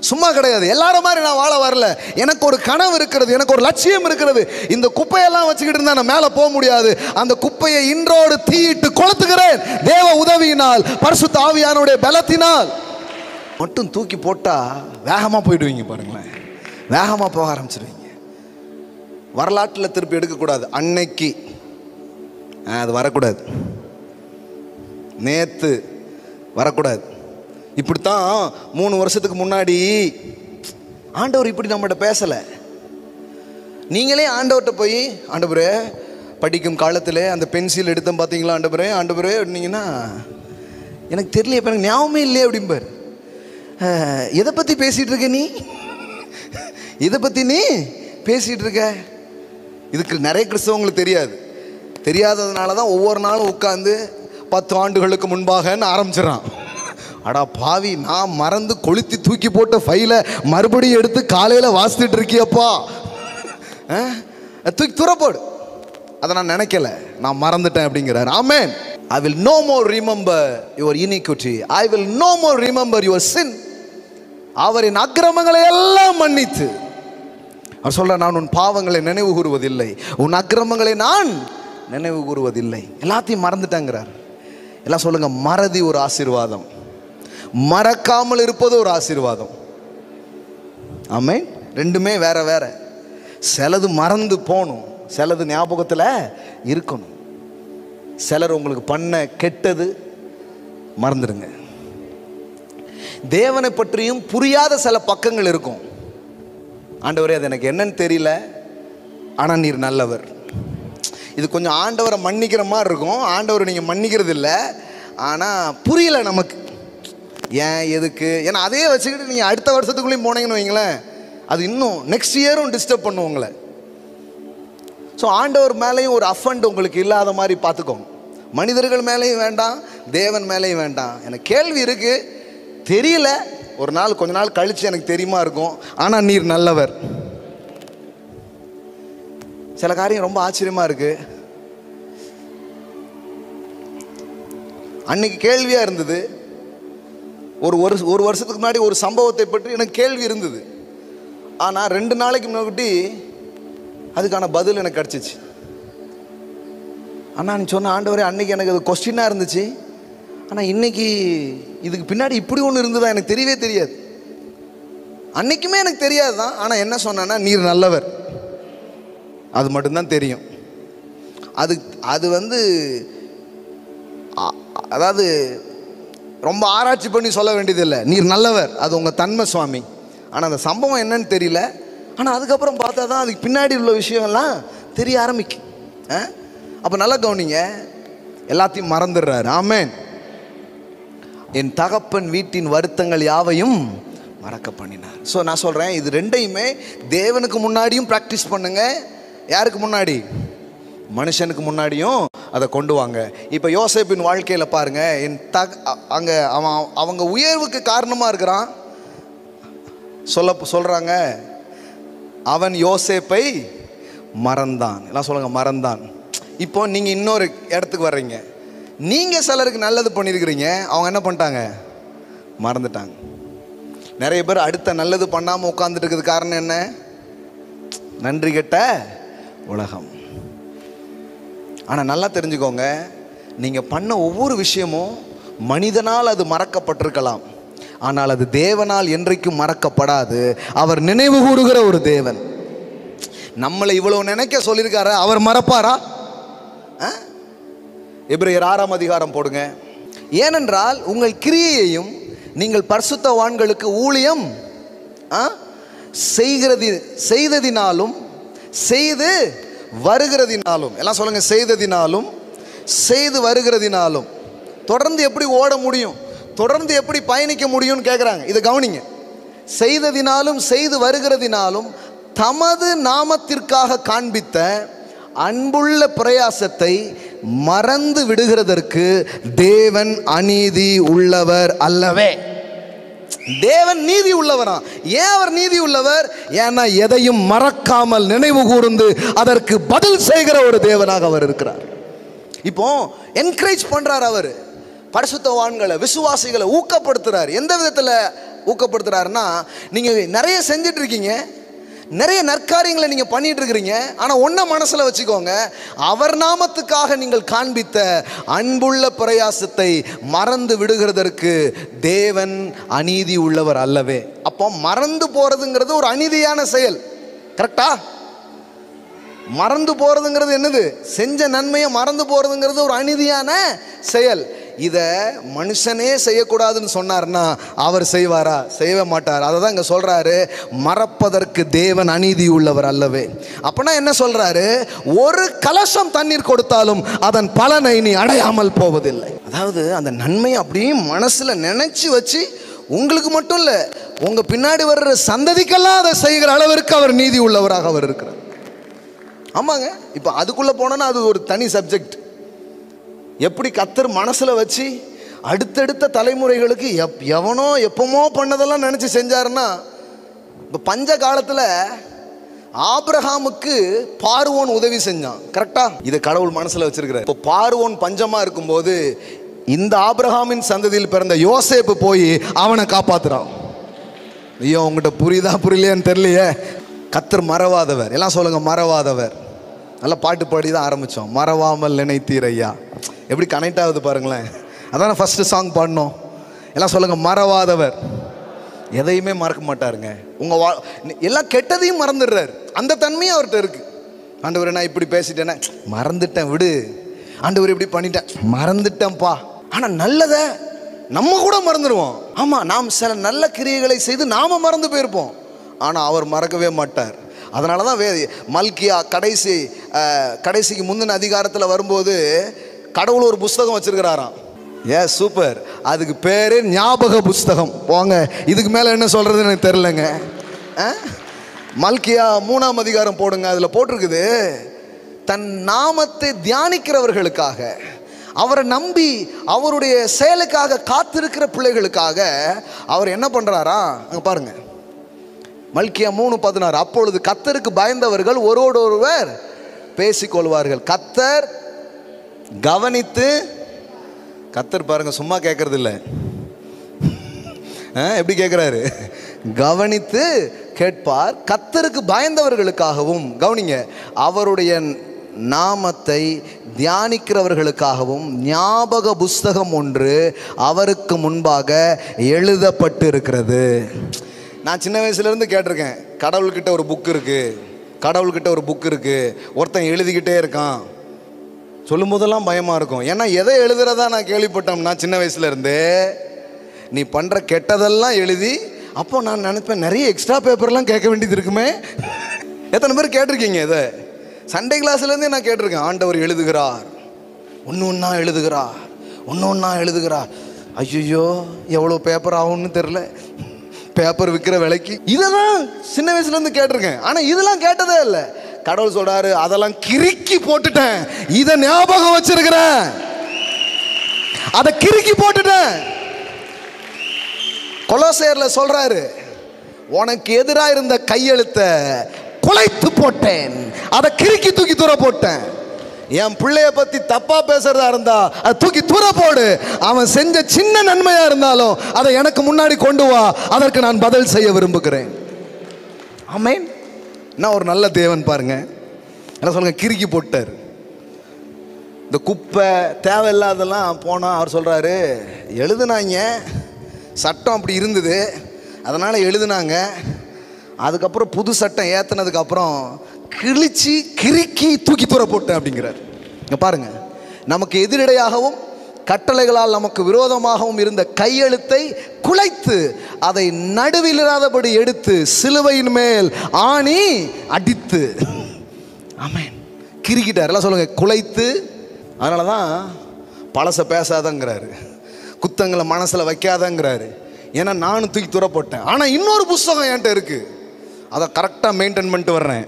சும்மா கிடையாது, எல்லாரும் மாதிரி நான் வாழ வரல. எனக்கு ஒரு கனவு இருக்கிறது, எனக்கு ஒரு லட்சியம் இருக்கிறது. இந்த குப்பையெல்லாம் வச்சுக்கிட்டு இருந்தா நான் மேலே போக முடியாது. அந்த குப்பையை இன்றோடு தீயிட்டு கொளுத்துகிறேன். தேவ உதவியினால், பரிசுத்த ஆவியானுடைய பலத்தினால். மட்டும் தூக்கி போட்டா வேகமாக போயிடுவீங்க. பாருங்களேன், வேகமாக போக ஆரம்பிச்சிடுவீங்க. வரலாற்றில் திருப்பி எடுக்கக்கூடாது. அன்னைக்கு அது வரக்கூடாது, நேற்று வரக்கூடாது. இப்படித்தான் 3 வருஷத்துக்கு முன்னாடி ஆண்டவர் இப்படி நம்மகிட்ட பேசலை. நீங்களே ஆண்டவர்கிட்ட போய், ஆண்டவரே படிக்கும் காலத்தில் அந்த பென்சில் எடுத்தோம் பார்த்தீங்களா ஆண்டவரே அப்படின்னீங்கன்னா, எனக்கு தெரியல, இப்போ எனக்கு ஞாபகமே இல்லையே அப்படிம்பார். எதை பற்றி பேசிகிட்டு இருக்க நீ? இதை பற்றி நீ பேசிகிட்டு இருக்க? இதுக்கு நிறைய கிறிஸ்தவங்களுக்கு தெரியாததுனால தான் ஒவ்வொரு நாளும் உட்காந்து 10 ஆண்டுகளுக்கு முன்பாகன்னு ஆரம்பிச்சிடறான். அடா பாவி, நான் மறந்து கொளுத்தி தூக்கி போட்ட ஃபைலை மறுபடியும் எடுத்து காலையில் வாசித்துட்டு இருக்கியப்பா, தூக்கி துறப்போடு. அதை நான் நினைக்கல, நான் மறந்துட்டேன் அப்படிங்கிறார். ஆமென். I will no more remember your iniquity, I will no more remember your sin. அவரின் அக்கிரமங்களை எல்லாம் மன்னித்து அவர் சொல்ற, நான் உன் பாவங்களை நினைவு கூறுவதில்லை, உன் அக்கிரமங்களை நான் நினைவு கூறுவதில்லை. எல்லாத்தையும் மறந்துட்டேங்கிறார். எல்லாம் சொல்லுங்க, மறதி ஒரு ஆசீர்வாதம், மறக்காமல் இருப்பது ஒரு ஆசீர்வாதம். ஆமென். ரெண்டுமே வேற வேற. சிலது மறந்து போகணும், சிலது ஞாபகத்தில் இருக்கணும். சிலர் உங்களுக்கு பண்ண கெட்டது மறந்துடுங்க. தேவனை பற்றியும் புரியாத சில பக்கங்கள் இருக்கும். ஆண்டவரே, அது எனக்கு என்னன்னு தெரியல, ஆனால் நீர் நல்லவர். இது கொஞ்சம் ஆண்டவரை மன்னிக்கிற மாதிரி இருக்கும். ஆண்டவரை நீங்கள் மன்னிக்கிறது இல்லை, ஆனால் புரியல நமக்கு ஏன் எதுக்கு. ஏன்னா அதே வச்சுக்கிட்டு நீங்கள் அடுத்த வருஷத்துக்குள்ளேயும் போனீங்கன்னு வைங்களேன், அது இன்னும் நெக்ஸ்ட் இயரும் டிஸ்டர்ப் பண்ணும் உங்களை. ஸோ ஆண்டவர் மேலேயும் ஒரு அஃபண்ட் உங்களுக்கு இல்லாத மாதிரி பார்த்துக்கோங்க. மனிதர்கள் மேலேயும் வேண்டாம், தேவன் மேலேயும் வேண்டாம். எனக்கு கேள்வி இருக்குது, தெரியல, ஒரு நாள் கொஞ்ச நாள் கழித்து எனக்கு தெரியுமா இருக்கும், ஆனால் நீர் நல்லவர். சில காரியம் ரொம்ப ஆச்சரியமாக இருக்குது. அன்னைக்கு கேள்வியாக இருந்தது. ஒரு வருஷத்துக்கு முன்னாடி ஒரு சம்பவத்தை பற்றி எனக்கு கேள்வி இருந்தது. ஆனால் 2 நாளைக்கு முன்னாடி அதுக்கான பதில் எனக்கு கிடச்சிச்சு. ஆனால் நீ சொன்ன, ஆண்டவரே அன்னைக்கு எனக்கு அது கொஸ்டினாக இருந்துச்சு, ஆனால் இன்னைக்கு இதுக்கு பின்னாடி இப்படி ஒன்று இருந்ததா எனக்கு தெரியவே தெரியாது. அன்னைக்குமே எனக்கு தெரியாது தான். ஆனால் என்ன சொன்னேன்னா, நீர் நல்லவர், அது மட்டும்தான் தெரியும். அது வந்து அதாவது ரொம்ப ஆராய்ச்சி பண்ணி சொல்ல வேண்டியதில்லை, நீர் நல்லவர், அது உங்கள் தன்மை சுவாமி. ஆனால் அந்த சம்பவம் என்னன்னு தெரியல. ஆனால் அதுக்கப்புறம் பார்த்தா தான் அதுக்கு பின்னாடி உள்ள விஷயங்கள்லாம் தெரிய ஆரம்பிக்கும். அப்போ நல்லா கவனிங்க, எல்லாத்தையும் மறந்துடுறாரு. ஆமென். என் தகப்பன் வீட்டின் வருத்தங்கள் யாவையும் மறக்க பண்ணினார். ஸோ நான் சொல்கிறேன், இது ரெண்டையுமே தேவனுக்கு முன்னாடியும் ப்ராக்டிஸ் பண்ணுங்க. யாருக்கு முன்னாடி? மனுஷனுக்கு முன்னாடியும் அதை கொண்டு வாங்க. இப்போ யோசேப்பின் வாழ்க்கையில் பாருங்க, அங்கே அவங்க உயர்வுக்கு காரணமாக இருக்கிறான். சொல்கிறாங்க, அவன் யோசேப்பை மறந்தான். எல்லாம் சொல்லுங்க, மறந்தான். இப்போ நீங்கள் இன்னொரு இடத்துக்கு வர்றீங்க. நீங்கள் சிலருக்கு நல்லது பண்ணியிருக்கிறீங்க, அவங்க என்ன பண்ணிட்டாங்க? மறந்துட்டாங்க. நிறைய பேர் அடுத்த நல்லது பண்ணாமல் உட்காந்துட்டு இருக்கிறது காரணம் என்ன? நன்றி கெட்ட உலகம். ஆனால் நல்லா தெரிஞ்சுக்கோங்க, நீங்கள் பண்ண ஒவ்வொரு விஷயமும் மனிதனால் அது மறக்கப்பட்டிருக்கலாம், ஆனால் அது தேவனால் என்றைக்கும் மறக்கப்படாது. அவர் நினைவு கூறுகிற ஒரு தேவன். நம்மளை இவ்வளவு நினைக்க சொல்லியிருக்காரு, அவர் மறப்பாரா? எபிரேயர் 6ஆம் அதிகாரம் போடுங்க. ஏனென்றால் உங்கள் கிரியையையும் நீங்கள் பரிசுத்தவான்களுக்கு ஊழியம் செய்ததினாலும் செய்து வருகிறதினாலும். எல்லாம் சொல்லுங்க, செய்ததினாலும் செய்து வருகிறதினாலும். தொடர்ந்து எப்படி ஓட முடியும், தொடர்ந்து எப்படி பயணிக்க முடியும்னு கேட்குறாங்க. இதை கவனிங்க. செய்ததினாலும் செய்து வருகிறதினாலும் தமது நாமத்திற்காக காண்பித்த அன்புள்ள பிரயாசத்தை மறந்து விடுகிறதற்கு தேவன் அநீதி உள்ளவர் அல்லவே. தேவன் நீதி உள்ளவரா? ஏன் அவர் நீதி உள்ளவர்? ஏன்னா எதையும் மறக்காமல் நினைவு கூர்ந்து அதற்கு பதில் செய்கிற ஒரு தேவனாக அவர் இருக்கிறார். இப்போ என்கரேஜ் பண்றார் அவர் பரிசுத்தவான்களை, விசுவாசிகளை ஊக்கப்படுத்துறார். எந்த விதத்தில் ஊக்கப்படுத்துறாருன்னா, நீங்க நிறைய செஞ்சுட்டு இருக்கீங்க, நிறைய நற்காரியங்களை நீங்க பண்ணிட்டு இருக்கிறீங்க. ஆனா ஒன்ன மனசுல வச்சுக்கோங்க, அவர் நாமத்துக்காக நீங்கள் காண்பித்த அன்புள்ள பிரயாசத்தை மறந்து விடுகிறதற்கு தேவன் அநீதி உள்ளவர் அல்லவே. அப்போ மறந்து போறதுங்கிறது ஒரு அநீதியான செயல். கரெக்டா? மறந்து போறதுங்கிறது என்னது? செஞ்ச நன்மையை மறந்து போறதுங்கிறது ஒரு அநீதியான செயல். இதை மனுஷனே செய்யக்கூடாதுன்னு சொன்னார்னா அவர் செய்வாரா? செய்ய மாட்டார். அதை தான் இங்கே சொல்றாரு, மறப்பதற்கு தேவன் அநீதி உள்ளவர் அல்லவே. அப்படின்னா என்ன சொல்றாரு? ஒரு கலசம் தண்ணீர் கொடுத்தாலும் அதன் பலனை நீ அடையாமல் போவதில்லை. அதாவது அந்த நன்மையை அப்படியே மனசுல நினைச்சு வச்சு உங்களுக்கு மட்டும் இல்லை, உங்க பின்னாடி வர்ற சந்ததிக்கெல்லாம் அதை செய்கிற அளவிற்கு அவர் நீதி உள்ளவராக அவர் இருக்கிறார். ஆமாங்க. இப்போ அதுக்குள்ள போனோன்னா அது ஒரு தனி சப்ஜெக்ட். எப்படி கர்த்தர் மனசுல வச்சு அடுத்தடுத்த தலைமுறைகளுக்கு எவனோ எப்பமோ பண்ணதெல்லாம் நினைச்சு செஞ்சாருன்னா, இப்போ பஞ்ச காலத்தில் ஆபிரகாமுக்கு பார்வோன் உதவி செஞ்சான். கரெக்டா? இதை கடவுள் மனசுல வச்சிருக்கிறார். இப்போ பார்வோன் பஞ்சமா இருக்கும்போது இந்த ஆபிரகாமின் சந்ததியில் பிறந்த யோசேப்பு போய் அவனை காப்பாத்துறான். ஐயோ, உங்ககிட்ட புரியுதா புரியலையான்னு தெரியலையே. கர்த்தர் மறவாதவர். எல்லாம் சொல்லுங்க, மறவாதவர். நல்லா பாட்டு பாடி தான் ஆரம்பித்தோம். மறவாமல் நினைத்தீர் ஐயா. எப்படி கனெக்ட் ஆகுது பாருங்களேன். அதான் ஃபர்ஸ்ட் சாங் பாடினோம். எல்லாம் சொல்லுங்க, மறவாதவர். எதையுமே மறக்க மாட்டாருங்க. எல்லாம் கெட்டதையும் மறந்துடுறாரு. அந்த தன்மையும் அவர்கிட்ட இருக்கு. ஆண்டவர், நான் இப்படி பேசிட்டேன்னா மறந்துட்டேன், விடு. ஆண்டவர் இப்படி பண்ணிட்டேன், மறந்துட்டேன்ப்பா. ஆனால் நல்லதை நம்ம கூட மறந்துடுவோம். ஆமாம், நாம் சில நல்ல கிரியைகளை செய்து நாம மறந்து போயிருப்போம். ஆனால் அவர் மறக்கவே மாட்டார். அதனால தான் மல்கியா கடைசிக்கு முந்தின அதிகாரத்தில் வரும்போது கடவுள் ஒரு புஸ்தகம் வச்சிருக்கிறாராம். சூப்பர். அதுக்கு பேரு ஞாபக புஸ்தகம். போங்க, இதுக்கு மேலே என்ன சொல்றதுன்னு எனக்கு தெரிலங்க. மல்கியா 3ஆம் அதிகாரம் போடுங்க. அதில் போட்டிருக்குது, தன் நாமத்தை தியானிக்கிறவர்களுக்காக, அவரை நம்பி அவருடைய செயலுக்காக காத்திருக்கிற பிள்ளைகளுக்காக அவர் என்ன பண்றாரா? அங்க பாருங்க, மல்கியா 3:16. அப்பொழுது கர்த்தருக்கு பயந்தவர்கள் ஒருவரோடொருவர் பேசிக்கொள்வார்கள். கர்த்தர் கவனித்து, கர்த்தர் பாருங்க சும்மா கேட்கறது இல்லை, எப்படி கேட்கிறாரு? கவனித்து கேட்பார். கர்த்தருக்கு பயந்தவர்களுக்காகவும், கவனிங்க, அவருடைய நாமத்தை தியானிக்கிறவர்களுக்காகவும் ஞாபக புஸ்தகம் ஒன்று அவருக்கு முன்பாக எழுதப்பட்டு இருக்கிறது. நான் சின்ன வயசுலேருந்து கேட்டிருக்கேன், கடவுள்கிட்ட ஒரு புக் இருக்குது, கடவுள்கிட்ட ஒரு புக் இருக்குது. ஒருத்தன் எழுதிக்கிட்டே இருக்கான். சொல்லும் போதெல்லாம் பயமாக இருக்கும். ஏன்னா எதை எழுதுறதா நான் கேள்விப்பட்டோம்னா சின்ன வயசுலேருந்து நீ பண்ணுற கெட்டதெல்லாம் எழுதி, அப்போ நான் நினைப்பேன் நிறைய எக்ஸ்ட்ரா பேப்பர்லாம் கேட்க வேண்டியது இருக்குமே. எத்தனை பேர் கேட்டிருக்கீங்க? இதை சண்டே கிளாஸ்லேருந்தே நான் கேட்டிருக்கேன். ஆண்டவர் எழுதுகிறார், ஒன்று ஒன்றா எழுதுகிறார், ஒன்று ஒன்றா எழுதுகிறார். ஐயோ, எவ்வளோ பேப்பர் ஆகும்னு தெரில, பேப்பர் விற்கிற விலைக்கு. இதெல்லாம் சின்ன வயசுலேருந்து கேட்டிருக்கேன். ஆனால் இதெல்லாம் கேட்டதே இல்லை. கடவுள் சொல்றாரு, அதெல்லாம் கிறுக்கி போட்டுட்டேன், இதை ஞாபகம் வச்சிருக்கிறேன், அதை கிறுக்கி போட்டுட்டேன். கொலோசையர்ல சொல்றாரு, உனக்கு எதிராக இருந்த கையெழுத்த குலைத்து போட்டேன், அதை கிறுக்கி தூக்கி தூர போட்டேன். என் பிள்ளைய பத்தி தப்பா பேசுறதா இருந்தா அதை தூக்கி தூர போடு. அவன் செஞ்ச சின்ன நன்மையா இருந்தாலும் அதை எனக்கு முன்னாடி கொண்டு வா, அதற்கு நான் பதில் செய்ய விரும்புகிறேன். ஆமென். நான் ஒரு நல்ல தேவன் பாருங்க. என்ன சொல்லுங்க, கிறுக்கி போட்டார். இந்த குப்பை தேவையில்லாதெல்லாம் போனால் அவர் சொல்றாரு, எழுதுனாங்க, சட்டம் அப்படி இருந்தது, அதனால எழுதுனாங்க. அதுக்கப்புறம் புது சட்டம் ஏற்றினதுக்கு அப்புறம் கிழிச்சு கிறுக்கி தூக்கி தூர போட்டேன் அப்படிங்கிறார். இங்க பாருங்க, நமக்கு எதிரடையாகவும் கட்டளைகளால் நமக்கு விரோதமாகவும் இருந்த கையெழுத்தை குலைத்து அதை நடுவில்லாதபடி எடுத்து சிலுவையின் மேல் ஆணி அடித்து, ஆமென், கிறுக்கிட்டார். எல்லாம் சொல்லுங்க, குலைத்து. அதனால தான் பழச பேசாதங்கிறாரு, குத்தங்களை மனசில் வைக்காதங்கிறாரு. ஏன்னா நானும் தூக்கி தூர போட்டேன். ஆனால் இன்னொரு புஸ்தகம் என்கிட்ட இருக்குது, அதை கரெக்டாக மெயின்டைன் பண்ணிட்டு வர்றேன்.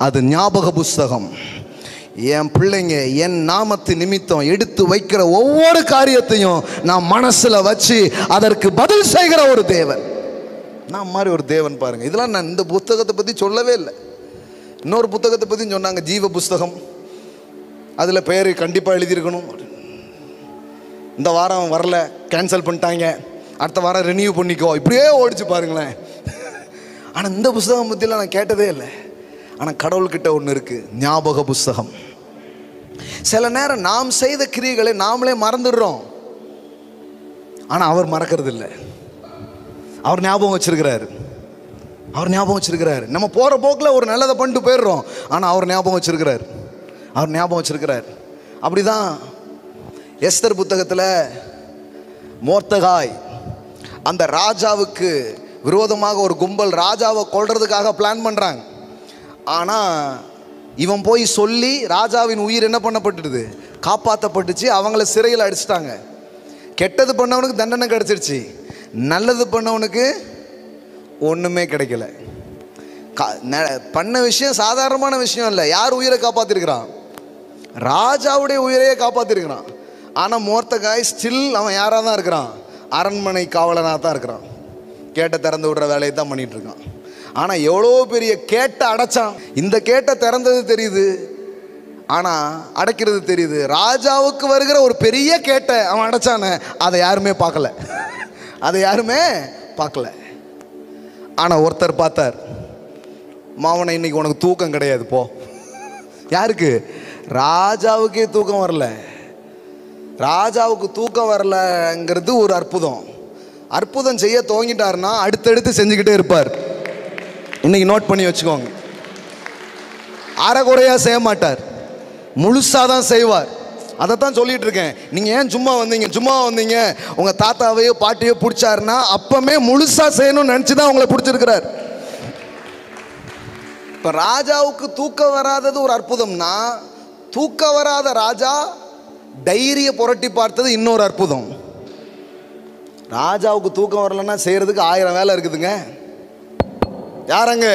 அது ஞாபக புஸ்தகம். என் பிள்ளைங்க என் நாமத்து நிமித்தம் எடுத்து வைக்கிற ஒவ்வொரு காரியத்தையும் நான் மனசில் வச்சு அதற்கு பதில் செய்கிற ஒரு தேவன். நான் மாதிரி ஒரு தேவன் பாருங்கள். இதெல்லாம் நான் இந்த புத்தகத்தை பற்றி சொல்லவே இல்லை. இன்னொரு புத்தகத்தை பற்றி சொன்னாங்க, ஜீவ புஸ்தகம். அதில் பேர் கண்டிப்பாக எழுதியிருக்கணும். இந்த வாரம் வரல, கேன்சல் பண்ணிட்டாங்க, அடுத்த வாரம் ரினியூ பண்ணிக்கோ, இப்படியே ஓடிச்சு பாருங்களேன். ஆனால் இந்த புஸ்தகம் பற்றிலாம் நான் கேட்டதே இல்லை. ஆனால் கடவுள்கிட்ட ஒன்று இருக்குது, ஞாபக புஸ்தகம். சில நேரம் நாம் செய்த கிரியைகளை நாமளே மறந்துடுறோம். ஆனால் அவர் மறக்கிறது இல்லை. அவர் ஞாபகம் வச்சிருக்கிறாரு. அவர் ஞாபகம் வச்சிருக்கிறாரு. நம்ம போகிற போக்கில் ஒரு நல்லதை பண்ணிட்டு போயிடுறோம், ஆனால் அவர் ஞாபகம் வச்சிருக்கிறார். அவர் ஞாபகம் வச்சிருக்கிறார். அப்படிதான் எஸ்தர் புத்தகத்தில் மோர்தெகாய் அந்த ராஜாவுக்கு விரோதமாக ஒரு கும்பல் ராஜாவை கொல்றதுக்காக பிளான் பண்ணுறாங்க. ஆனால் இவன் போய் சொல்லி ராஜாவின் உயிர் என்ன பண்ணப்பட்டுடுது, காப்பாற்றப்பட்டுச்சு. அவங்கள சிறையில் அடிச்சிட்டாங்க. கெட்டது பண்ணவனுக்கு தண்டனை கிடச்சிருச்சு, நல்லது பண்ணவனுக்கு ஒன்றுமே கிடைக்கல. பண்ண விஷயம் சாதாரணமான விஷயம் இல்லை. யார் உயிரை காப்பாற்றிருக்கிறான்? ராஜாவுடைய உயிரையே காப்பாற்றிருக்கிறான். ஆனால் மோர்தெகாய் ஸ்டில் அவன் யாராக தான் இருக்கிறான்? அரண்மனை காவலனாக தான் இருக்கிறான். கேட்டை திறந்து விடுற வேலையை தான் பண்ணிகிட்டு இருக்கான். ஆனால் எவ்வளோ பெரிய கேட்டை அடைச்சான். இந்த கேட்டை திறந்தது தெரியுது, ஆனால் அடைக்கிறது தெரியுது. ராஜாவுக்கு வருகிற ஒரு பெரிய கேட்டை அவன் அடைச்சானே, அதை யாருமே பார்க்கல. அதை யாருமே பார்க்கல. ஆனால் ஒருத்தர் பார்த்தார், மாவனை இன்னைக்கு உனக்கு தூக்கம் கிடையாது போ. யாருக்கு? ராஜாவுக்கே தூக்கம் வரல. ராஜாவுக்கு தூக்கம் வரலங்கிறது ஒரு அற்புதம். அற்புதம் செய்ய துவங்கிட்டாருன்னா அடுத்தடுத்து செஞ்சுக்கிட்டே இருப்பார். இன்னைக்கு நோட் பண்ணி வச்சுக்கோங்க. அரைகுறையாக செய்ய மாட்டார், முழுசாக தான் செய்வார். அதைத்தான் சொல்லிட்டு இருக்கேன். நீங்கள் ஏன் சும்மா வந்தீங்க? சும்மா வந்தீங்க, உங்கள் தாத்தாவையோ பாட்டியோ பிடிச்சாருன்னா அப்பமே முழுசாக செய்யணும்னு நினச்சி தான் உங்களை பிடிச்சிருக்கிறார். இப்போ ராஜாவுக்கு தூக்கம் வராதது ஒரு அற்புதம்னா, தூக்கம் வராத ராஜா டைரியை புரட்டி பார்த்தது இன்னொரு அற்புதம். ராஜாவுக்கு தூக்கம் வரலன்னா செய்கிறதுக்கு 1000 வேலை இருக்குதுங்க. யாரங்க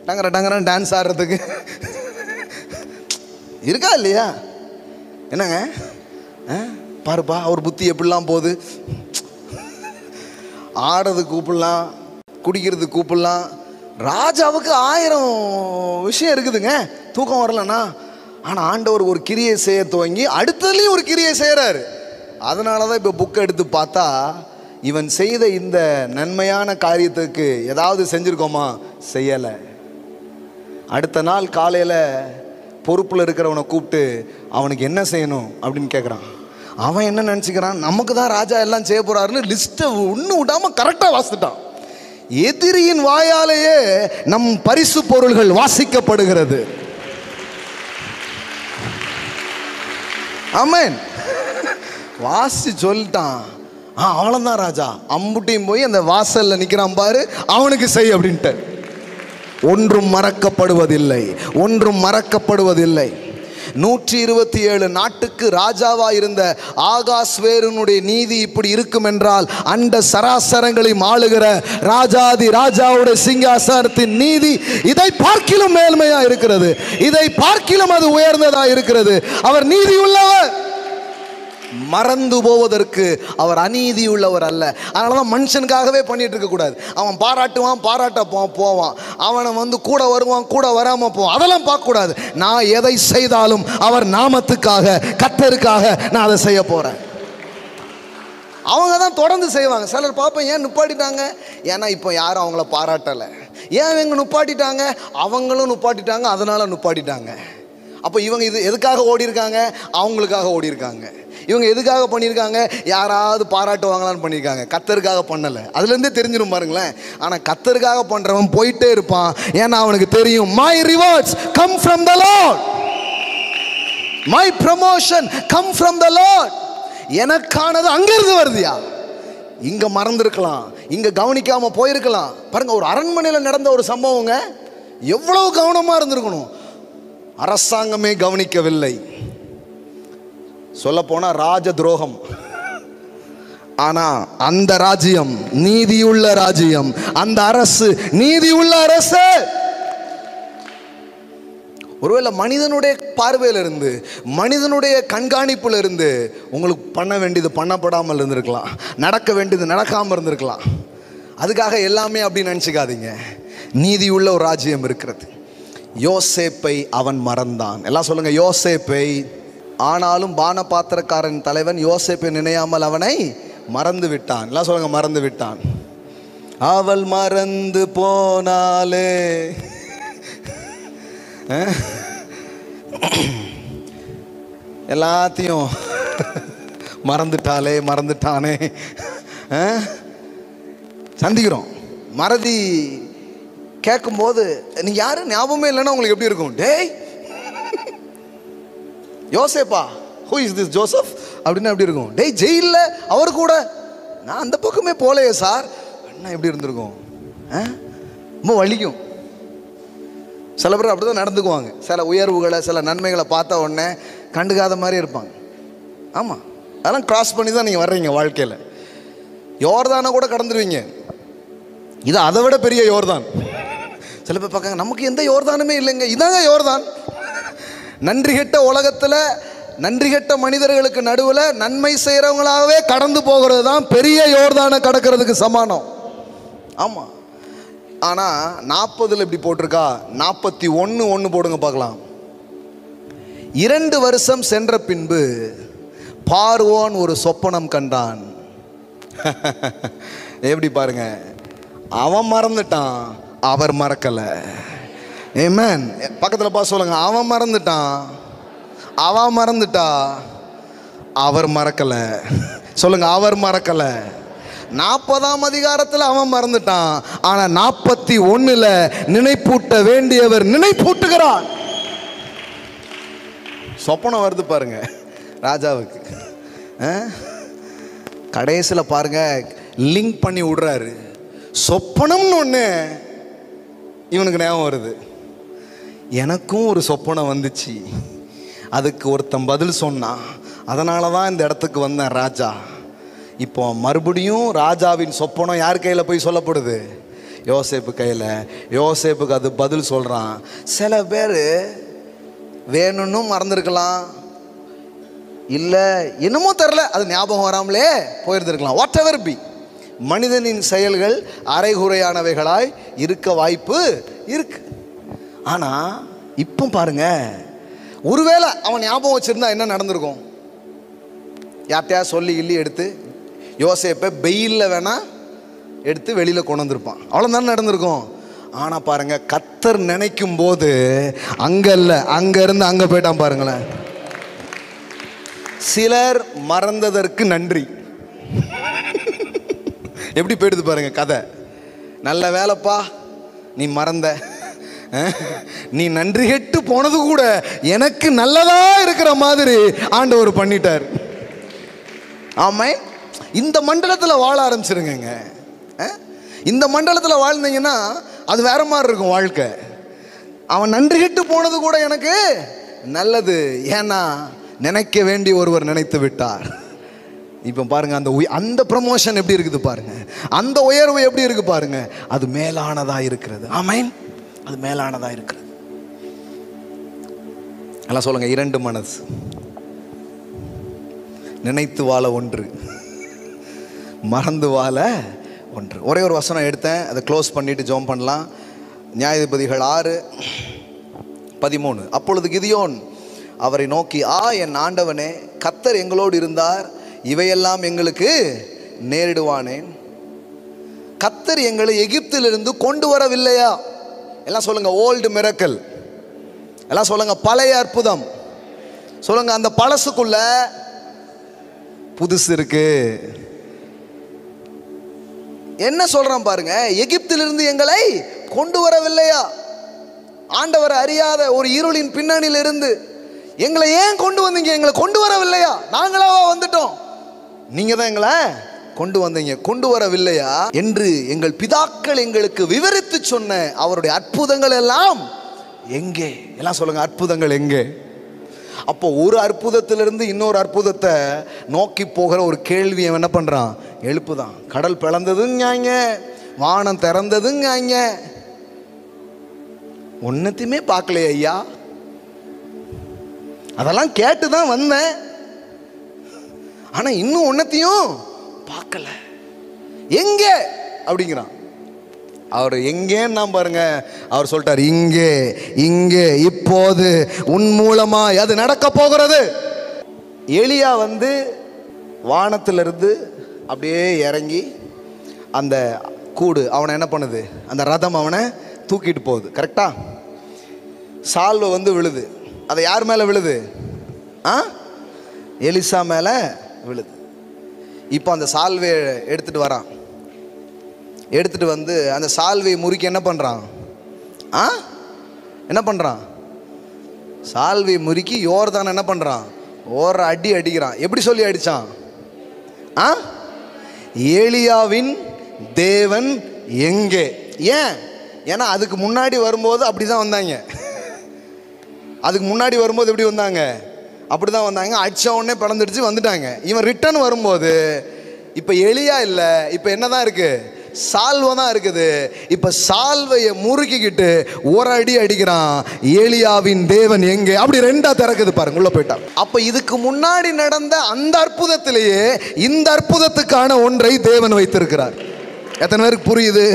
டங்கர டங்கர டான்ஸ் ஆடுறதுக்கு இருக்கா இல்லையா? என்னங்க பாருப்பா அவர் புத்தி எப்படிலாம் போகுது. ஆடுறது கூப்பிடலாம், குடிக்கிறது கூப்பிடலாம். ராஜாவுக்கு 1000 விஷயம் இருக்குதுங்க தூக்கம் வரலன்னா. ஆனால் ஆண்டவர் ஒரு கிரியை செய்ய துவங்கி அடுத்ததுலேயும் ஒரு கிரியை செய்கிறாரு. அதனால தான் இப்போ புக்கை எடுத்து பார்த்தா இவன் செய்த இந்த நன்மையான காரியத்துக்கு ஏதாவது செஞ்சுருக்கோமா? செய்யலை. அடுத்த நாள் காலையில் பொறுப்பில் இருக்கிறவனை கூப்பிட்டு அவனுக்கு என்ன செய்யணும் அப்படின்னு கேட்குறான். அவன் என்ன நினச்சிக்கிறான், நமக்கு தான் ராஜா எல்லாம் செய்ய போகிறாருன்னு லிஸ்ட்டை ஒன்றும் விடாமல் கரெக்டாக வாசிட்டான். எதிரியின் வாயாலேயே நம் பரிசு பொருள்கள் வாசிக்கப்படுகிறது. ஆமென். வாசி சொல்லிட்டான். அவ்வளோதான் ராஜா. அம்புட்டியும் போய் அந்த வாசலில் நிற்கிறான் பாரு, அவனுக்கு செய் அப்படின்ட்டு. ஒன்றும் மறக்கப்படுவதில்லை, ஒன்றும் மறக்கப்படுவதில்லை. 127 நாட்டுக்கு ராஜாவா இருந்த ஆகாஸ்வேருனுடைய நீதி இப்படி இருக்கும் என்றால், அண்ட சராசரங்களையும் ஆளுகிற ராஜாதி ராஜாவுடைய சிங்காசனத்தின் நீதி இதை பார்க்கிலும் மேல்மையா இருக்கிறது. இதை பார்க்கிலும் அது உயர்ந்ததா இருக்கிறது. அவர் நீதி உள்ளவர், மறந்து போவதற்கு அவர் அநீதி உள்ளவர் அல்ல. அதனாலதான் மனுஷனுக்காகவே பண்ணிட்டு இருக்க கூடாது. அவன் பாராட்டுவான், பாராட்ட போவான், அவனை கூட வருவான், கூட வராம போவான், அதெல்லாம் பார்க்க கூடாது. நான் எதை செய்தாலும் அவர் நாமத்துக்காக, கர்த்தருக்காக நான் அதை செய்ய போறேன். அவங்க தான் தொடர்ந்து செய்வாங்க. சிலர் பார்ப்பேன், ஏன் நுப்பாட்டிட்டாங்க? ஏன்னா இப்போ யாரும் அவங்கள பாராட்டலை. ஏன் இவங்க நுப்பாட்டிட்டாங்க? அவங்களும் நுப்பாட்டிட்டாங்க, அதனால நுப்பாட்டிட்டாங்க. அப்போ இவங்க இது எதுக்காக ஓடி இருக்காங்க? அவங்களுக்காக ஓடி இருக்காங்க. இவங்க எதுக்காக பண்ணியிருக்காங்க? யாராவது பாராட்டுவாங்களான்னு பண்ணியிருக்காங்க, கர்த்தருக்காக பண்ணலை. அதுலேருந்தே தெரிஞ்சிடும் பாருங்களேன். ஆனால் கர்த்தருக்காக பண்ணுறவன் போயிட்டே இருப்பான். ஏன்னா அவனுக்கு தெரியும், my rewards come from the Lord, my promotion come from the Lord. எனக்கானது அங்கிருந்து வருதுயா. இங்க மறந்துருக்கலாம், இங்க கவனிக்காம போயிருக்கலாம். பாருங்க, ஒரு அரண்மனையில் நடந்த ஒரு சம்பவங்க, எவ்வளவு கவனமா இருந்திருக்கணும். அரசாங்கமே கவனிக்கவில்லை, சொல்ல போனா ராஜ துரோகம். ஆனா அந்த ராஜ்யம் நீதியுள்ள ராஜ்யம், அந்த அரசு நீதியுள்ள அரசு. ஒருவேளை மனிதனுடைய பார்வையில் இருந்து, மனிதனுடைய கண்காணிப்புல இருந்து உங்களுக்கு பண்ண வேண்டியது பண்ணப்படாமல் இருந்திருக்கலாம், நடக்க வேண்டியது நடக்காமல் இருந்திருக்கலாம். அதுக்காக எல்லாமே அப்படி நினச்சிக்காதீங்க. நீதியுள்ள ஒரு ராஜ்யம் இருக்கிறது. யோசேப்பை அவன் மறந்தான். எல்லாம் சொல்லுங்க, யோசேப்பை. ஆனாலும் பானபாத்திரக்காரன் தலைவன் யோசேப்பை நினையாமல் அவனை மறந்து விட்டான். எல்லாம் சொல்லுங்க, மறந்து விட்டான். அவள் மறந்து போனாலே. எல்லாத்தையும் மறந்துட்டாலே, மறந்துட்டானே சந்திக்கிறோம். மறதி கேட்கும்போது நீங்க யாரு ஞாபகமே இல்லைன்னா உங்களுக்கு எப்படி இருக்கும்? டேய் யோசேப்பா, ஹூ இஸ் திஸ் ஜோசப் அப்படின்னு எப்படி இருக்கும்? டேய் ஜெயிலில் அவர் கூட நான் அந்த பக்கமே போலையே சார், என்ன எப்படி இருந்திருக்கும்? ரொம்ப வலிக்கும். சில பேர் அப்படி தான் நடந்துக்குவாங்க. சில உயர்வுகளை, சில நன்மைகளை பார்த்த உடனே கண்டுக்காத மாதிரி இருப்பாங்க. ஆமாம், அதெல்லாம் கிராஸ் பண்ணி தான் நீங்கள் வர்றீங்க வாழ்க்கையில். யோர்தானை கூட கடந்துருவீங்க. இது அதை விட பெரிய யோர்தான். சில பேர் பார்க்காங்க, நமக்கு எந்த யோர்தானுமே இல்லைங்க, இதாங்க யோர்தான். நன்றி கெட்ட உலகத்தில், நன்றி கெட்ட மனிதர்களுக்கு நடுவில் நன்மை செய்கிறவங்களாகவே கடந்து போகிறது தான் பெரிய யோர்தானை கடக்கிறதுக்கு சமானம். ஆமாம். ஆனால் 40 இப்படி போட்டிருக்கா, 41 போடுங்க பார்க்கலாம். 2 வருஷம் சென்ற பின்பு பார்வோன் ஒரு சொப்பனம் கண்டான். எப்படி பாருங்க, அவன் மறந்துட்டான், அவர் மறக்கல. ஆமென். பக்கத்தில் பார்த்து சொல்லுங்க, அவன் மறந்துட்டான், அவன் மறந்துட்டா, அவர் மறக்கல. சொல்லுங்க, அவர் மறக்கல. 40ஆம் அதிகாரத்தில் அவன் மறந்துட்டான், ஆனா 41 நினைப்பூட்ட வேண்டியவர் நினைப்பூட்டுகிறார். சொப்பனம் வருது பாருங்க ராஜாவுக்கு. கடைசியில் பாருங்க லிங்க் பண்ணி விடுறாரு. சொப்பனம்னு ஒன்று இவனுக்கு ஞாபகம் வருது. எனக்கும் ஒரு சொப்பனம் வந்துச்சு, அதுக்கு ஒருத்தன் பதில் சொன்னான், அதனால தான் இந்த இடத்துக்கு வந்தேன் ராஜா. இப்போ மறுபடியும் ராஜாவின் சொப்பனம் யார் கையில் போய் சொல்லப்படுது? யோசேப்பு கையில். யோசேப்புக்கு அது பதில் சொல்கிறான். சில பேர் வேணும்னு மறந்துருக்கலாம், இல்லை என்னமோ தெரில, அது ஞாபகம் வராமலே போயிருந்துருக்கலாம். வாட் எவர் பி, மனிதனின் செயல்கள் அரைகுறையானவைகளாய் இருக்க வாய்ப்பு இருக்கு. ஆனால் இப்போ பாருங்க, ஒருவேளை அவன் ஞாபகம் வச்சிருந்தா என்ன நடந்திருக்கும்? யார்ட்டையா சொல்லி கிள்ளி எடுத்து யோசேப்பை பெயிலில் வேணா எடுத்து வெளியில் கொண்டு வந்திருப்பான், அவ்வளோதானே நடந்திருக்கும். ஆனால் பாருங்க, கர்த்தர் நினைக்கும் போது அங்கே இல்லை, அங்கேருந்து அங்கே போயிட்டான். பாருங்களேன், சிலர் மறந்ததற்கு நன்றி. எப்படி போயிடுது பாருங்க கதை. நல்ல வேலைப்பா நீ மறந்த, நீ நன்றி கெட்டு போனது கூட எனக்கு நல்லதா இருக்கிற மாதிரி ஆண்டவர் பண்ணிட்டார். ஆமா, இந்த மண்டலத்தில் வாழ ஆரம்பிச்சிருங்க. இந்த மண்டலத்தில் வாழ்ந்தீங்கன்னா அது வேற மாதிரி இருக்கும் வாழ்க்கை. அவன் நன்றி கெட்டு போனது கூட எனக்கு நல்லது, ஏன்னா நினைக்க வேண்டிய ஒருவர் நினைத்து விட்டார். இப்போ பாருங்க, அந்த ப்ரமோஷன் எப்படி இருக்குது பாருங்க, அந்த உயர்வு எப்படி இருக்கு பாருங்க, அது மேலானதா இருக்கிறது. ஆமென், அது மேலானதா இருக்கிறது. எல்லாம் சொல்லுங்க, 2 மனசு, நினைத்து வாழ ஒன்று, மறந்து வாழ ஒன்று. ஒரே ஒரு வசனம் எடுத்தேன், அதை க்ளோஸ் பண்ணிட்டு ஜெபம் பண்ணலாம். நியாயாதிபதிகள் 6:13. அப்பொழுது கிதியோன் அவரை நோக்கி, என் ஆண்டவனே, கர்த்தர் எங்களோடு இருந்தார், இவையெல்லாம் எங்களுக்கு நேரிடுவானேன்? கர்த்தர் எங்களை எகிப்திலிருந்து கொண்டு வரவில்லையா? எல்லாம் சொல்லுங்க, ஓல்டு மிரக்கல். எல்லாம் சொல்லுங்க, பழைய அற்புதம். சொல்லுங்க, அந்த பழசுக்குள்ள புதுசு இருக்கு. என்ன சொல்றான் பாருங்க, எகிப்திலிருந்து எங்களை கொண்டு வரவில்லையா? ஆண்டவர் அறியாத ஒரு இருளின் பின்னணியிலிருந்து எங்களை ஏன் கொண்டு வந்தீங்க? எங்களை கொண்டு வரவில்லையா? நாங்களாவா வந்துட்டோம்? நீங்க தான் எங்களை கொண்டு வந்தீங்க, கொண்டு வரவில்லையா என்று எங்கள் பிதாக்கள் எங்களுக்கு விவரித்து சொன்ன அவருடைய அற்புதங்கள் எல்லாம் எங்கே? எல்லாம் சொல்லுங்க, அற்புதங்கள் எங்கே? அப்போ ஒரு அற்புதத்திலிருந்து இன்னொரு அற்புதத்தை நோக்கி போகிற ஒரு கேள்வி அவன் என்ன பண்றான்? எழுப்புதான். கடல் பிளந்ததுங்க, வானம் திறந்ததுங்க, ஒன்னத்தையுமே பார்க்கலையே ஐயா, அதெல்லாம் கேட்டுதான் வந்தேன், ஆனா இன்னும் ஒன்னத்தையும் பார்க்கல, எங்க அப்படிங்கிறான். அவர் எங்கேன்னு பாருங்க, அவர் சொல்லிட்டார், இங்கே இங்கே இப்போது உன் மூலமா அது நடக்க போகிறது. எலியா வானத்திலிருந்து அப்படியே இறங்கி அந்த கூடு அவனை என்ன பண்ணுது, அந்த ரதம் அவனை தூக்கிட்டு போகுது. கரெக்டா? சால்வை விழுது. அதை யார் மேல விழுது? எலிசா மேல விழுது. இப்போ அந்த சால்வையை எடுத்துட்டு வரான். எடுத்துட்டு அந்த சால்வையை முறுக்கி என்ன பண்றான்? என்ன பண்றான்? சால்வையை முறுக்கி யோர்தான் என்ன பண்றான்? ஓர அடி அடிக்கிறான். எப்படி சொல்லி அடிச்சான்? ஏலியாவின் தேவன் எங்கே? ஏன்? ஏன்னா அதுக்கு முன்னாடி வரும்போது அப்படிதான் வந்தாங்க. அதுக்கு முன்னாடி வரும்போது எப்படி வந்தாங்க? அப்படிதான் வந்தாங்க. அடிச்ச உடனே பிளந்துடுச்சு வந்துட்டாங்க. இவன் ரிட்டர்ன் வரும்போது இப்ப எலியா இல்ல, இப்ப என்னதான் இருக்கு? சால்வை தான் இருக்குது. இப்ப சால்வையை முறுக்கிக்கிட்டு ஒரு அடி அடிக்கிறான். ஏலியாவின் தேவன் எங்கே? அப்படி ரெண்டா திறக்குது பாருங்க, உள்ள போயிட்டான். அப்ப இதுக்கு முன்னாடி நடந்த அந்த அற்புதத்திலேயே இந்த அற்புதத்துக்கான ஒன்றை தேவன் வைத்திருக்கிறார். எத்தனை பேருக்கு புரியுது?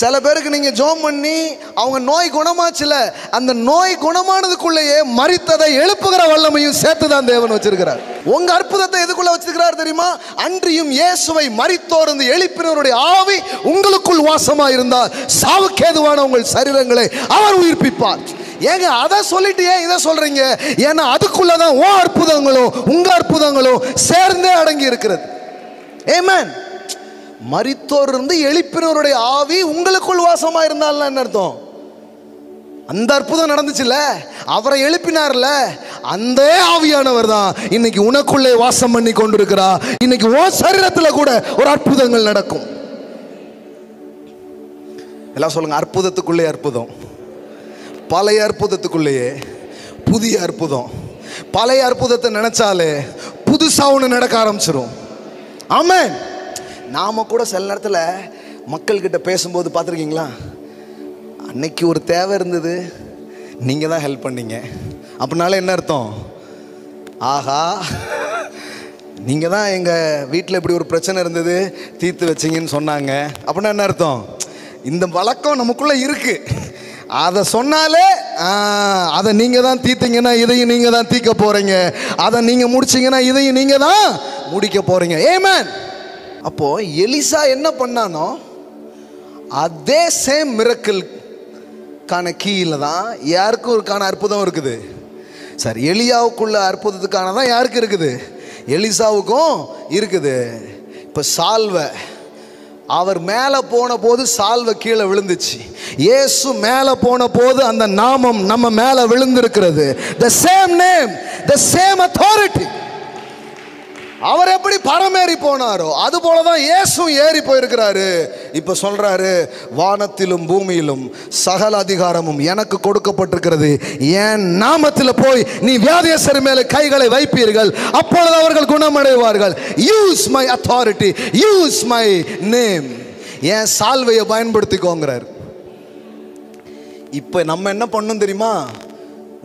சில பேருக்கு நீங்க ஜோம் பண்ணி அவங்க நோய் குணமாச்சுல, அந்த நோய் குணமானதுக்குள்ளேயே மரித்ததை எழுப்புகிற வல்லமையும் சேர்த்துதான் தேவன் வச்சிருக்கிறார். உங்க அற்புதத்தை எதுக்குள்ள வச்சிருக்கிறார் தெரியுமா? அன்றியும் இயேசுவை மரித்தோர் எழுப்பினருடைய ஆவி உங்களுக்குள் வாசமா இருந்தால் சாவுக்கேதுவான உங்கள் சரீரங்களை அவர் உயிர்ப்பிப்பார். ஏங்க அதை சொல்லிட்டு ஏன் இதை சொல்றீங்க? ஏன்னா அதுக்குள்ளதான் உன் அற்புதங்களும் உங்க அற்புதங்களும் சேர்ந்தே அடங்கி இருக்கிறது. ஆமென். மரித்தோர் எழுப்பினருடைய ஆவி உங்களுக்குள் வாசமா இருந்தால் என்ன அர்த்தம்? அந்த அற்புதம் நடந்துச்சுல்ல, அவரை எழுப்பினார்ல, அந்த ஆவியானவர் தான் இன்னைக்கு உனக்குள்ளே வாசம் பண்ணி கொண்டிருக்கிறார். இன்னைக்கு உன் சரீரத்தில் கூட ஒரு அற்புதங்கள் நடக்கும். எல்லாம் சொல்லுங்க, அற்புதத்துக்குள்ளே அற்புதம். பழைய அற்புதத்துக்குள்ளேயே புதிய அற்புதம். பழைய அற்புதத்தை நினைச்சாலே புதுசா ஒன்று நடக்க ஆரம்பிச்சிடும். ஆமென். நாம கூட சில நேரத்தில் மக்கள்கிட்ட பேசும்போது பார்த்துருக்கீங்களா, அன்னைக்கு ஒரு தேவை இருந்தது, நீங்க தான் ஹெல்ப் பண்ணீங்க அப்படின்னால என்ன அர்த்தம்? ஆஹா, நீங்க தான் எங்க வீட்டில் இப்படி ஒரு பிரச்சனை இருந்தது தீர்த்து வச்சிங்கன்னு சொன்னாங்க அப்படின்னா என்ன அர்த்தம்? இந்த வழக்கம் நமக்குள்ள இருக்கு. அதை சொன்னாலே அதை நீங்க தான் தீர்த்தீங்கன்னா இதையும் நீங்க தான் தீர்க்க போறீங்க, அதை நீங்க முடிச்சீங்கன்னா இதையும் நீங்க தான் முடிக்க போறீங்க. ஆமென். அப்போ எலிசா என்ன பண்ணானோ அதே சேம் மிரக்கிள்கான கீழே தான் யாருக்கும் இருக்கான அற்புதம் இருக்குது. சரி, எலியாவுக்குள்ள அற்புதத்துக்கான தான் யாருக்கு இருக்குது? எலிசாவுக்கும் இருக்குது. இப்போ சால்வை அவர் மேலே போன போது சால்வை கீழே விழுந்துச்சு. இயேசு மேலே போன போது அந்த நாமம் நம்ம மேலே விழுந்திருக்கிறது. the same name, the same authority. அவர் எப்படி பரமேறி போனாரோ அது போலதான் இயேசு ஏறி போயிருக்கிறாரு. இப்ப சொல்றாரு, வானத்திலும் பூமியிலும் சகல அதிகாரமும் எனக்கு கொடுக்கப்பட்டிருக்கிறது. என் நாமத்தில் போய் நீ வியாதியஸ்தர் மேலே கைகளை வைப்பீர்கள், அப்பொழுது அவர்கள் குணமடைவார்கள். Use my authority, use my name. என் சால்வையை பயன்படுத்திக்கோங்கிறார். இப்ப நம்ம என்ன பண்ணணும் தெரியுமா?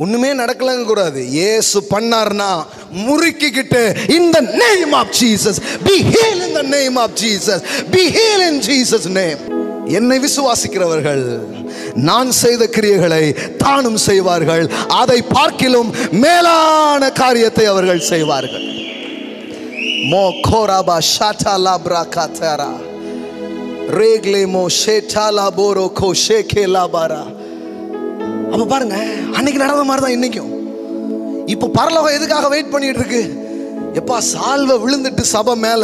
ஒண்ணுமே நடக்கலங்க கூடாது. இயேசு பண்ணார்னா முறுக்கிக்கிட்டு in the name of Jesus, be healed in the name of Jesus, be healed in Jesus name. என்னை விசுவாசிக்கிறவர்கள் நான் செய்த கிரியைகளை தானும் செய்வார்கள், அதை பார்க்கிலும் மேலான காரியத்தை அவர்கள் செய்வார்கள். மோ கோராபா ஷாட்டாலா பிரகாதரா ரேக்லே மோ ஷேட்டாலா போரோ கோ ஷேகேலா பாரா. அப்ப பாருங்க, அன்னைக்கு நடந்த மாதிரி தான் இன்னைக்கும். இப்போ பரலோகம் எதுக்காக வெயிட் பண்ணிட்டு இருக்கு? எப்பா சால்வை விழுந்துட்டு சபை மேல,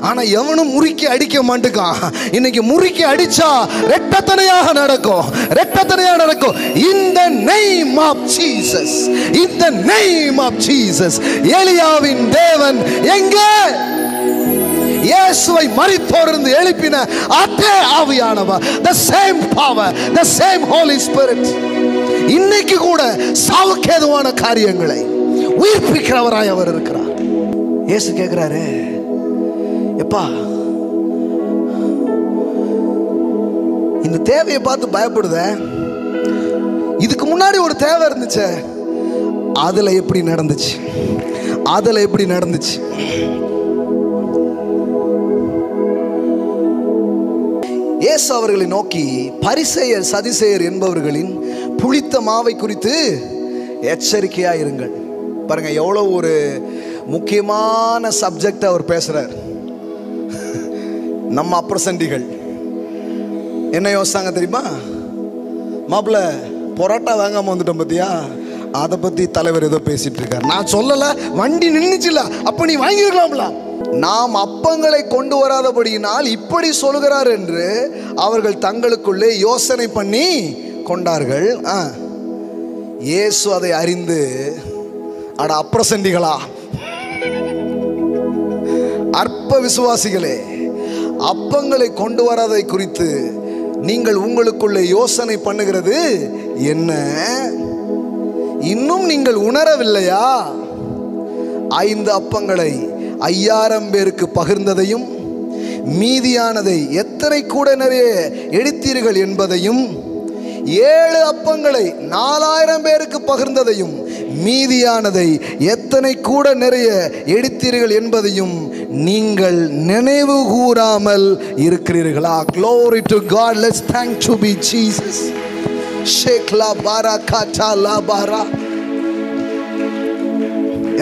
ஆனா எவனும் முறுக்கி அடிக்க மாட்டுக்கான். இன்னைக்கு முறுக்கி அடிச்சா ரெட்டத்தனையாக நடக்கும், ரெட்டத்தனையாக நடக்கும். In the name of Jesus, in the name of Jesus. எலியாவின் தேவன் எங்கே? இயேசுவை மரித்தோரிலிருந்து எழுப்பின அதே ஆவியானவர், the same power, the same Holy Spirit, இன்னைக்கு கூட சாவுக்கேதுவான காரியங்களை உயிர்ப்பிக்கிறவராய் அவர் இருக்கிறார். இயேசு கேட்கிறாரு, எப்பா இந்த தேவையை பார்த்து பயப்படுத, இதுக்கு முன்னாடி ஒரு தேவை இருந்துச்சு, அதுல எப்படி நடந்துச்சு, அதுல எப்படி நடந்துச்சு? இயேசு அவர்களை நோக்கி, பரிசேயர் சதிசேயர் என்பவர்களின் புளித்த மாவை குறித்து எச்சரிக்கையா இருங்கள். பாருங்க எவ்வளவு ஒரு முக்கியமான சப்ஜெக்ட் அவர் பேசுறார். நம்ம அப்ரசண்டிகள் என்ன யோசிச்சாங்க தெரியுமா? மாப்பிள்ள பொரோட்டா வாங்காம வந்துட்டோம் பத்தியா, அதை பத்தி தலைவர் ஏதோ பேசிட்டு இருக்காரு. நான் சொல்லல, வண்டி நின்னுச்சுல, அப்ப நீ வாங்கிருக்கலாம்ல. நாம் அப்பங்களை கொண்டு வராதபடியினால் இப்படி சொல்கிறார் என்று அவர்கள் தங்களுக்குள்ளே யோசனை பண்ணி கொண்டார்கள். இயேசு அதை அறிந்து, அட அப்ரசண்டிகளா, அற்ப விசுவாசிகளே, அப்பங்களை கொண்டு வராதை குறித்து நீங்கள் உங்களுக்குள்ளே யோசனை பண்ணுகிறது என்ன? இன்னும் நீங்கள் உணரவில்லையா? 5 அப்பங்களை 5000 பேருக்கு பகிர்ந்ததையும், மீதியானதை எத்தனை கூட நிறைய எடுத்தீர்கள் என்பதையும், 7 அப்பங்களை 4000 பேருக்கு பகிர்ந்ததையும், மீதியானதை எத்தனை கூட நிறைய எடுத்தீர்கள் என்பதையும் நீங்கள் நினைவு கூறாமல் இருக்கிறீர்களா? Glory to God. Let's thank to be Jesus. Shekla barakata la bara.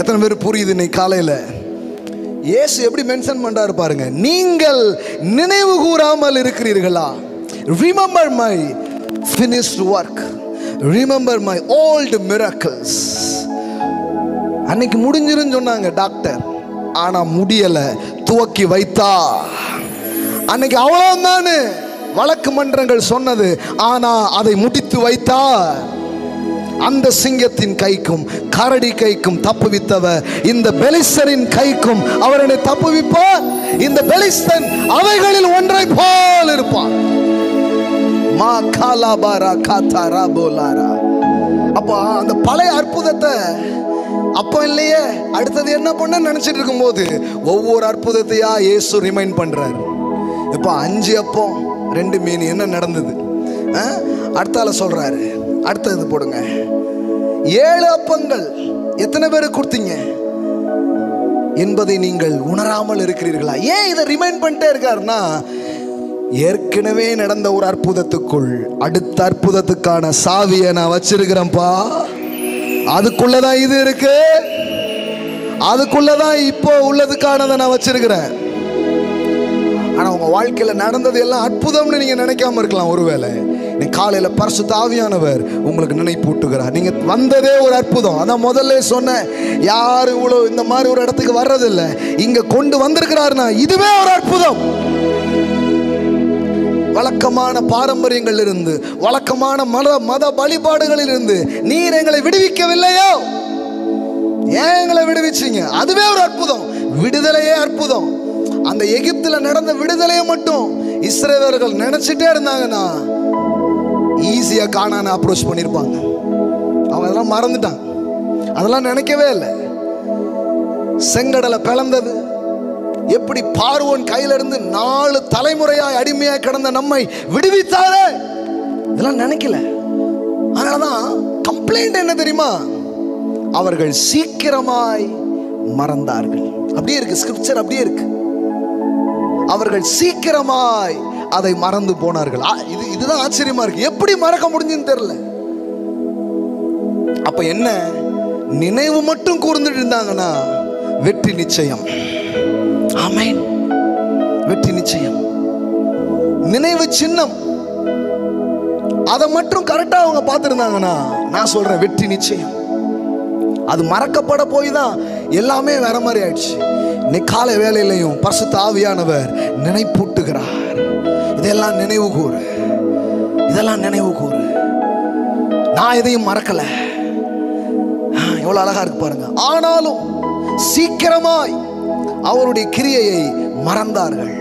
எத்தனை பேர் புரியுது இன்னைக்கு காலையில? இயேசு எப்படி மென்ஷன் பண்றாரு பாருங்க. நீங்கள் நினைவு கூறாமல் இருக்கிறீர்களா? Remember my finished work. Remember my old miracles. அன்னைக்கு முடிஞ்சிருன்னு சொன்னாங்க டாக்டர், ஆனா முடியல, துவக்கி வைத்தா. அன்னைக்கு அவ்வளவுதானு வழக்கு மன்றங்கள் சொன்னது, ஆனா அதை முடித்து வைத்தார். அந்த சிங்கத்தின் கைக்கும் கரடி கைக்கும் தப்புவித்தவர் இந்த பெலிஸ்தரின் கைக்கும் அவர் என்னை தப்புவிப்பார். இந்த பெலிஸ்தன் அவைகளில் ஒன்றை போல் இருப்பான். மா காலாபாரா காத்தாரா போலாரா. அப்ப அந்த பழைய அற்புதத்தை அப்போ இல்லையே, அடுத்தது என்ன பண்ண நினைச்சிட்டு இருக்கும் போது ஒவ்வொரு அற்புதத்தையா இயேசு ரிமைண்ட் பண்றாரு. இப்ப 5 அப்பம் 2 மீன் என்ன நடந்தது? அடுத்தால சொல்றாரு, அடுத்தது போடுங்க. 7 அப்பங்கள் எத்தனை பேருக்கு கொடுத்தீங்க என்பதை நீங்கள் உணராமல் இருக்கிறீர்களா? ஏன் இதை ரிமைண்ட் பண்ணிட்டே இருக்காருன்னா, ஏற்கனவே நடந்த ஒரு அற்புதத்துக்குள் அடுத்த அற்புதத்துக்கான சாவியை நான் வச்சிருக்கிறேன்ப்பா. அதுக்குள்ளதான் இது இருக்கு, அதுக்குள்ளதான் இப்போ உள்ளதுக்கானதை நான் வச்சிருக்கிறேன். ஆனா உங்க வாழ்க்கையில நடந்தது எல்லாம் அற்புதம்னு நீங்க நினைக்காம இருக்கலாம். ஒருவேளை நீ காலையில பரிசுத்த ஆவியானவர் உங்களுக்கு நினைப்பூட்டுகிறார், நீங்க வந்ததே ஒரு அற்புதம். அதான் முதல்ல சொன்ன, யாரு இவ்வளவு இந்த மாதிரி ஒரு இடத்துக்கு வர்றதில்லை, இங்க கொண்டு வந்திருக்கிறாருன்னா இதுவே ஒரு அற்புதம். வழக்கமான பாரம்பரியங்கள் இருந்து, வழக்கமான மத வழிபாடுகளில் இருந்து நீர் எங்களை விடுவிக்கவில்லையோ, ஏன் எங்களை விடுவிச்சீங்க? அதுவே ஒரு அற்புதம். விடுதலையே அற்புதம். அந்த எகிப்துல நடந்த விடுதலையை மட்டும் இஸ்ரவேலர்கள் நினைச்சிட்டே இருந்தாங்கன்னா ஈஸியா கானானை அப்ரோச் பண்ணிருப்பாங்க. அவங்க அதெல்லாம் மறந்துட்டாங்க, அதெல்லாம் நினைக்கவே இல்லை. செங்கடலை பிளந்தது, எப்படி பார்வோன் கையில இருந்து 4 தலைமுறையாய் அடிமையாய் கிடந்த நம்மை விடுவித்தாரே, இதெல்லாம் நினைக்கல. அதனாலதான் கம்ப்ளைண்ட் என்ன தெரியுமா? அவர்கள் சீக்கிரமாய் மறந்தார்கள். அப்படியே இருக்கு, ஸ்கிரிப்சர் அப்படியே இருக்கு. அவர்கள் சீக்கிரமாய் அதை மறந்து போனார்கள். இதுதான் ஆச்சரியமா இருக்கு, எப்படி மறக்க முடிஞ்சுன்னு தெரியல. அப்ப என்ன, நினைவு மட்டும் கூர்ந்துட்டு இருந்தாங்கன்னா வெற்றி நிச்சயம். ஆமென், வெற்றி நிச்சயம். நினைவு சின்னம் அதை மட்டும் கரெக்டா அவங்க பார்த்திருந்தாங்கன்னா நான் சொல்றேன் வெற்றி நிச்சயம். அது மறக்கப்பட போய் தான் எல்லாமே வேற மாதிரி ஆயிடுச்சு. இன்னைக்கு காலை வேலையிலையும் பரிசுத்த ஆவியானவர் நினைப்பூட்டுகிறார். இதெல்லாம் நினைவு கூறு, இதெல்லாம் நினைவு கூறு. நான் எதையும் மறக்கல. எவ்வளவு அழகா இருக்கு பாருங்க. ஆனாலும் சீக்கிரமாய் அவருடைய கிரியையை மறந்தார்கள்,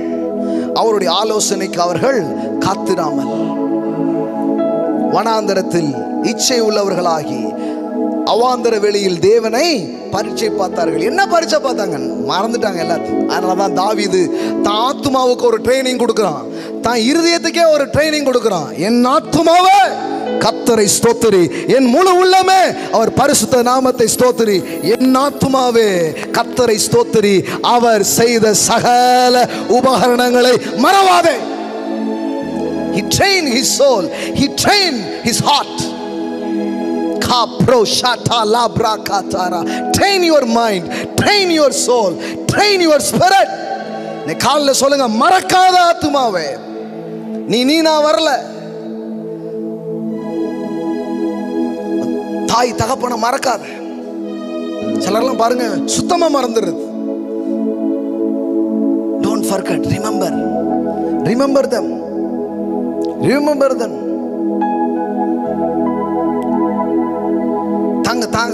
அவருடைய ஆலோசனைக்கு அவர்கள் காத்திராமல் வனாந்தரத்தில் இச்சை உள்ளவர்களாகி அவாந்தர வெளியில் தேவனை பரீட்சை பார்த்தார்கள். என்ன பரீட்சை பார்த்தாங்க? மறந்துட்டாங்க எல்லாத்தையும். அதனாலதான் தாவீது தான் ஆத்துமாவுக்கு ஒரு ட்ரைனிங் கொடுக்கிறான், தான் இருதயத்துக்கே ஒரு ட்ரைனிங் கொடுக்கிறான். என் ஆத்துமாவே கர்த்தரை ஸ்தோத்திரி, என் முழு உள்ளமே அவர் பரிசுத்த நாமத்தை ஸ்தோத்திரி. என் ஆத்துமாவே கர்த்தரை ஸ்தோத்திரி, அவர் செய்த சகல உபகரணங்களை மறவாதே. He trained his soul, he trained his heart. Kapro shata labra katara. Train your mind, train your soul, train your spirit. நீ காலைல சொல்லுங்க, மறக்காத ஆத்துமாவே, நீ நான் வரல. தாய் தகப்பனை மறக்காத. சிலர்லாம் பாருங்க சுத்தமா மறந்துடுறது. Don't forget, remember, remember them, remember them.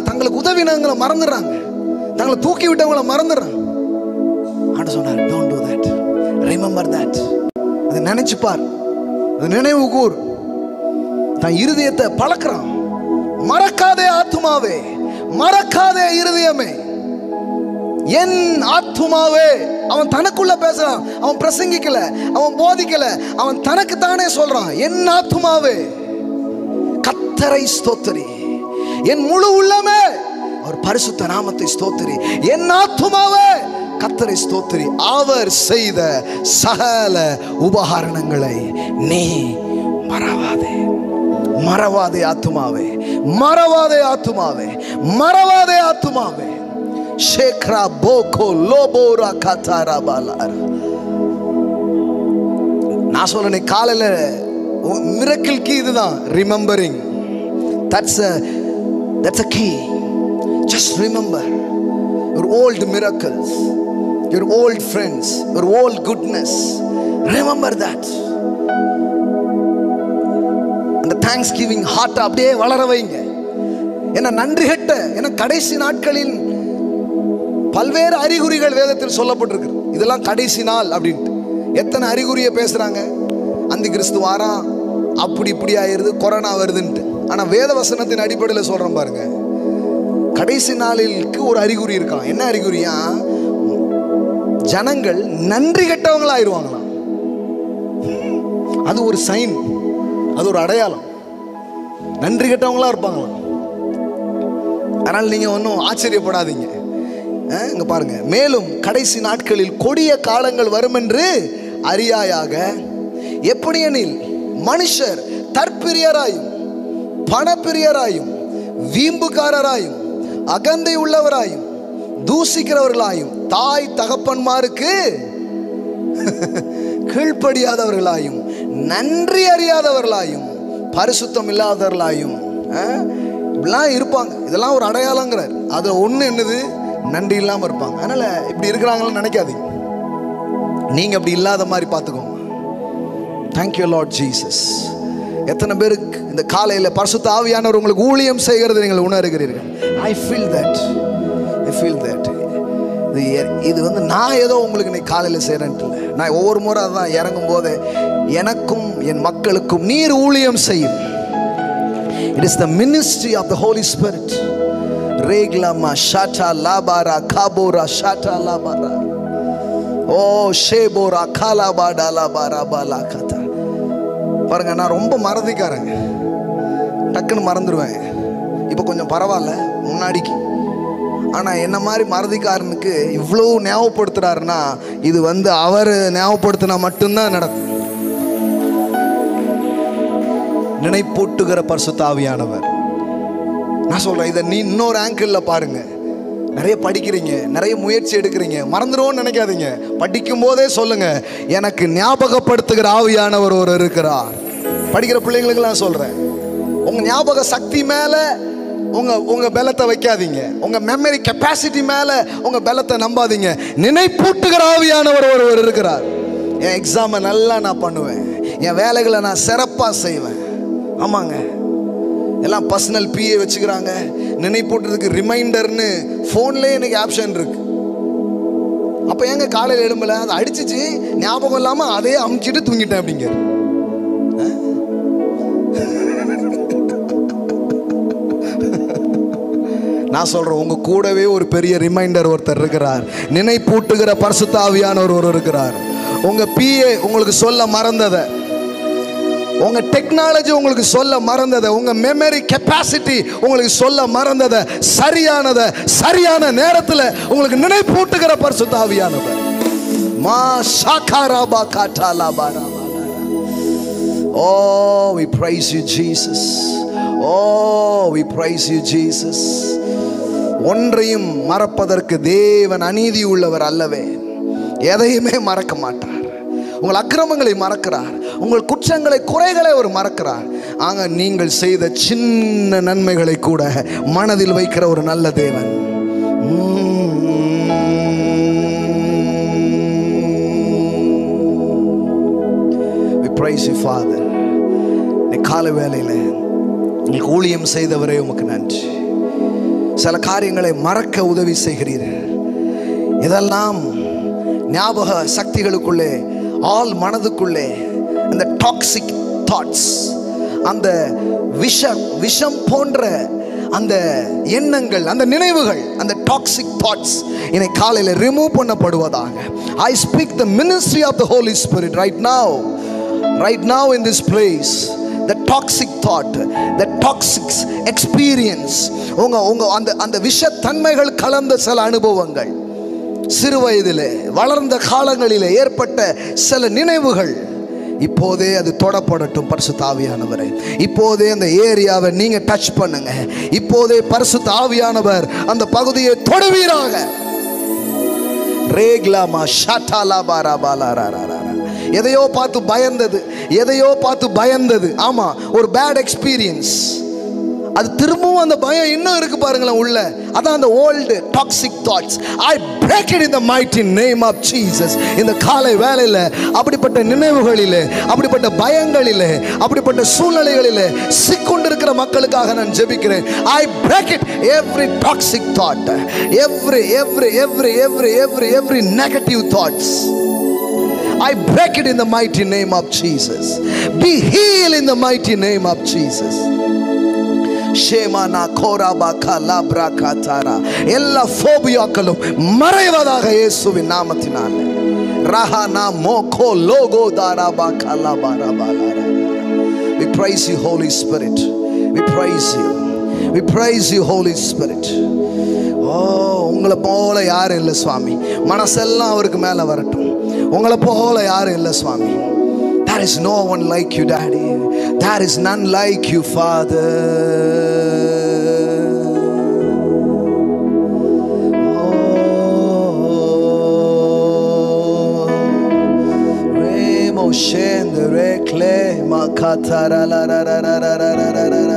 தங்களுக்கு உதவினவங்களை மறந்துடுறாங்க, தங்களை தூக்கி விட்டவங்களை மறந்துடுறாங்க. ஆண்டவர் சொன்னார், don't do that, remember that. அதை நினைச்சு பார், அது நினைவு கூர். தன் இருதயத்தை பழக்கிறான். மறக்காதே ஆத்துமாவே, மறக்காதே இருதயமே, என் ஆத்துமாவே. அவன் தனக்குள்ள பேசுறான், அவன் பிரசங்கிக்கல, அவன் போதிக்கல, அவன் தனக்கு தானே சொல்றான். என் ஆத்துமாவே கர்த்தரை ஸ்தோத்திரி, என் முழு உள்ளமே அவர் பரிசுத்த நாமத்தை ஸ்தோத்திரி. என் ஆத்துமாவே கர்த்தரை ஸ்தோத்திரி, அவர் செய்த சகல உபகரணங்களை நீ மறவாதே. மறவாதே ஆத்துமாவே, மறவாதே ஆத்துமாவே, மறவாதே ஆத்துமாவே. ஷேக்ரா போகோ லோபோரா கதாரா பாலாரா. நான் சொல்றேன் காலையில மிரக்கிள் கீ இதுதான், remembering. That's a key. Just remember your old miracles, your old friends, your old goodness. Remember that. அந்த தேங்க்ஸ்கிவிங் ஹார்ட் அப்படியே வளர வைங்க. ஏன்னா நன்றி கெட்ட, ஏன்னா கடைசி நாட்களில் பல்வேறு அறிகுறிகள் வேதத்தில் சொல்லப்பட்டிருக்கு. இதெல்லாம் கடைசி நாள் அப்படின்ட்டு எத்தனை அறிகுறியை பேசுறாங்க. அந்த கிறிஸ்து வாரான், அப்படி இப்படி ஆயிருது, கொரோனா வருதுன்ட்டு. ஆனா வேத வசனத்தின் அடிப்படையில் சொல்றேன் பாருங்க, கடைசி நாளிற்கு ஒரு அறிகுறி இருக்கான். என்ன அறிகுறியா? ஜனங்கள் நன்றி கெட்டவங்களா ஆயிருவாங்களாம். அது ஒரு சைன், அது ஒரு அடையாளம். நன்றி கெட்டவங்களா இருப்பாங்களாம். அதனால நீங்க ஒன்றும் ஆச்சரியப்படாதீங்க. இங்க பாருங்க, மேலும் கடைசி நாட்களில் கொடிய காலங்கள் வரும் என்று அறியாயாக. எப்படியெனில் மனுஷர் தற்பிரியராயும் பணப்பிரியராயும் வீம்புக்காரராயும் அகந்தை உள்ளவராயும் தூசிக்கிறவர்களாயும் தாய் தகப்பன்மாருக்கு கீழ்ப்படியாதவர்களாயும் நன்றி அறியாதவர்களாயும் பரிசுத்தம் இல்லாதவர்களாயும் இப்படிலாம் இருப்பாங்க. இதெல்லாம் ஒரு அடையாளங்கிறார். அது ஒண்ணு என்னது? நன்றி இல்லாம இருப்பாங்க. அதனால இப்படி இருக்கிறாங்கன்னு நினைக்காதீங்க, நீங்க அப்படி இல்லாத மாதிரி பார்த்துக்கோங்க. Thank you Lord Jesus. எத்தனை பேருக்கு இந்த காலையில பரிசுத்த ஆவியானவர் உங்களுக்கு ஊழியம் செய்கிறது நீங்கள் உணர்கிறீர்கள்? I feel that. இது வந்து நான் ஏதோ உங்களுக்கு இன்னைக்கு காலையில் செய்கிறேன்ட்டு இல்லை. நான் ஒவ்வொரு முறை அதான் இறங்கும் போது எனக்கும் என் மக்களுக்கும் நீர் ஊழியம் செய்யும். It is the ministry of the Holy Spirit. Reglama shata labara kabora shata labara. Oh shebora kalabada labara balakata. பாருங்க, நான் ரொம்ப மறதிக்காரங்க, டக்குன்னு மறந்துடுவேன். இப்போ கொஞ்சம் பரவாயில்ல முன்னாடிக்கு. ஆனால் என்ன மாதிரி மறதிக்காரனுக்கு இவ்வளோ ஞாபகப்படுத்துறாருன்னா இது வந்து அவர் ஞாபகப்படுத்தினா மட்டும்தான் நடக்கும். நினைப்பூட்டுகிற பரிசுத்த ஆவியானவர். நான் சொல்றேன், இதை நீ இன்னொரு ஆங்கிள் பாருங்க. நிறைய படிக்கிறீங்க, நிறைய முயற்சி எடுக்கிறீங்க, மறந்துடுவோன்னு நினைக்காதீங்க. படிக்கும் போதே சொல்லுங்க, எனக்கு ஞாபகப்படுத்துகிற ஆவியானவர் ஒரு இருக்கிறார். படிக்கிற பிள்ளைங்களுக்கு நான் சொல்றேன், உங்க ஞாபக சக்தி மேல உங்க பலத்தை வைக்காதீங்க. உங்க மெமரி கெப்பாசிட்டி மேல உங்க பலத்தை நம்பாதீங்க. நினைப்பூட்டுகிற ஆவியானவர் ஒருவர் இருக்கிறார். என் எக்ஸாமை நல்லா நான் பண்ணுவேன், என் வேலைகளை நான் சிறப்பாக செய்வேன். ஆமாங்க, எல்லாம் பர்சனல் பிஏ வச்சுக்கிறாங்க. நினைப்பூட்டுறதுக்கு ரிமைண்டர்னு ஃபோன்லேயே எனக்கு ஆப்ஷன் இருக்கு. அப்போ எங்க காலையில் எழும்பல, அதை அடிச்சிச்சு ஞாபகம் இல்லாமல் அதே அமுச்சிட்டு தூங்கிட்டேன் அப்படிங்க. நான் சொல்றேன், உங்க கூடவே ஒரு பெரிய ரிமைண்டர் ஒருத்தர் இருக்கிறார். நினைப்பூட்டுகிற பரிசுத்த ஆவியானவர் ஒருவர் இருக்கிறார். உங்க பிஏ உங்களுக்கு சொல்ல மறந்ததை, உங்க டெக்னாலஜி உங்களுக்கு சொல்ல மறந்ததை, உங்க மெமரி கெப்பாசிட்டி உங்களுக்கு சொல்ல மறந்ததை சரியானதை சரியான நேரத்தில் உங்களுக்கு நினைப்பூட்டுகிற பரிசுத்த ஆவியானவர். மா ஷாகாராபா காட்டாலாபாரா. Oh, we praise you, Jesus. Oh, we praise you, Jesus. ஒன்றையும் மறப்பதற்கு தேவன் அநீதி உள்ளவர் அல்லவே. எதையுமே மறக்க மாட்டார். உங்கள் அக்கிரமங்களை மறக்கிறார், உங்கள் குற்றங்களை குறைகளை அவர் மறக்கிறார். ஆக நீங்கள் செய்த சின்ன நன்மைகளை கூட மனதில் வைக்கிற ஒரு நல்ல தேவன். We praise you, Father. கால வேளையில் உங்களுக்கு ஊழியம் செய்தவரே உமக்கு நன்றி. சில காரியங்களை மறக்க உதவி செய்கிறீர்கள். இதெல்லாம் ஞாபக சக்திகளுக்குள்ளே, ஆள் மனதுக்குள்ளே அந்த டாக்ஸிக் தாட்ஸ், அந்த விஷம் போன்ற அந்த எண்ணங்கள், அந்த நினைவுகள், அந்த டாக்ஸிக் தாட்ஸ் இன்னைக்கு காலையில் remove பண்ணப்படுவதாக. I speak the ministry of the Holy Spirit right now in this place. The toxic thought, the toxic experience, அந்த விஷத்தன்மைகள் கலந்த சில அனுபவங்கள், சிறு வயதிலே வளர்ந்த காலங்களிலே ஏற்பட்ட சில நினைவுகள் இப்போதே அது தொடப்படட்டும். பரிசுத்த ஆவியானவரே, இப்போதே அந்த ஏரியாவை நீங்க டச் பண்ணுங்க. இப்போதே பரிசுத்த ஆவியானவர் அந்த பகுதியை தொடுவீராக. ரேக்லாமா ஷாட்டாலா பாரா பாலாரா. எதையோ பார்த்து பயந்தது. ஆமா, ஒரு பேட் எக்ஸ்பீரியன்ஸ். அது திரும்பவும் அந்த பயம் இன்னும் இருக்கு பாருங்களேன் உள்ள. அதான் அந்த old toxic thoughts. I break it in the mighty name of Jesus. இந்த காலை வேளையில அப்படிப்பட்ட நினைவுகளிலே, அப்படிப்பட்ட பயங்களிலே, அப்படிப்பட்ட சூழ்நிலைகளிலே சிக்கொண்டிருக்கிற மக்களுக்காக நான் ஜெபிக்கிறேன். I break it, every toxic thought, every negative thoughts. I break it in the mighty name of Jesus. Be healed in the mighty name of Jesus. Shemana koraba kalabra katara. எல்லா ஃபோபியாக்களும் மறைவதாக இயேசுவின் நாமத்தினாலே. Rahana moko logo daraba kalabara balara. We praise you, Holy Spirit. We praise you. We praise you, Holy Spirit. உங்களை போல யாரும் இல்லை சுவாமி. மனசெல்லாம் அவருக்கு மேல வரட்டும். உங்களை போல யாரும் இல்லை சுவாமி. There is no one like you, Daddy. There is none like you, Father. Remo shende rekle makatara la la la la la la la la la.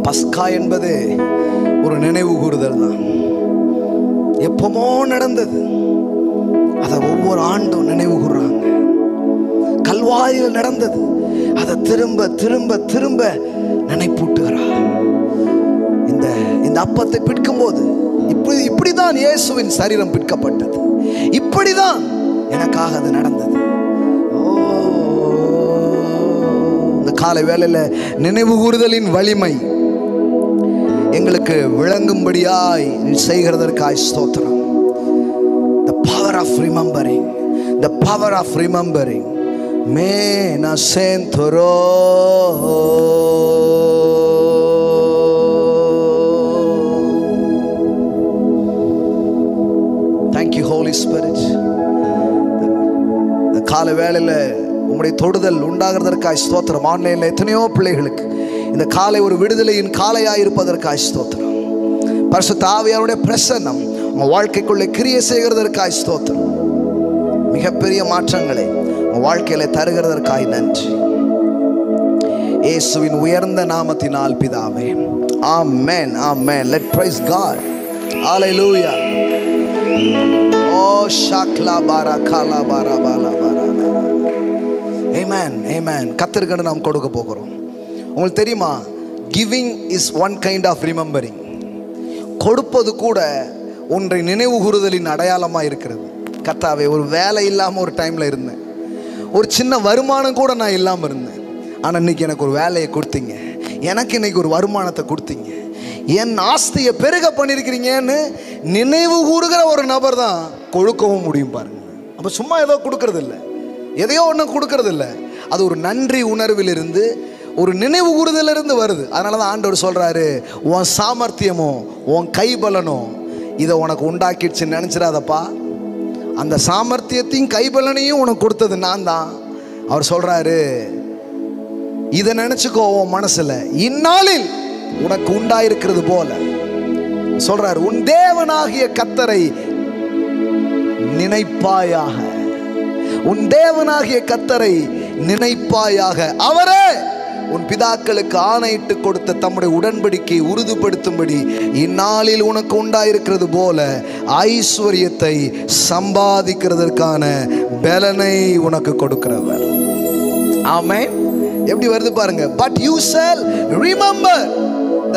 பஸ்கா என்பது ஒரு நினைவு கூறுதல் தான். எப்பமோ நடந்தது, அதை ஒவ்வொரு ஆண்டும் நினைவு கூறுறாங்க. கல்வாரியில் நடந்தது, அதை திரும்ப திரும்ப திரும்ப நினைப்பூட்டுகிறார். இந்த அப்பத்தை பிடிக்கும் போது இப்படிதான் இயேசுவின் சரீரம் பிடிக்கப்பட்டது, இப்படிதான் எனக்காக அது நடந்தது. இந்த காலை வேளையில நினைவு கூறுதலின் வலிமை எங்களுக்கு விளங்கும்படியாய் செய்கிறதற்காய் ஸ்தோத்திரம். The power of remembering, the power of remembering. Me na sentoro. Thank you, Holy Spirit. இந்த காலை வேளையில உம்முடைய தொடுதல் உண்டாகிறதற்காய் ஸ்தோத்திரம். ஆன்லைன்ல எத்தனையோ பிள்ளைகளுக்கு இந்த காலை ஒரு விடுதலையின் காலையாய் இருப்பதற்காய் ஸ்தோத்திரம். பரிசுத்த ஆவியாருடைய பிரசன்னம் உங்க வாழ்க்கைக்குள்ளே கிரியை செய்கிறதற்காய் ஸ்தோத்திரம். மிகப்பெரிய மாற்றங்களை உங்க வாழ்க்கையில தருகிறதற்காய் நன்றி. இயேசுவின் உயர்ந்த நாமத்தினால் பிதாவே, ஆமென், ஆமென். Let praise God. Hallelujah. Oh shakla bara kala bara bala bara. Amen, amen. கர்த்தருக்கு நாம் கொடுக்க போகிறோம். உங்களுக்கு தெரியுமா, giving is one kind of remembering. கொடுப்பது கூட ஒன்றை நினைவு கூறுதலின் அடையாளமாக இருக்கிறது. கர்த்தாவே, ஒரு வேலை இல்லாமல் ஒரு டைமில் இருந்தேன், ஒரு சின்ன வருமானம் கூட நான் இல்லாமல் இருந்தேன். ஆனால் இன்னைக்கு எனக்கு ஒரு வேலையை கொடுத்தீங்க, எனக்கு இன்னைக்கு ஒரு வருமானத்தை கொடுத்தீங்க, என் ஆஸ்தியை பெருக பண்ணியிருக்கிறீங்கன்னு நினைவு கூறுகிற ஒரு நபர் தான் கொடுக்கவும் முடியும் பாருங்க. அப்போ சும்மா ஏதோ கொடுக்கறது இல்லை, எதையோ ஒன்றும் கொடுக்கறது இல்லை. அது ஒரு நன்றி உணர்விலிருந்து, ஒரு நினைவு கூறுதலிருந்து வருது. அதனால தான் ஆண்டவர் சொல்கிறாரு, உன் சாமர்த்தியமோ உன் கைபலனோ இதை உனக்கு உண்டாக்கிடுச்சுன்னு நினச்சிடாதப்பா. அந்த சாமர்த்தியத்தையும் கைபலனையும் உனக்கு கொடுத்தது நான் தான். அவர் சொல்கிறாரு, இதை நினச்சிக்கோ உன் மனசில், இந்நாளில் உனக்கு உண்டாயிருக்கிறது போல. சொல்றார், உன் தேவனாகிய கர்த்தரை நினைப்பாயாக, உன் தேவனாகிய கர்த்தரை நினைப்பாயாக. அவரே உன் பிதாக்களுக்கு ஆணையிட்டு கொடுத்த தம்முடைய உடன்படிக்கையை உறுதிப்படுத்தும்படி இந்நாளில் உனக்கு உண்டாயிருக்கிறது போல ஐஸ்வர்யத்தை சம்பாதிக்கிறதற்கான பலனை உனக்கு கொடுக்கிறவர். ஆமென். எப்படி வருது பாருங்க. But you shall remember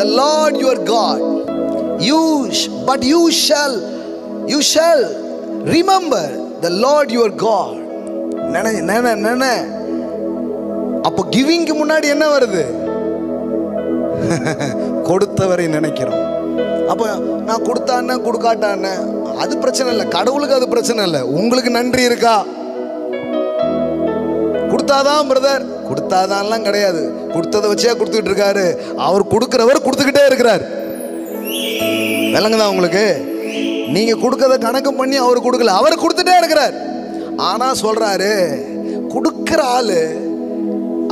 the Lord your God. But you shall remember the Lord your God. நென அப்போ கிவிங்க்கு முன்னாடி என்ன வருது? கொடுத்தவரை நினைக்கிறோம். அப்போ நான் கொடுத்தான கொடுக்காட்டான அது பிரச்சனை இல்லை, கடவுளுக்கு அது பிரச்சனை இல்லை. உங்களுக்கு நன்றி இருக்கா? கொடுத்தாதான் பிரதர், கொடுத்தாதான்லாம் கிடையாது. கொடுத்ததை வச்சே கொடுத்துக்கிட்டு இருக்காரு. அவர் கொடுக்கிறவர் கொடுத்துக்கிட்டே இருக்கிறார். விளங்குதா உங்களுக்கு? நீங்க கொடுக்கறத கணக்கு பண்ணி அவர் கொடுக்கல, அவர் கொடுத்துட்டே இருக்கிறார். ஆனா சொல்றாரு, கொடுக்கிற ஆளு,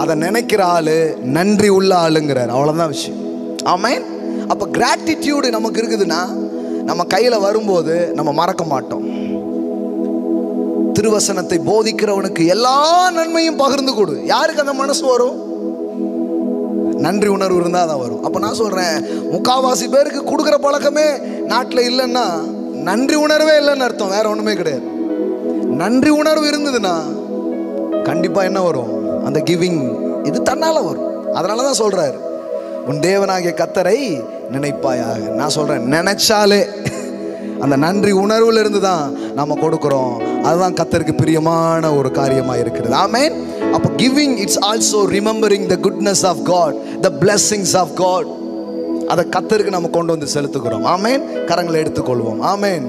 அதை நினைக்கிற ஆளு நன்றி உள்ள ஆளுங்கிறார். அவ்வளவுதான் விஷயம். ஆமென். அப்ப கிராட்டிடியூடு நமக்கு இருக்குதுன்னா நம்ம கையில வரும்போது நம்ம மறக்க மாட்டோம். திருவசனத்தை போதிக்கிறவனுக்கு எல்லா நன்மையும் பகிர்ந்து கொடு. யாருக்கு அந்த மனசு வரும்? நன்றி உணர்வு இருந்தால் தான் வரும். அப்போ நான் சொல்கிறேன், முக்காவாசி பேருக்கு கொடுக்குற பழக்கமே நாட்டில் இல்லைன்னா நன்றி உணர்வே இல்லைன்னு அர்த்தம், வேற ஒன்றுமே கிடையாது. நன்றி உணர்வு இருந்ததுன்னா கண்டிப்பாக என்ன வரும்? அந்த கிவிங் இது தன்னால் வரும். அதனால தான் சொல்கிறார், உன் தேவனாகிய கர்த்தரை நினைப்பாயாக. நான் சொல்கிறேன், நினைச்சாலே அந்த நன்றி உணர்வுல இருந்து தான் நம்ம கொடுக்கிறோம். அதுதான் கர்த்தருக்கு பிரியமான ஒரு காரியமாக இருக்கிறது. ஆமென். அப்போ giving it's also remembering the goodness of God, the blessings of God. அதை கர்த்தருக்கு நம்ம கொண்டு வந்து செலுத்துகிறோம். ஆமென். கரங்களை எடுத்துக்கொள்வோம். ஆமென்.